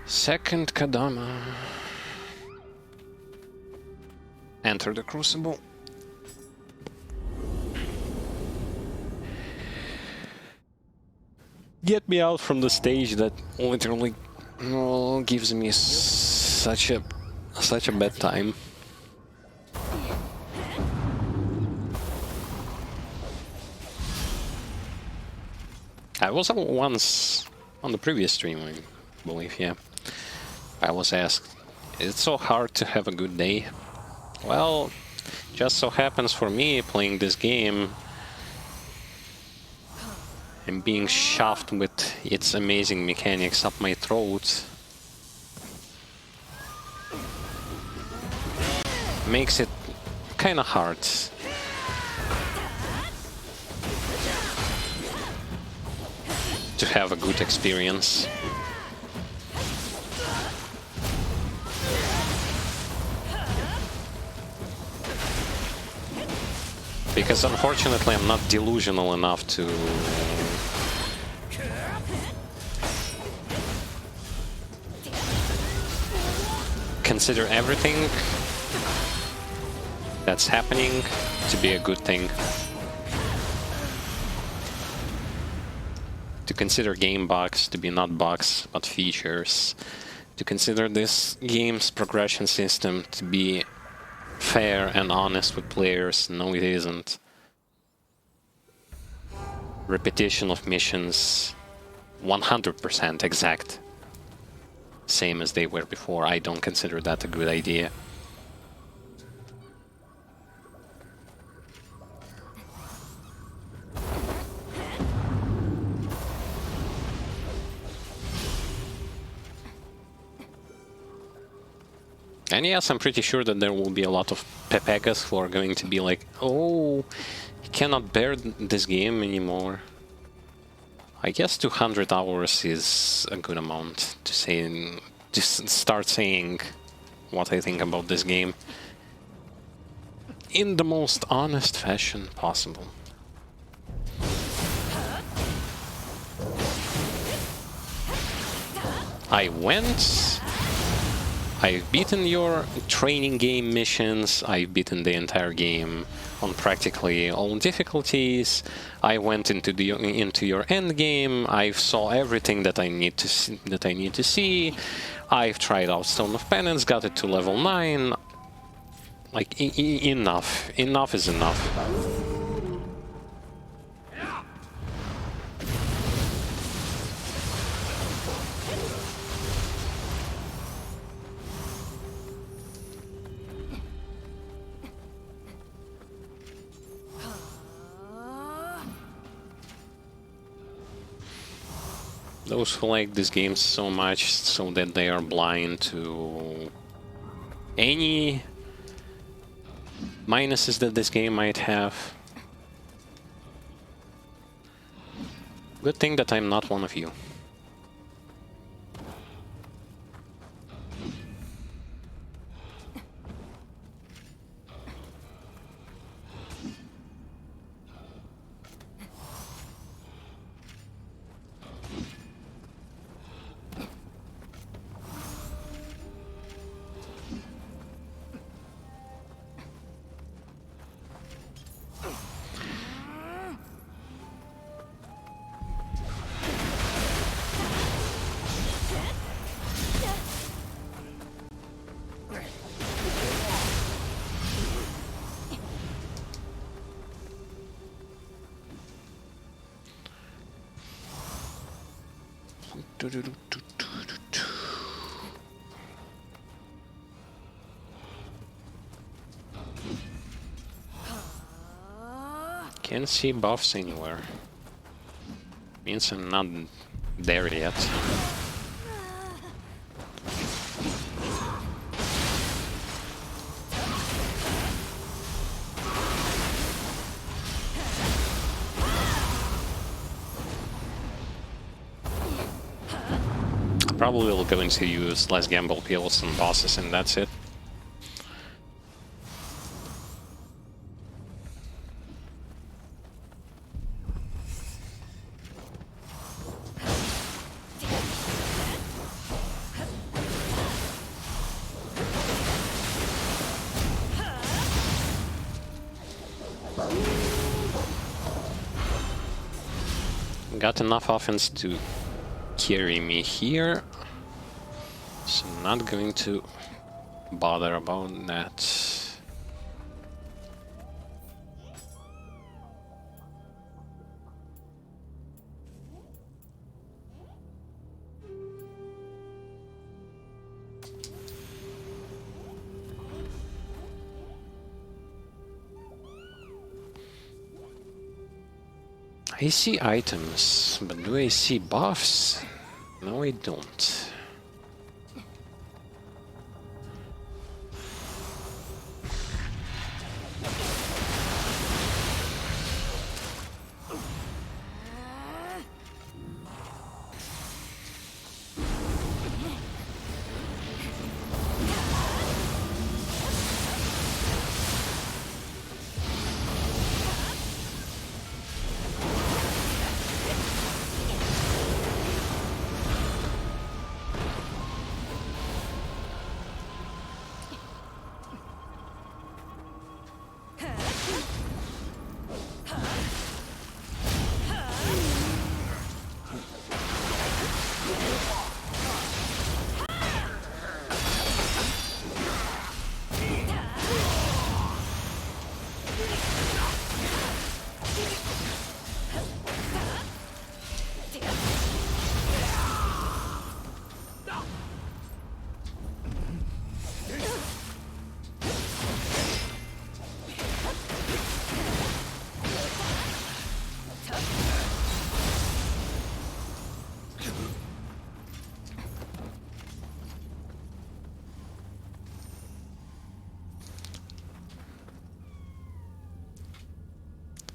Second Kadama. Enter the Crucible. Get me out from the stage that literally gives me such a bad time. I was once on the previous stream, I believe, yeah. I was asked, is it so hard to have a good day? Well, just so happens for me playing this game and being shoved with its amazing mechanics up my throat makes it kinda hard. To have a good experience. Because unfortunately I'm not delusional enough to consider everything that's happening to be a good thing. To consider game bugs to be not bugs, but features. To consider this game's progression system to be fair and honest with players. No, it isn't. Repetition of missions, 100% exact. Same as they were before. I don't consider that a good idea. And yes, I'm pretty sure that there will be a lot of Pepegas who are going to be like, oh, he cannot bear this game anymore. I guess 200 hours is a good amount to say, to start saying what I think about this game in the most honest fashion possible. I've beaten your training game missions, I've beaten the entire game on practically all difficulties. I went into your end game. I saw everything that I need to see. I've tried out Stone of Penance, got it to level 9. Like enough. Enough is enough. Those who like this game so much so that they are blind to any minuses that this game might have. Good thing that I'm not one of you. Can't see buffs anywhere. Means I'm not there yet. Probably will go into use less gamble pills and bosses, and that's it. got enough offense to carry me here, so I'm not going to bother about that. I see items, but do I see buffs? No, I don't.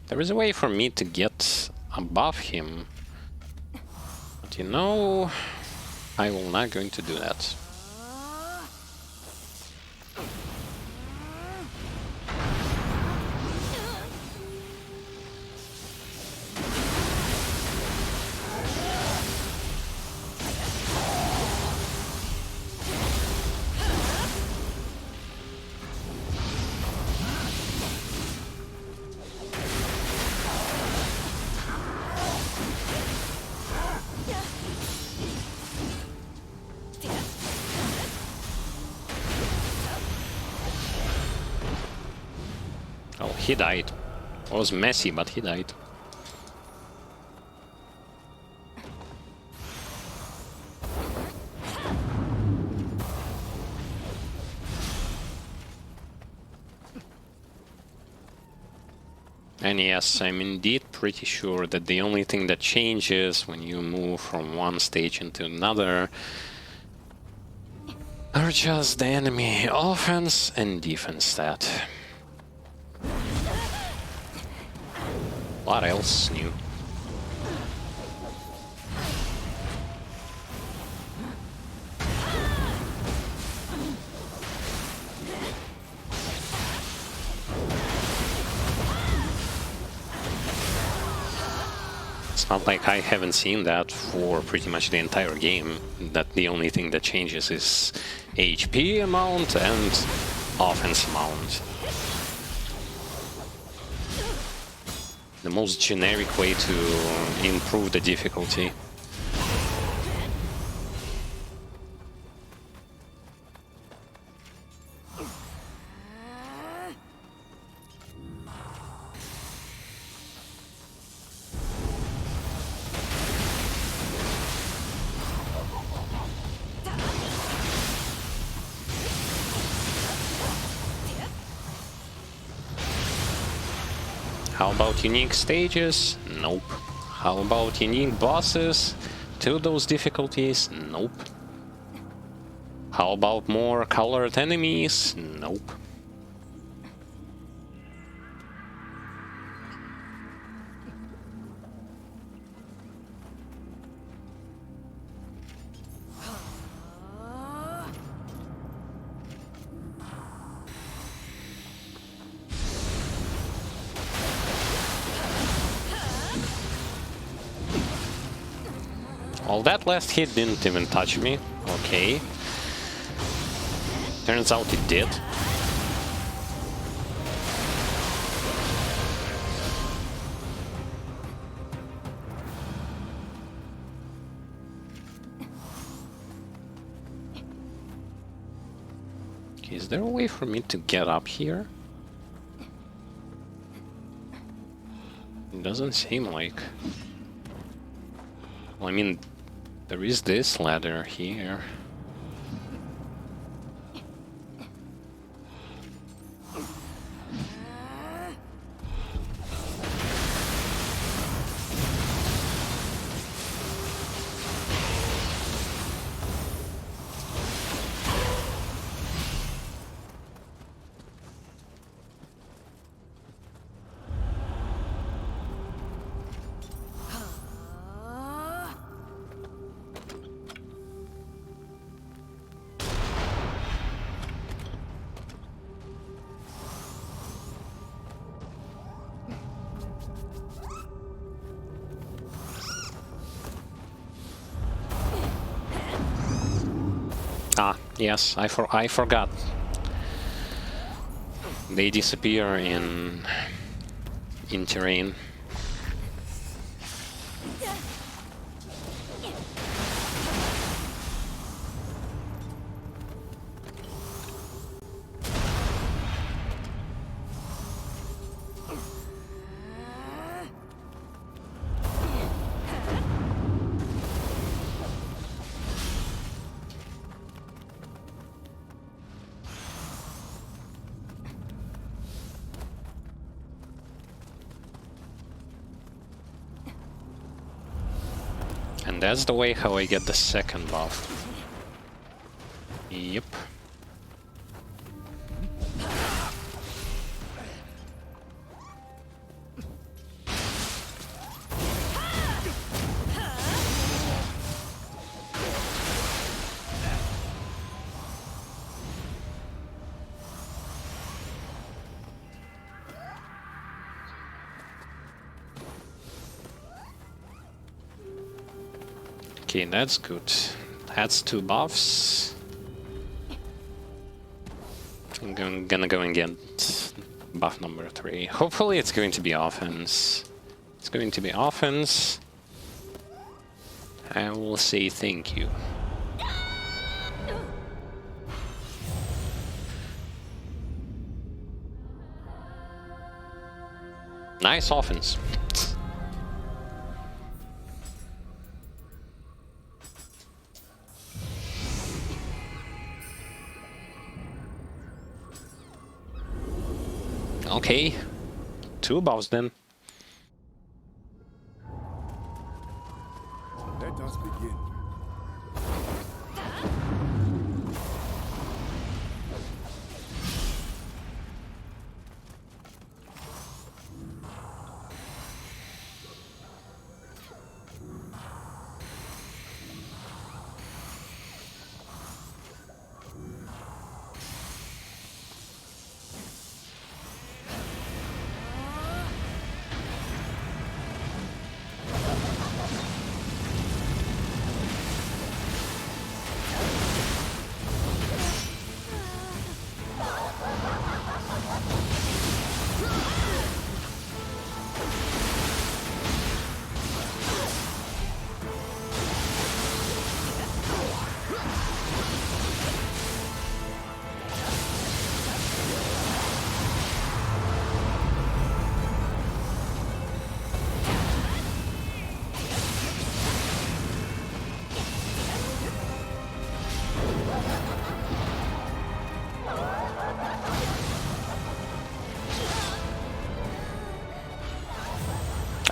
There is a way for me to get above him, but you know, I will not going to do that. Oh, he died. It was messy, but he died. And yes, I'm indeed pretty sure that the only thing that changes when you move from one stage into another are just the enemy offense and defense stat. What else new? It's not like I haven't seen that for pretty much the entire game, that the only thing that changes is HP amount and offense amount. The most generic way to improve the difficulty. How about unique stages? Nope. How about unique bosses to those difficulties? Nope. How about more colored enemies? Nope. Well, that last hit didn't even touch me. Okay. Turns out it did. Is there a way for me to get up here? It doesn't seem like. Well, I mean, there is this ladder here. Ah, yes, I forgot. They disappear in terrain. And that's the way how I get the second buff. Yep. Okay, that's good. That's 2 buffs. I'm gonna go and get buff number 3. Hopefully it's going to be offense. It's going to be offense. I will say thank you. Nice offense. Okay, 2 buffs then. Let us begin.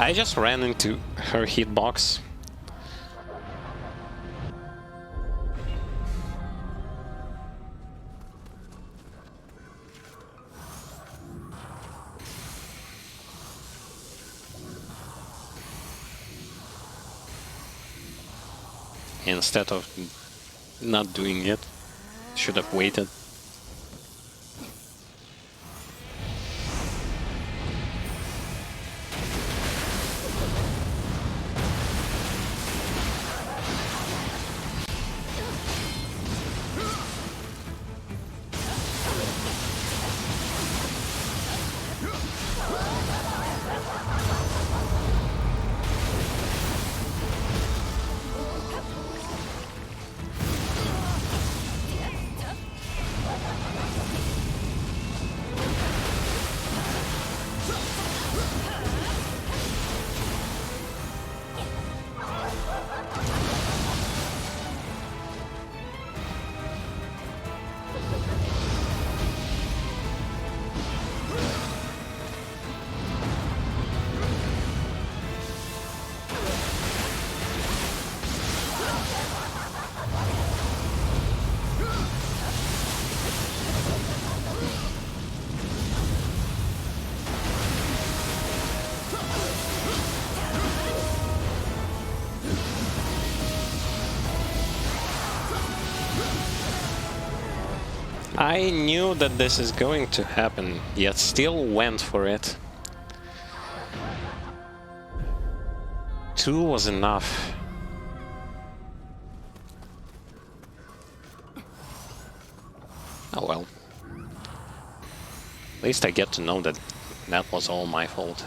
I just ran into her hitbox. Instead of not doing it, should have waited. I knew that this is going to happen, yet still went for it. 2 was enough. Oh well. At least I get to know that that was all my fault.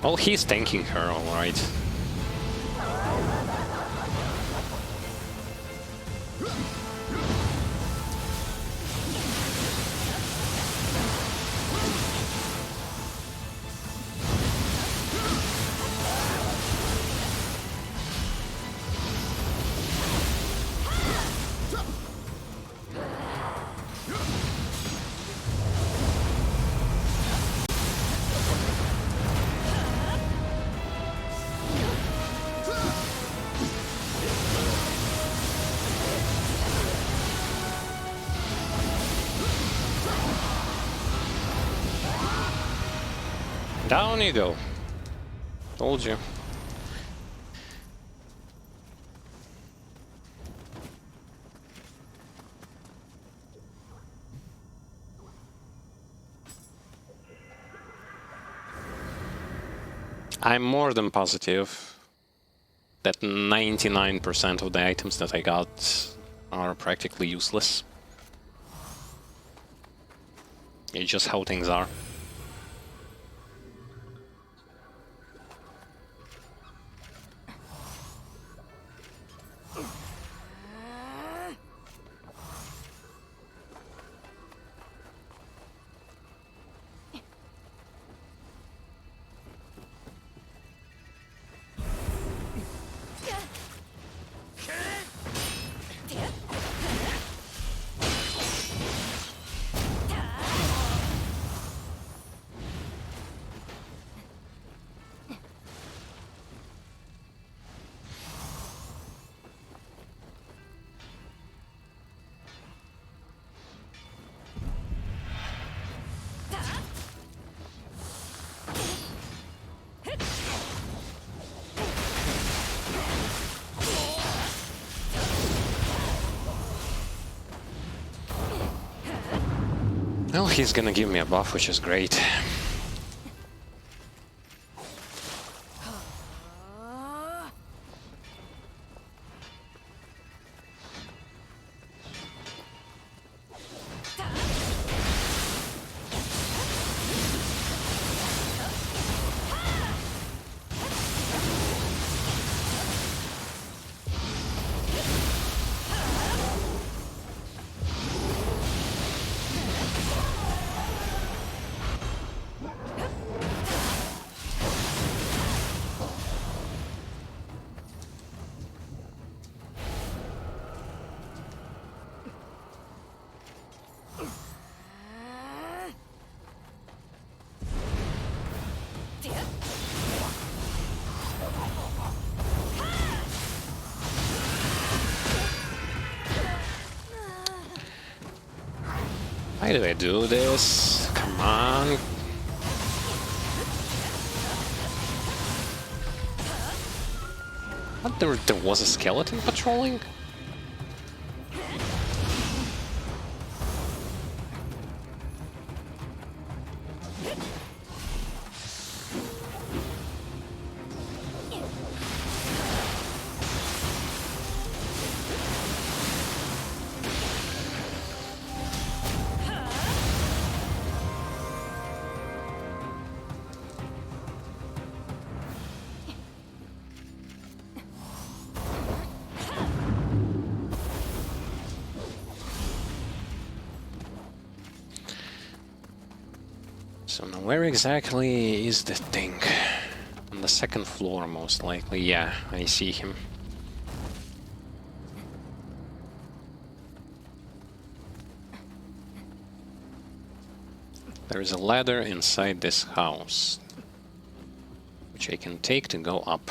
Well, he's tanking her, alright. Down you go. Told you. I'm more than positive that 99% of the items that I got are practically useless. It's just how things are. Well, he's gonna give me a buff, which is great. Why do I do this? Come on. What, there was a skeleton patrolling? So now where exactly is the thing? On the second floor, most likely. Yeah, I see him. There is a ladder inside this house, which I can take to go up.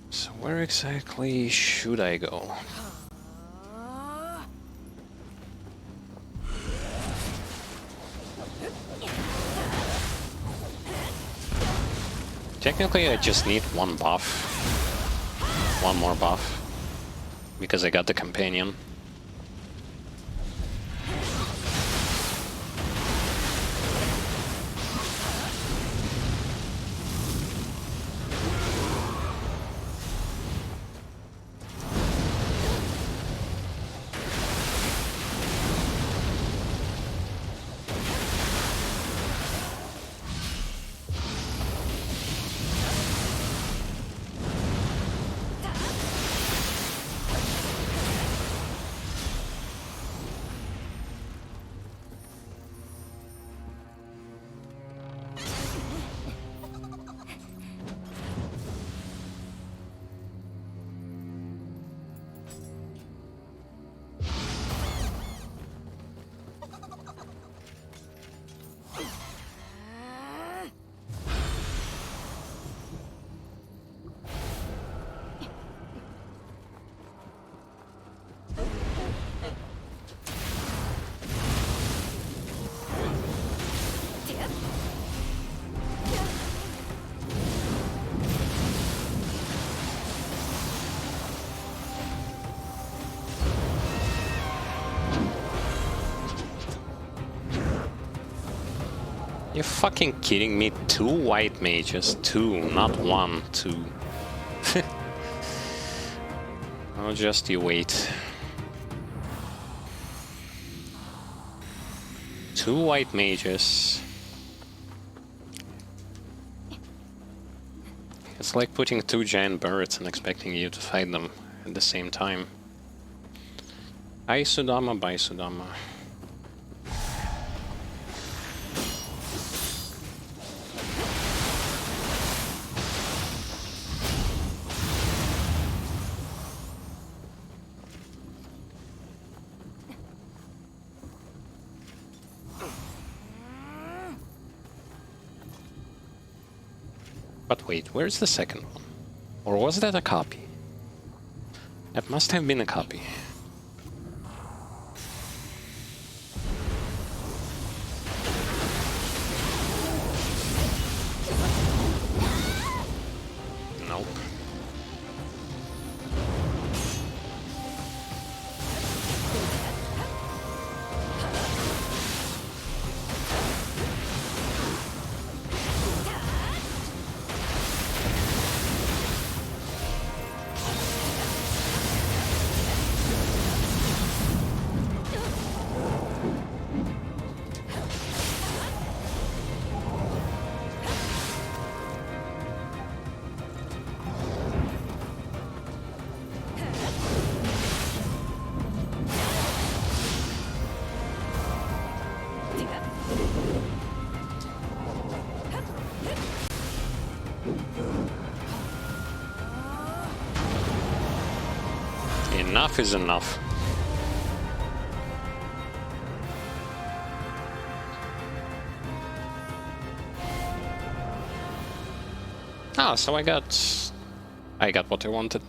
So where exactly should I go? Technically I just need one buff. One more buff. Because I got the companion. You're fucking kidding me? 2 white mages. 2, not 1, 2. Oh, just you wait. 2 white mages. It's like putting 2 giant birds and expecting you to fight them at the same time. Hi Sudama, bye Sudama. But wait, where's the second one? Or was that a copy? That must have been a copy. Nope. Enough is enough. Ah, so I got what I wanted.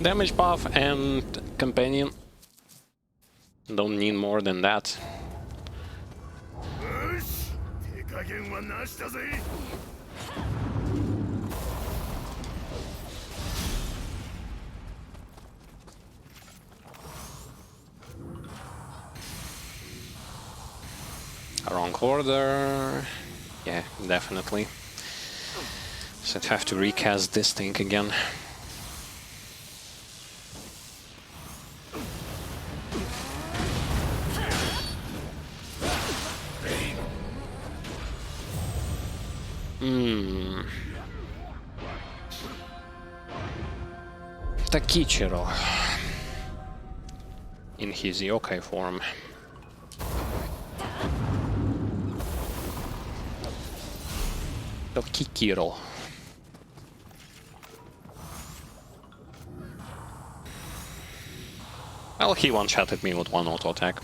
Damage buff and companion. Don't need more than that. Wrong order. Yeah, definitely. So I'd have to recast this thing again. Takichiro in his yokai form. Tokikiro. Well, he one-shotted me with one auto attack.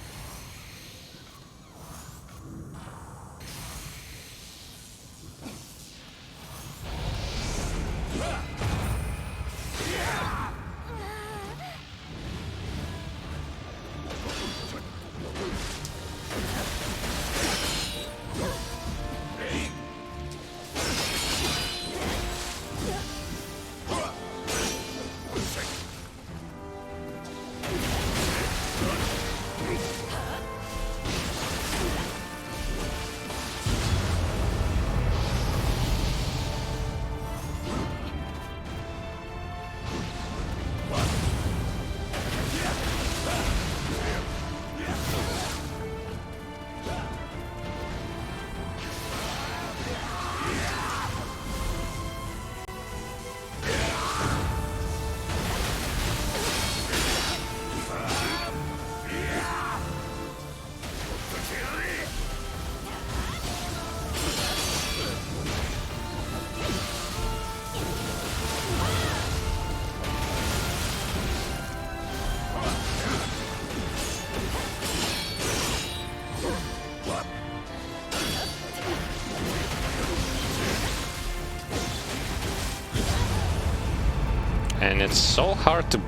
And it's so hard to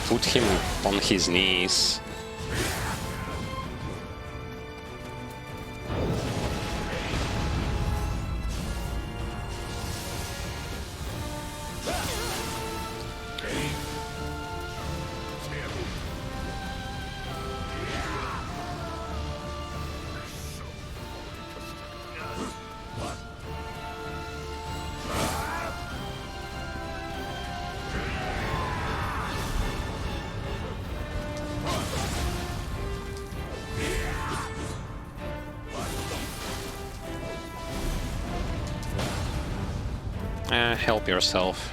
put him on his knees. Help yourself.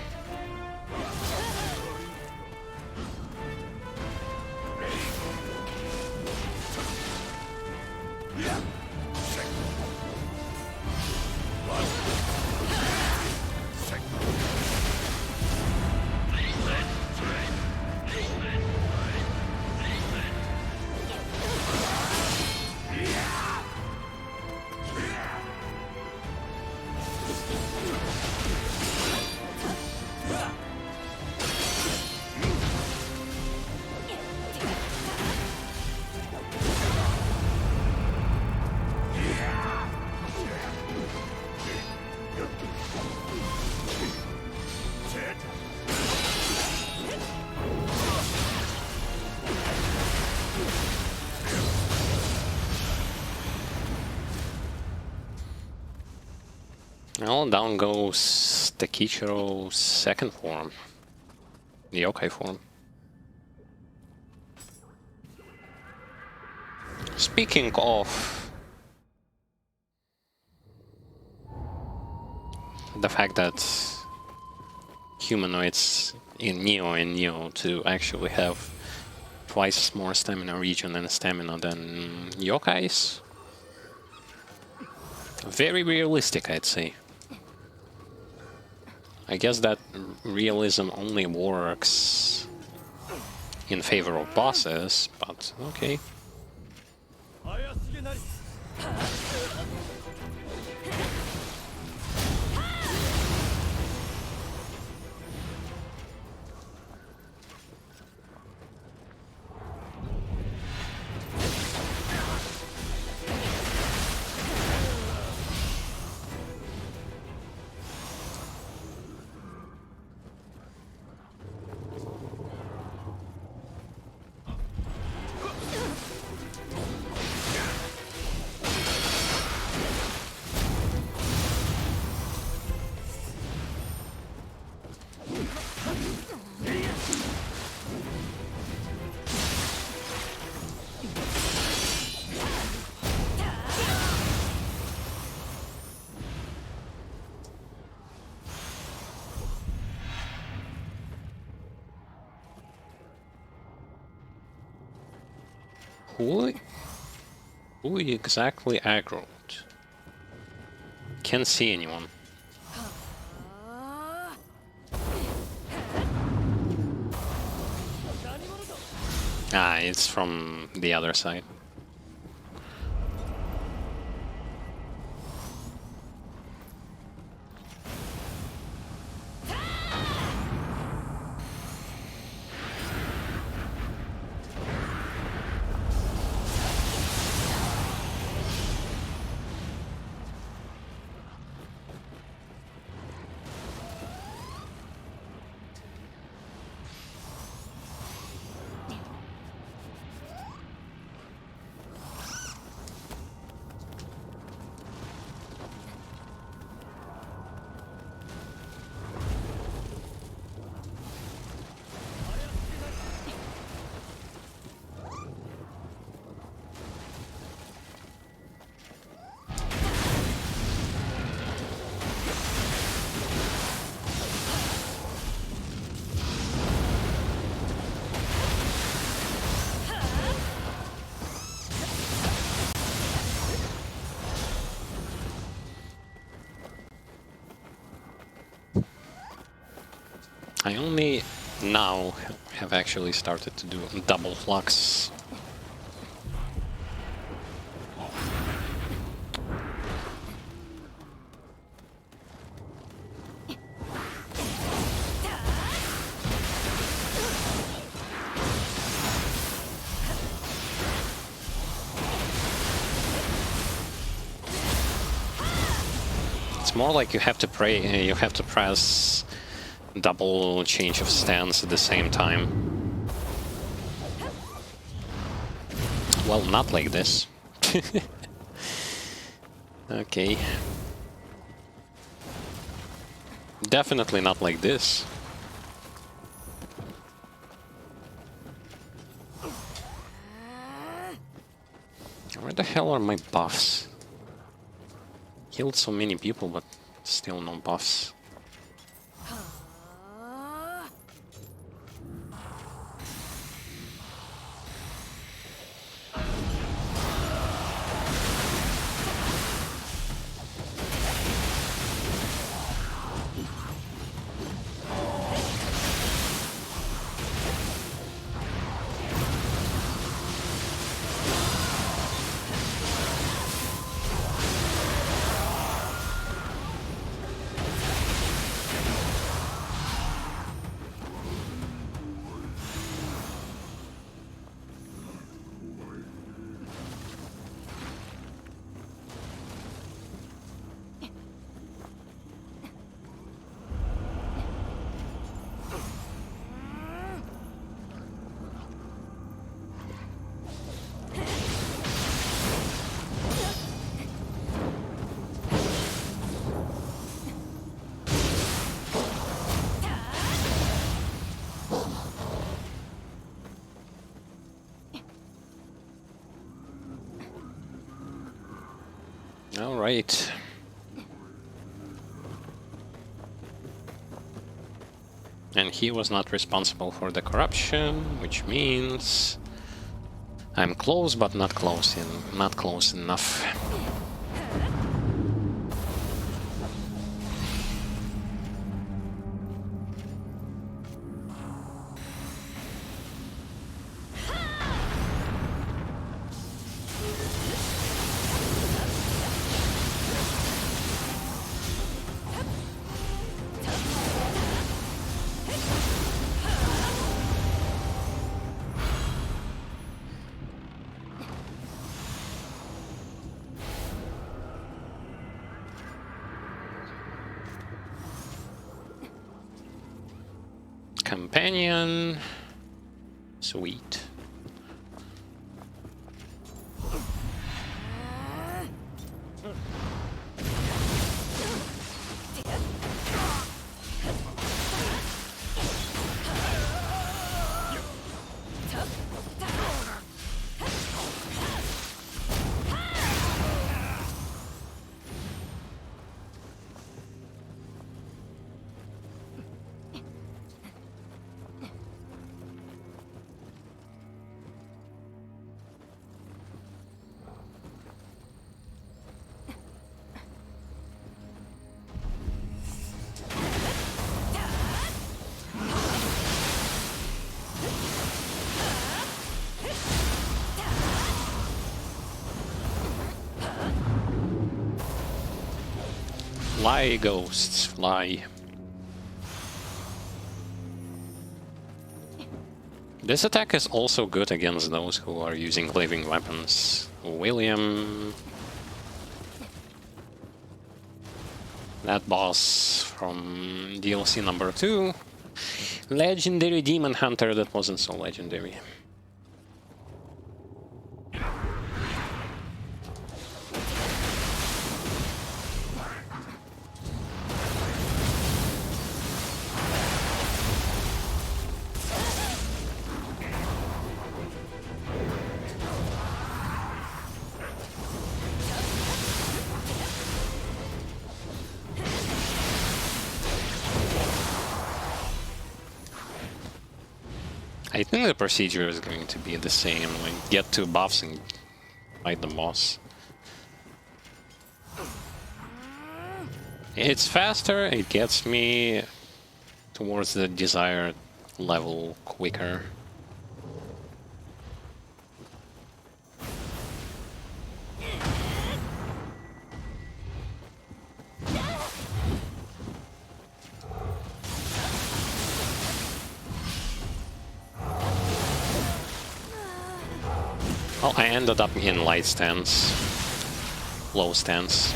Well, down goes Takichiro's second form, the yokai form. Speaking of the fact that humanoids in Nioh and Nioh to actually have twice more stamina regen and stamina than yokais, very realistic, I'd say. I guess that realism only works in favor of bosses, but okay. Who exactly aggroed? Can't see anyone. Ah, it's from the other side. I only now have actually started to do double flux. It's more like you have to pray, you have to press double change of stance at the same time. Well, not like this. Okay. Definitely not like this. Where the hell are my buffs? Killed so many people, but still no buffs. All right. And he was not responsible for the corruption, which means I'm close, but not close not close enough. Companion. Sweet. Fly, ghosts, fly. This attack is also good against those who are using cleaving weapons. William. That boss from DLC number 2. Legendary Demon Hunter that wasn't so legendary. I think the procedure is going to be the same, like get 2 buffs and fight the boss. It's faster, it gets me towards the desired level quicker. Well, I ended up in light stance, low stance.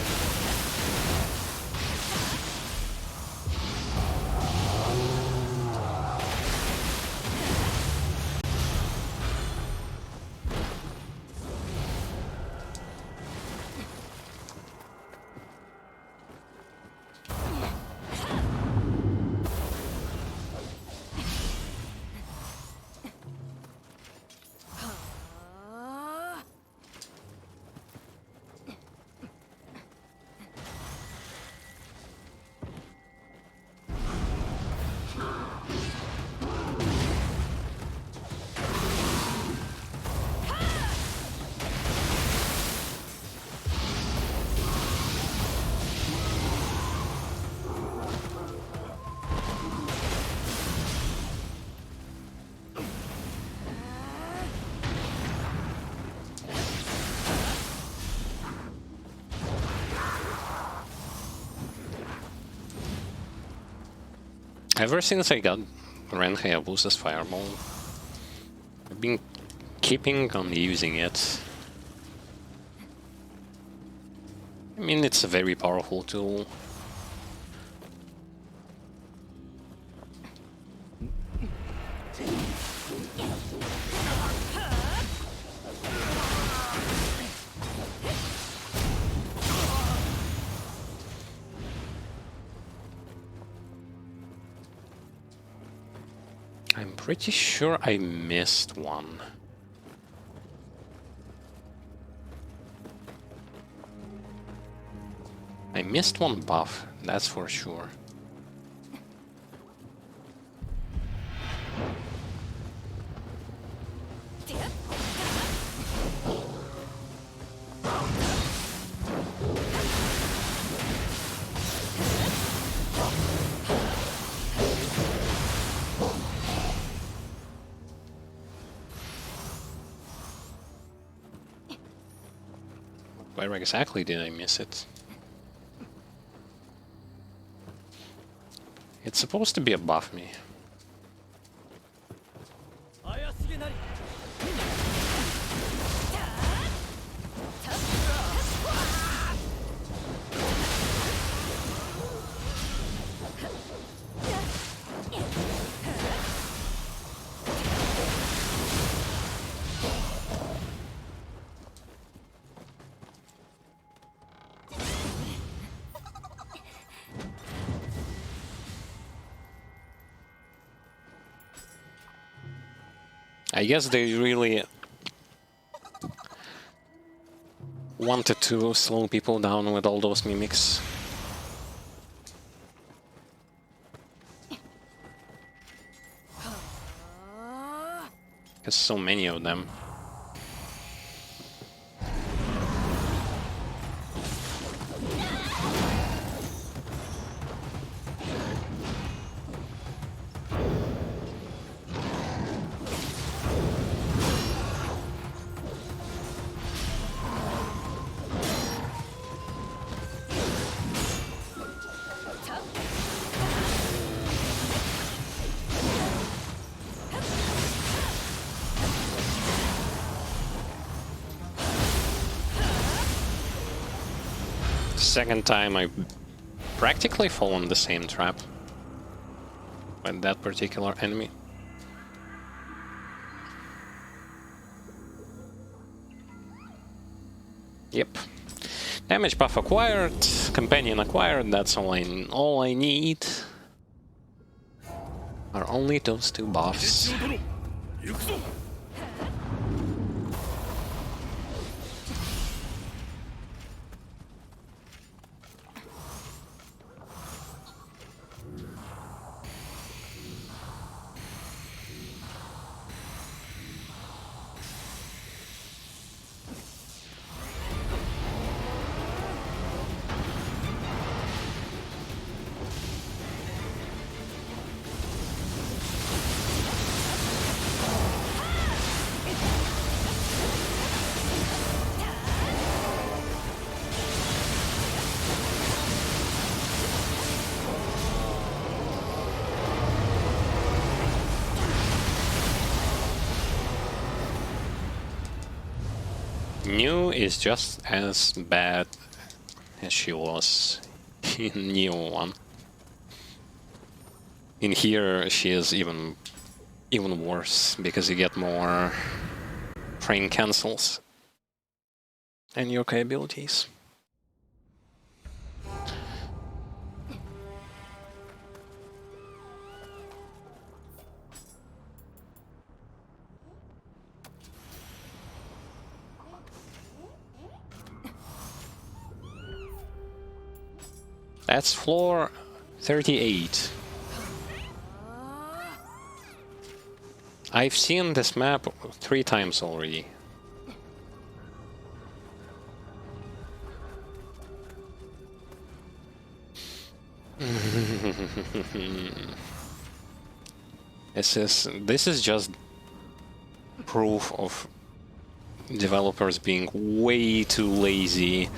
Ever since I got Ren Hayabusa's Fireball, I've been keeping on using it. I mean, it's a very powerful tool. I'm pretty sure I missed one. I missed one buff, that's for sure. Where exactly did I miss it? It's supposed to be above me. I guess they really wanted to slow people down with all those mimics. There's so many of them. second time I practically fall in the same trap with that particular enemy. Yep. Damage buff acquired, companion acquired, that's all I need. Are only those two buffs. Nioh is just as bad as she was in Nioh 1. In here, she is even worse because you get more frame cancels and yokai abilities. That's floor 38. I've seen this map 3 times already. This is just proof of developers being way too lazy.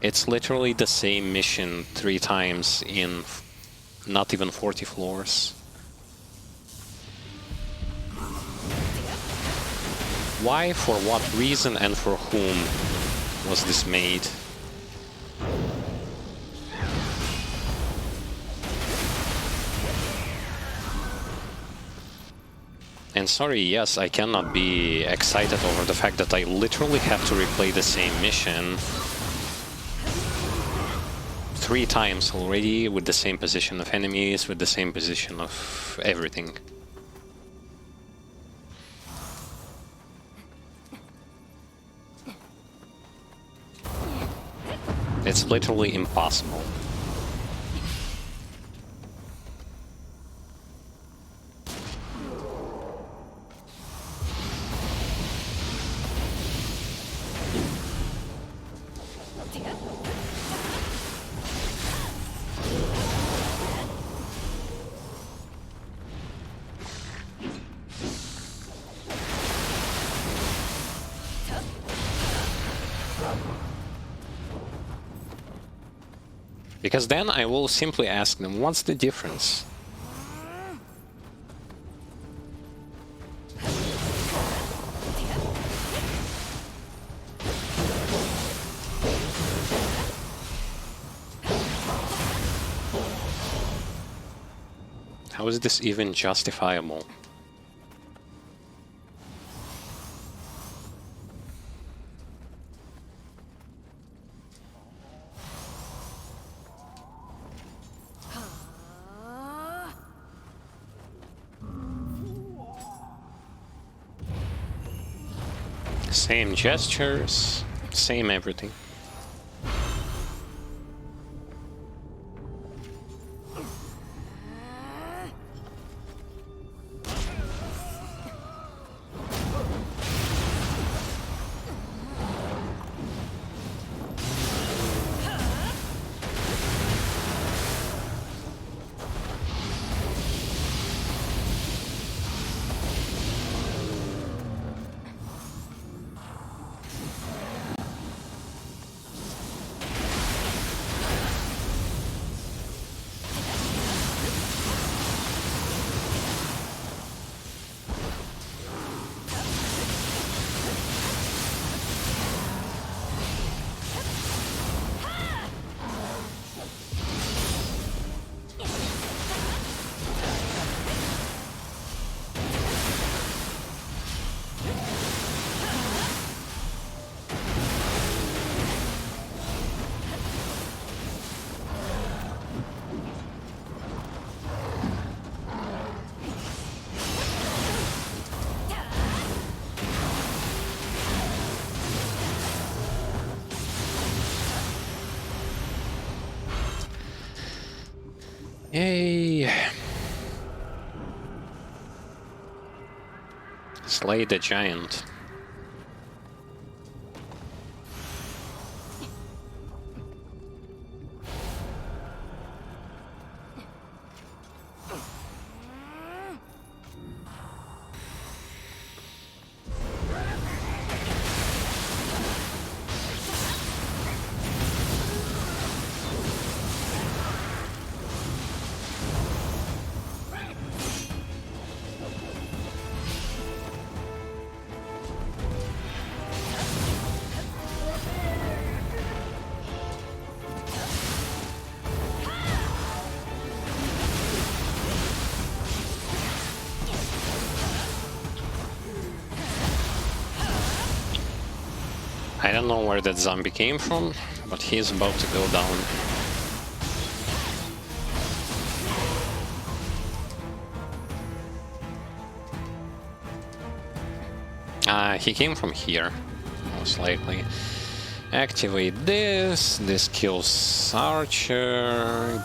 It's literally the same mission 3 times in not even 40 floors. Why, for what reason, and for whom was this made? And sorry, yes, I cannot be excited over the fact that I literally have to replay the same mission 3 times already, with the same position of enemies, with the same position of everything. It's literally impossible. Because then I will simply ask them, what's the difference? How is this even justifiable? Same gestures, same everything. Yay! Slay the giant. I don't know where that zombie came from, but he's about to go down. He came from here, most likely. Activate this. This kills Archer.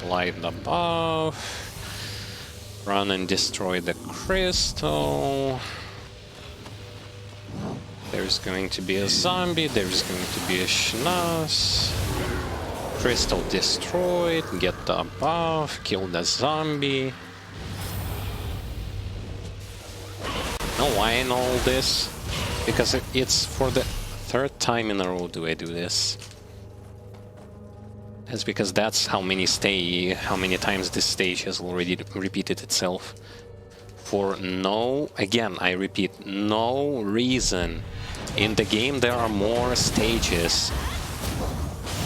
Light above. Run and destroy the crystal. There's going to be a zombie, there's going to be a Schnoz. Crystal destroyed, get the buff, kill the zombie. Know why I know all this? Because it's for the third time in a row do I do this. That's because that's how many times this stage has already repeated itself. For no, again, I repeat, no reason. In the game there are more stages.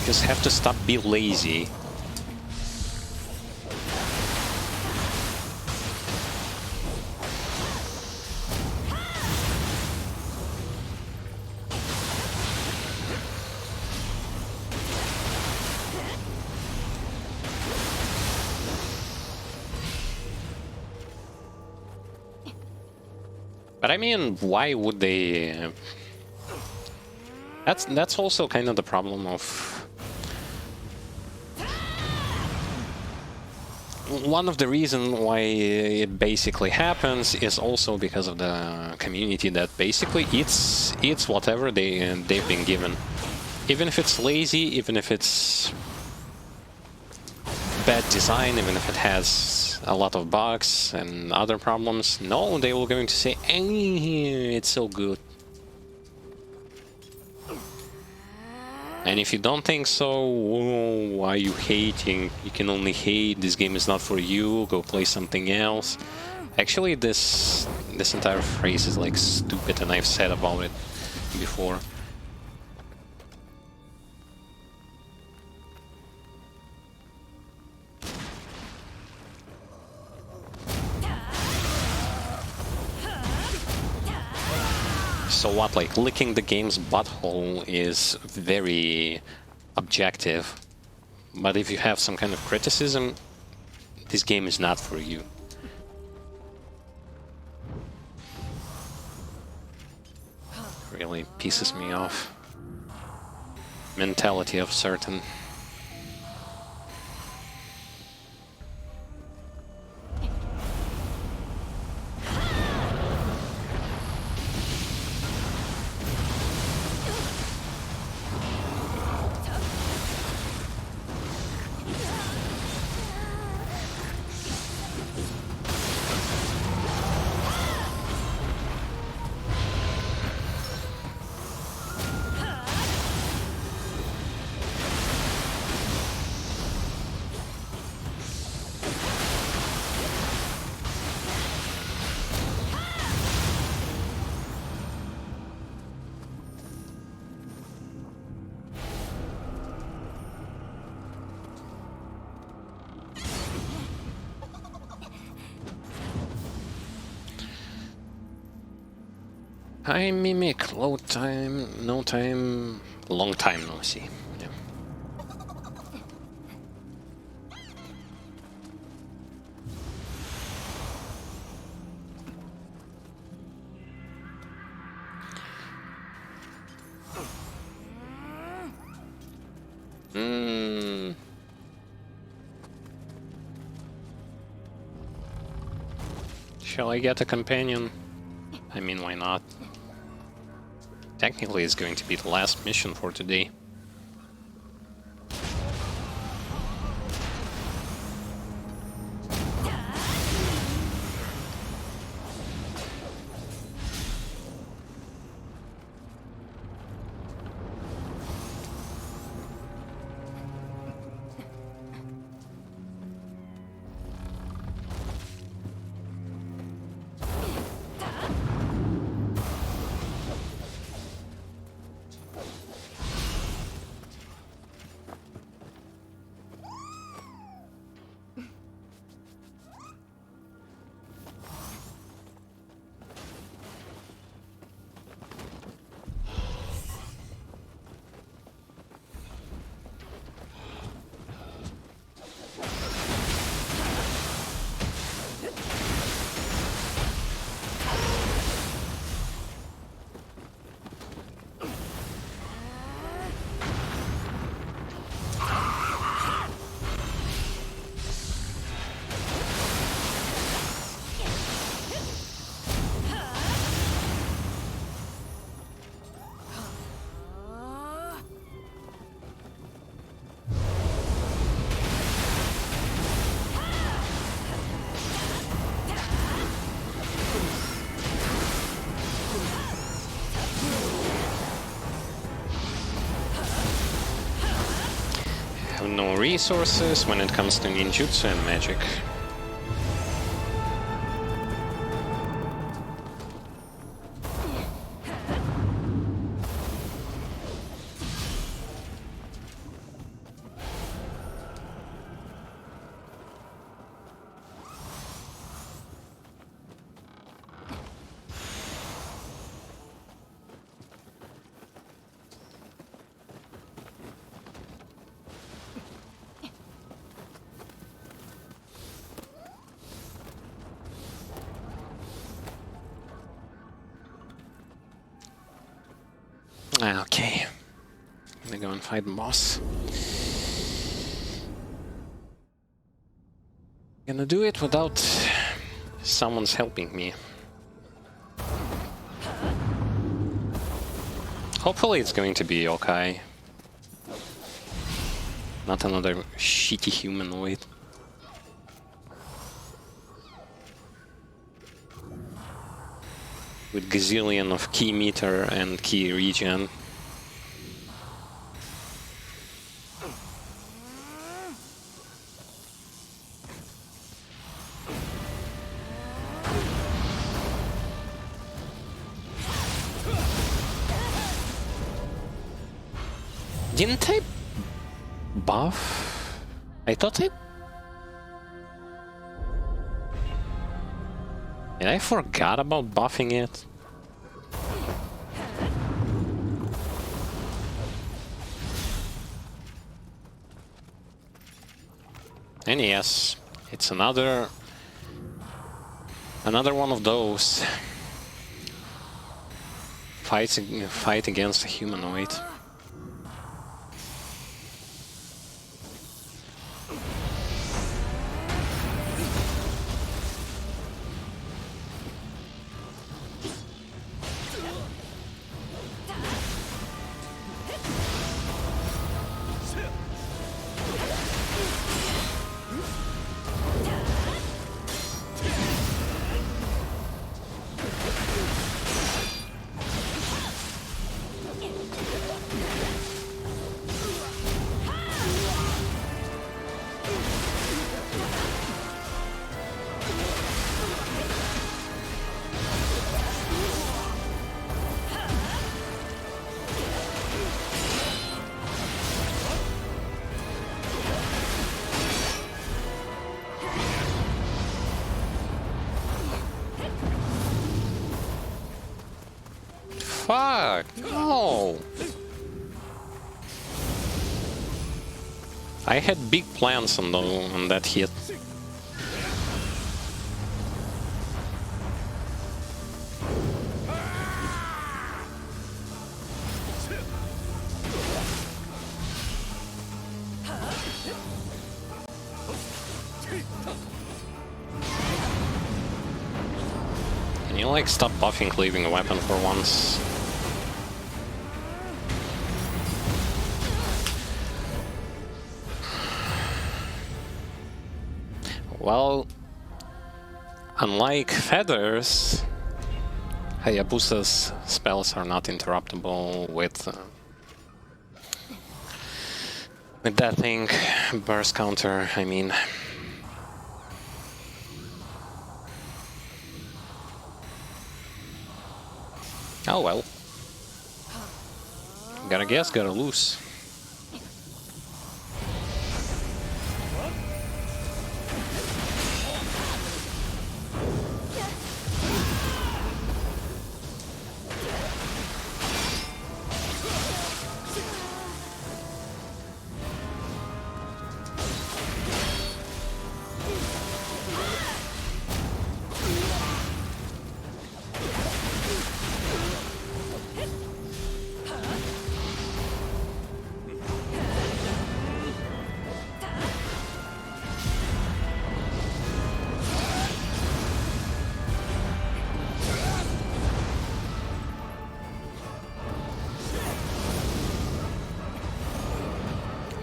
You just have to stop being lazy. But I mean, why would they... That's also kind of the problem of... One of the reasons why it basically happens is also because of the community that basically eats whatever they've been given. Even if it's lazy, even if it's bad design, even if it has a lot of bugs and other problems, no, they were going to say, hey, it's so good. And if you don't think so, oh, why are you hating? You can only hate, this game is not for you, go play something else. Actually, this entire phrase is like stupid, and I've said about it before. So what, like, licking the game's butthole is very objective. But if you have some kind of criticism, this game is not for you. Really pisses me off. Mentality of certain. I mimic, low time, no time, long time no see. Yeah. Shall I get a companion? I mean, why not? Technically, it's going to be the last mission for today. No resources when it comes to ninjutsu and magic. Okay, I'm gonna go and fight the boss. Gonna do it without someone's helping me. Hopefully it's going to be okay. Not another shitty humanoid. With gazillion of key meter and key regen. Didn't I buff? I thought I... And I forgot about buffing it. And yes, it's another one of those fight against a humanoid. Fuck! No! I had big plans on that hit. Can you like stop buffing cleaving a weapon for once? Well, unlike feathers, Hayabusa's spells are not interruptible with that thing, burst counter, I mean. Oh well. Gotta guess, gotta lose.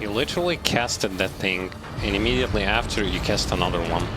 You literally casted that thing, and immediately after you cast another one.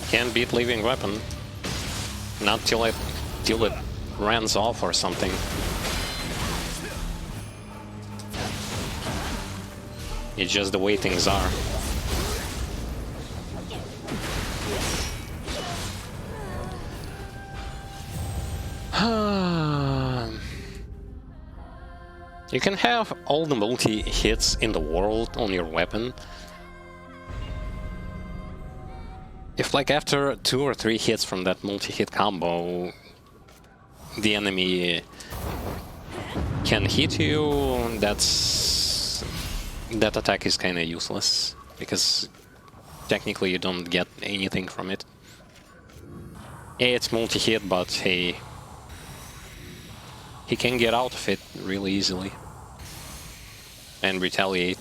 Can't beat leaving weapon. Not till it runs off or something. It's just the way things are. You can have all the multi-hits in the world on your weapon. If like after 2 or 3 hits from that multi-hit combo, the enemy can hit you, that attack is kinda useless, because technically you don't get anything from it. Yeah, it's multi-hit, but hey, he can get out of it really easily and retaliate.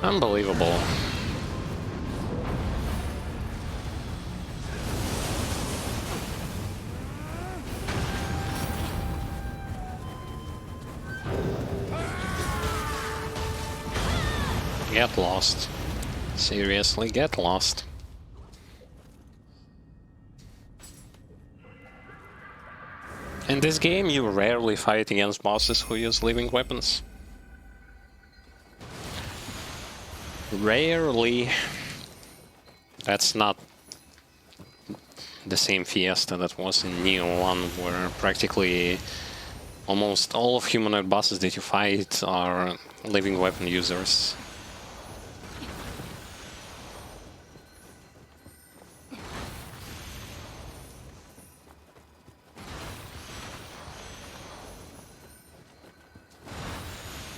Unbelievable. Get lost. Seriously, get lost. In this game, you rarely fight against bosses who use living weapons. Rarely. That's not the same fiesta that was in Nioh 1, where practically almost all of humanoid bosses that you fight are living weapon users.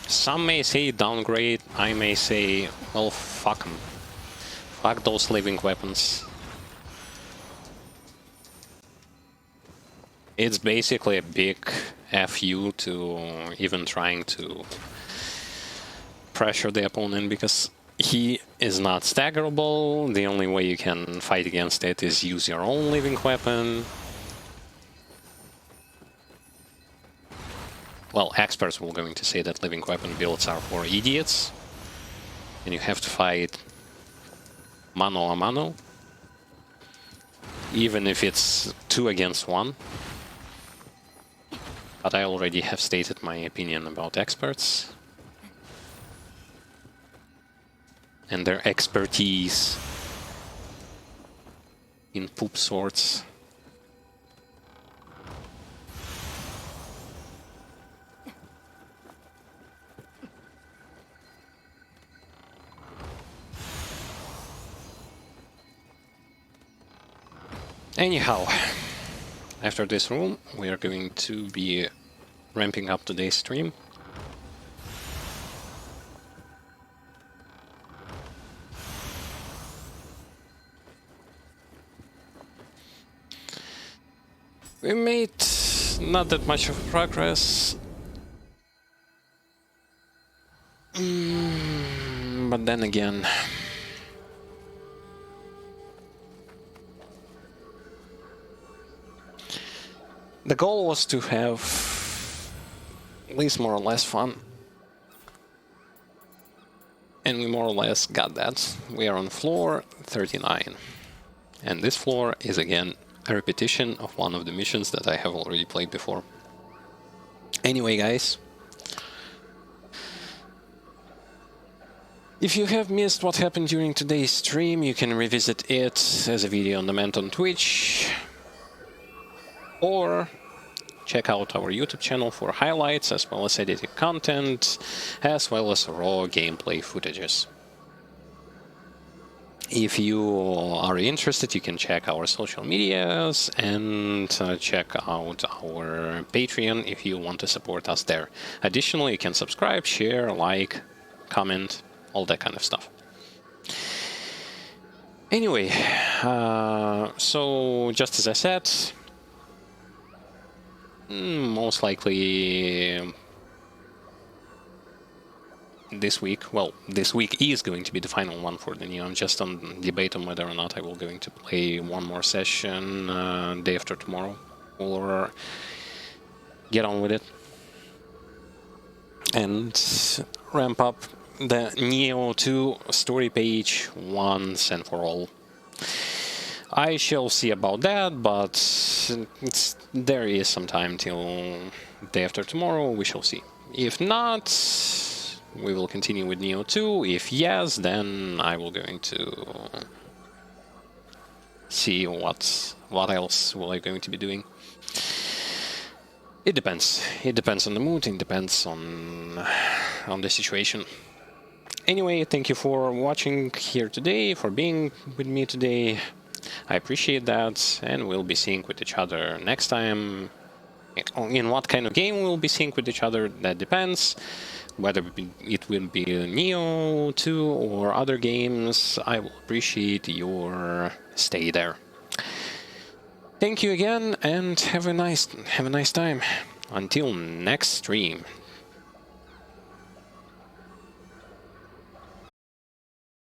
Some may say downgrade, I may say, well, fuck them. Fuck those living weapons. It's basically a big FU to even trying to pressure the opponent, because he is not staggerable. The only way you can fight against it is use your own living weapon. Well, experts will going to say that living weapon builds are for idiots, and you have to fight mano a mano, even if it's 2 against 1. But I already have stated my opinion about experts and their expertise in poop sorts. Anyhow, after this room, we are going to be ramping up today's stream. We made not that much of progress, but then again, the goal was to have at least more or less fun, and we more or less got that. We are on floor 39, and this floor is again a repetition of one of the missions that I have already played before. Anyway, guys, if you have missed what happened during today's stream, you can revisit it as a video on demand on Twitch, or check out our YouTube channel for highlights, as well as edited content, as well as raw gameplay footages. If you are interested, you can check our social medias and check out our Patreon if you want to support us there. Additionally, you can subscribe, share, like, comment, all that kind of stuff. Anyway, so just as I said, most likely this week, well, this week is going to be the final one for the Nioh. I'm just on debate on whether or not I will going to play one more session day after tomorrow, or get on with it and ramp up the Nioh 2 story page once and for all. I shall see about that, but there is some time till day after tomorrow. We shall see. If not, we will continue with Nioh 2. If yes, then I will going to see what else will I going to be doing. It depends. It depends on the mood. It depends on the situation. Anyway, thank you for watching here today, for being with me today. I appreciate that, and we'll be seeing with each other next time. In what kind of game we'll be seeing with each other, that depends. Whether it will be Nioh 2 or other games, I will appreciate your stay there. Thank you again, and have a nice time. Until next stream.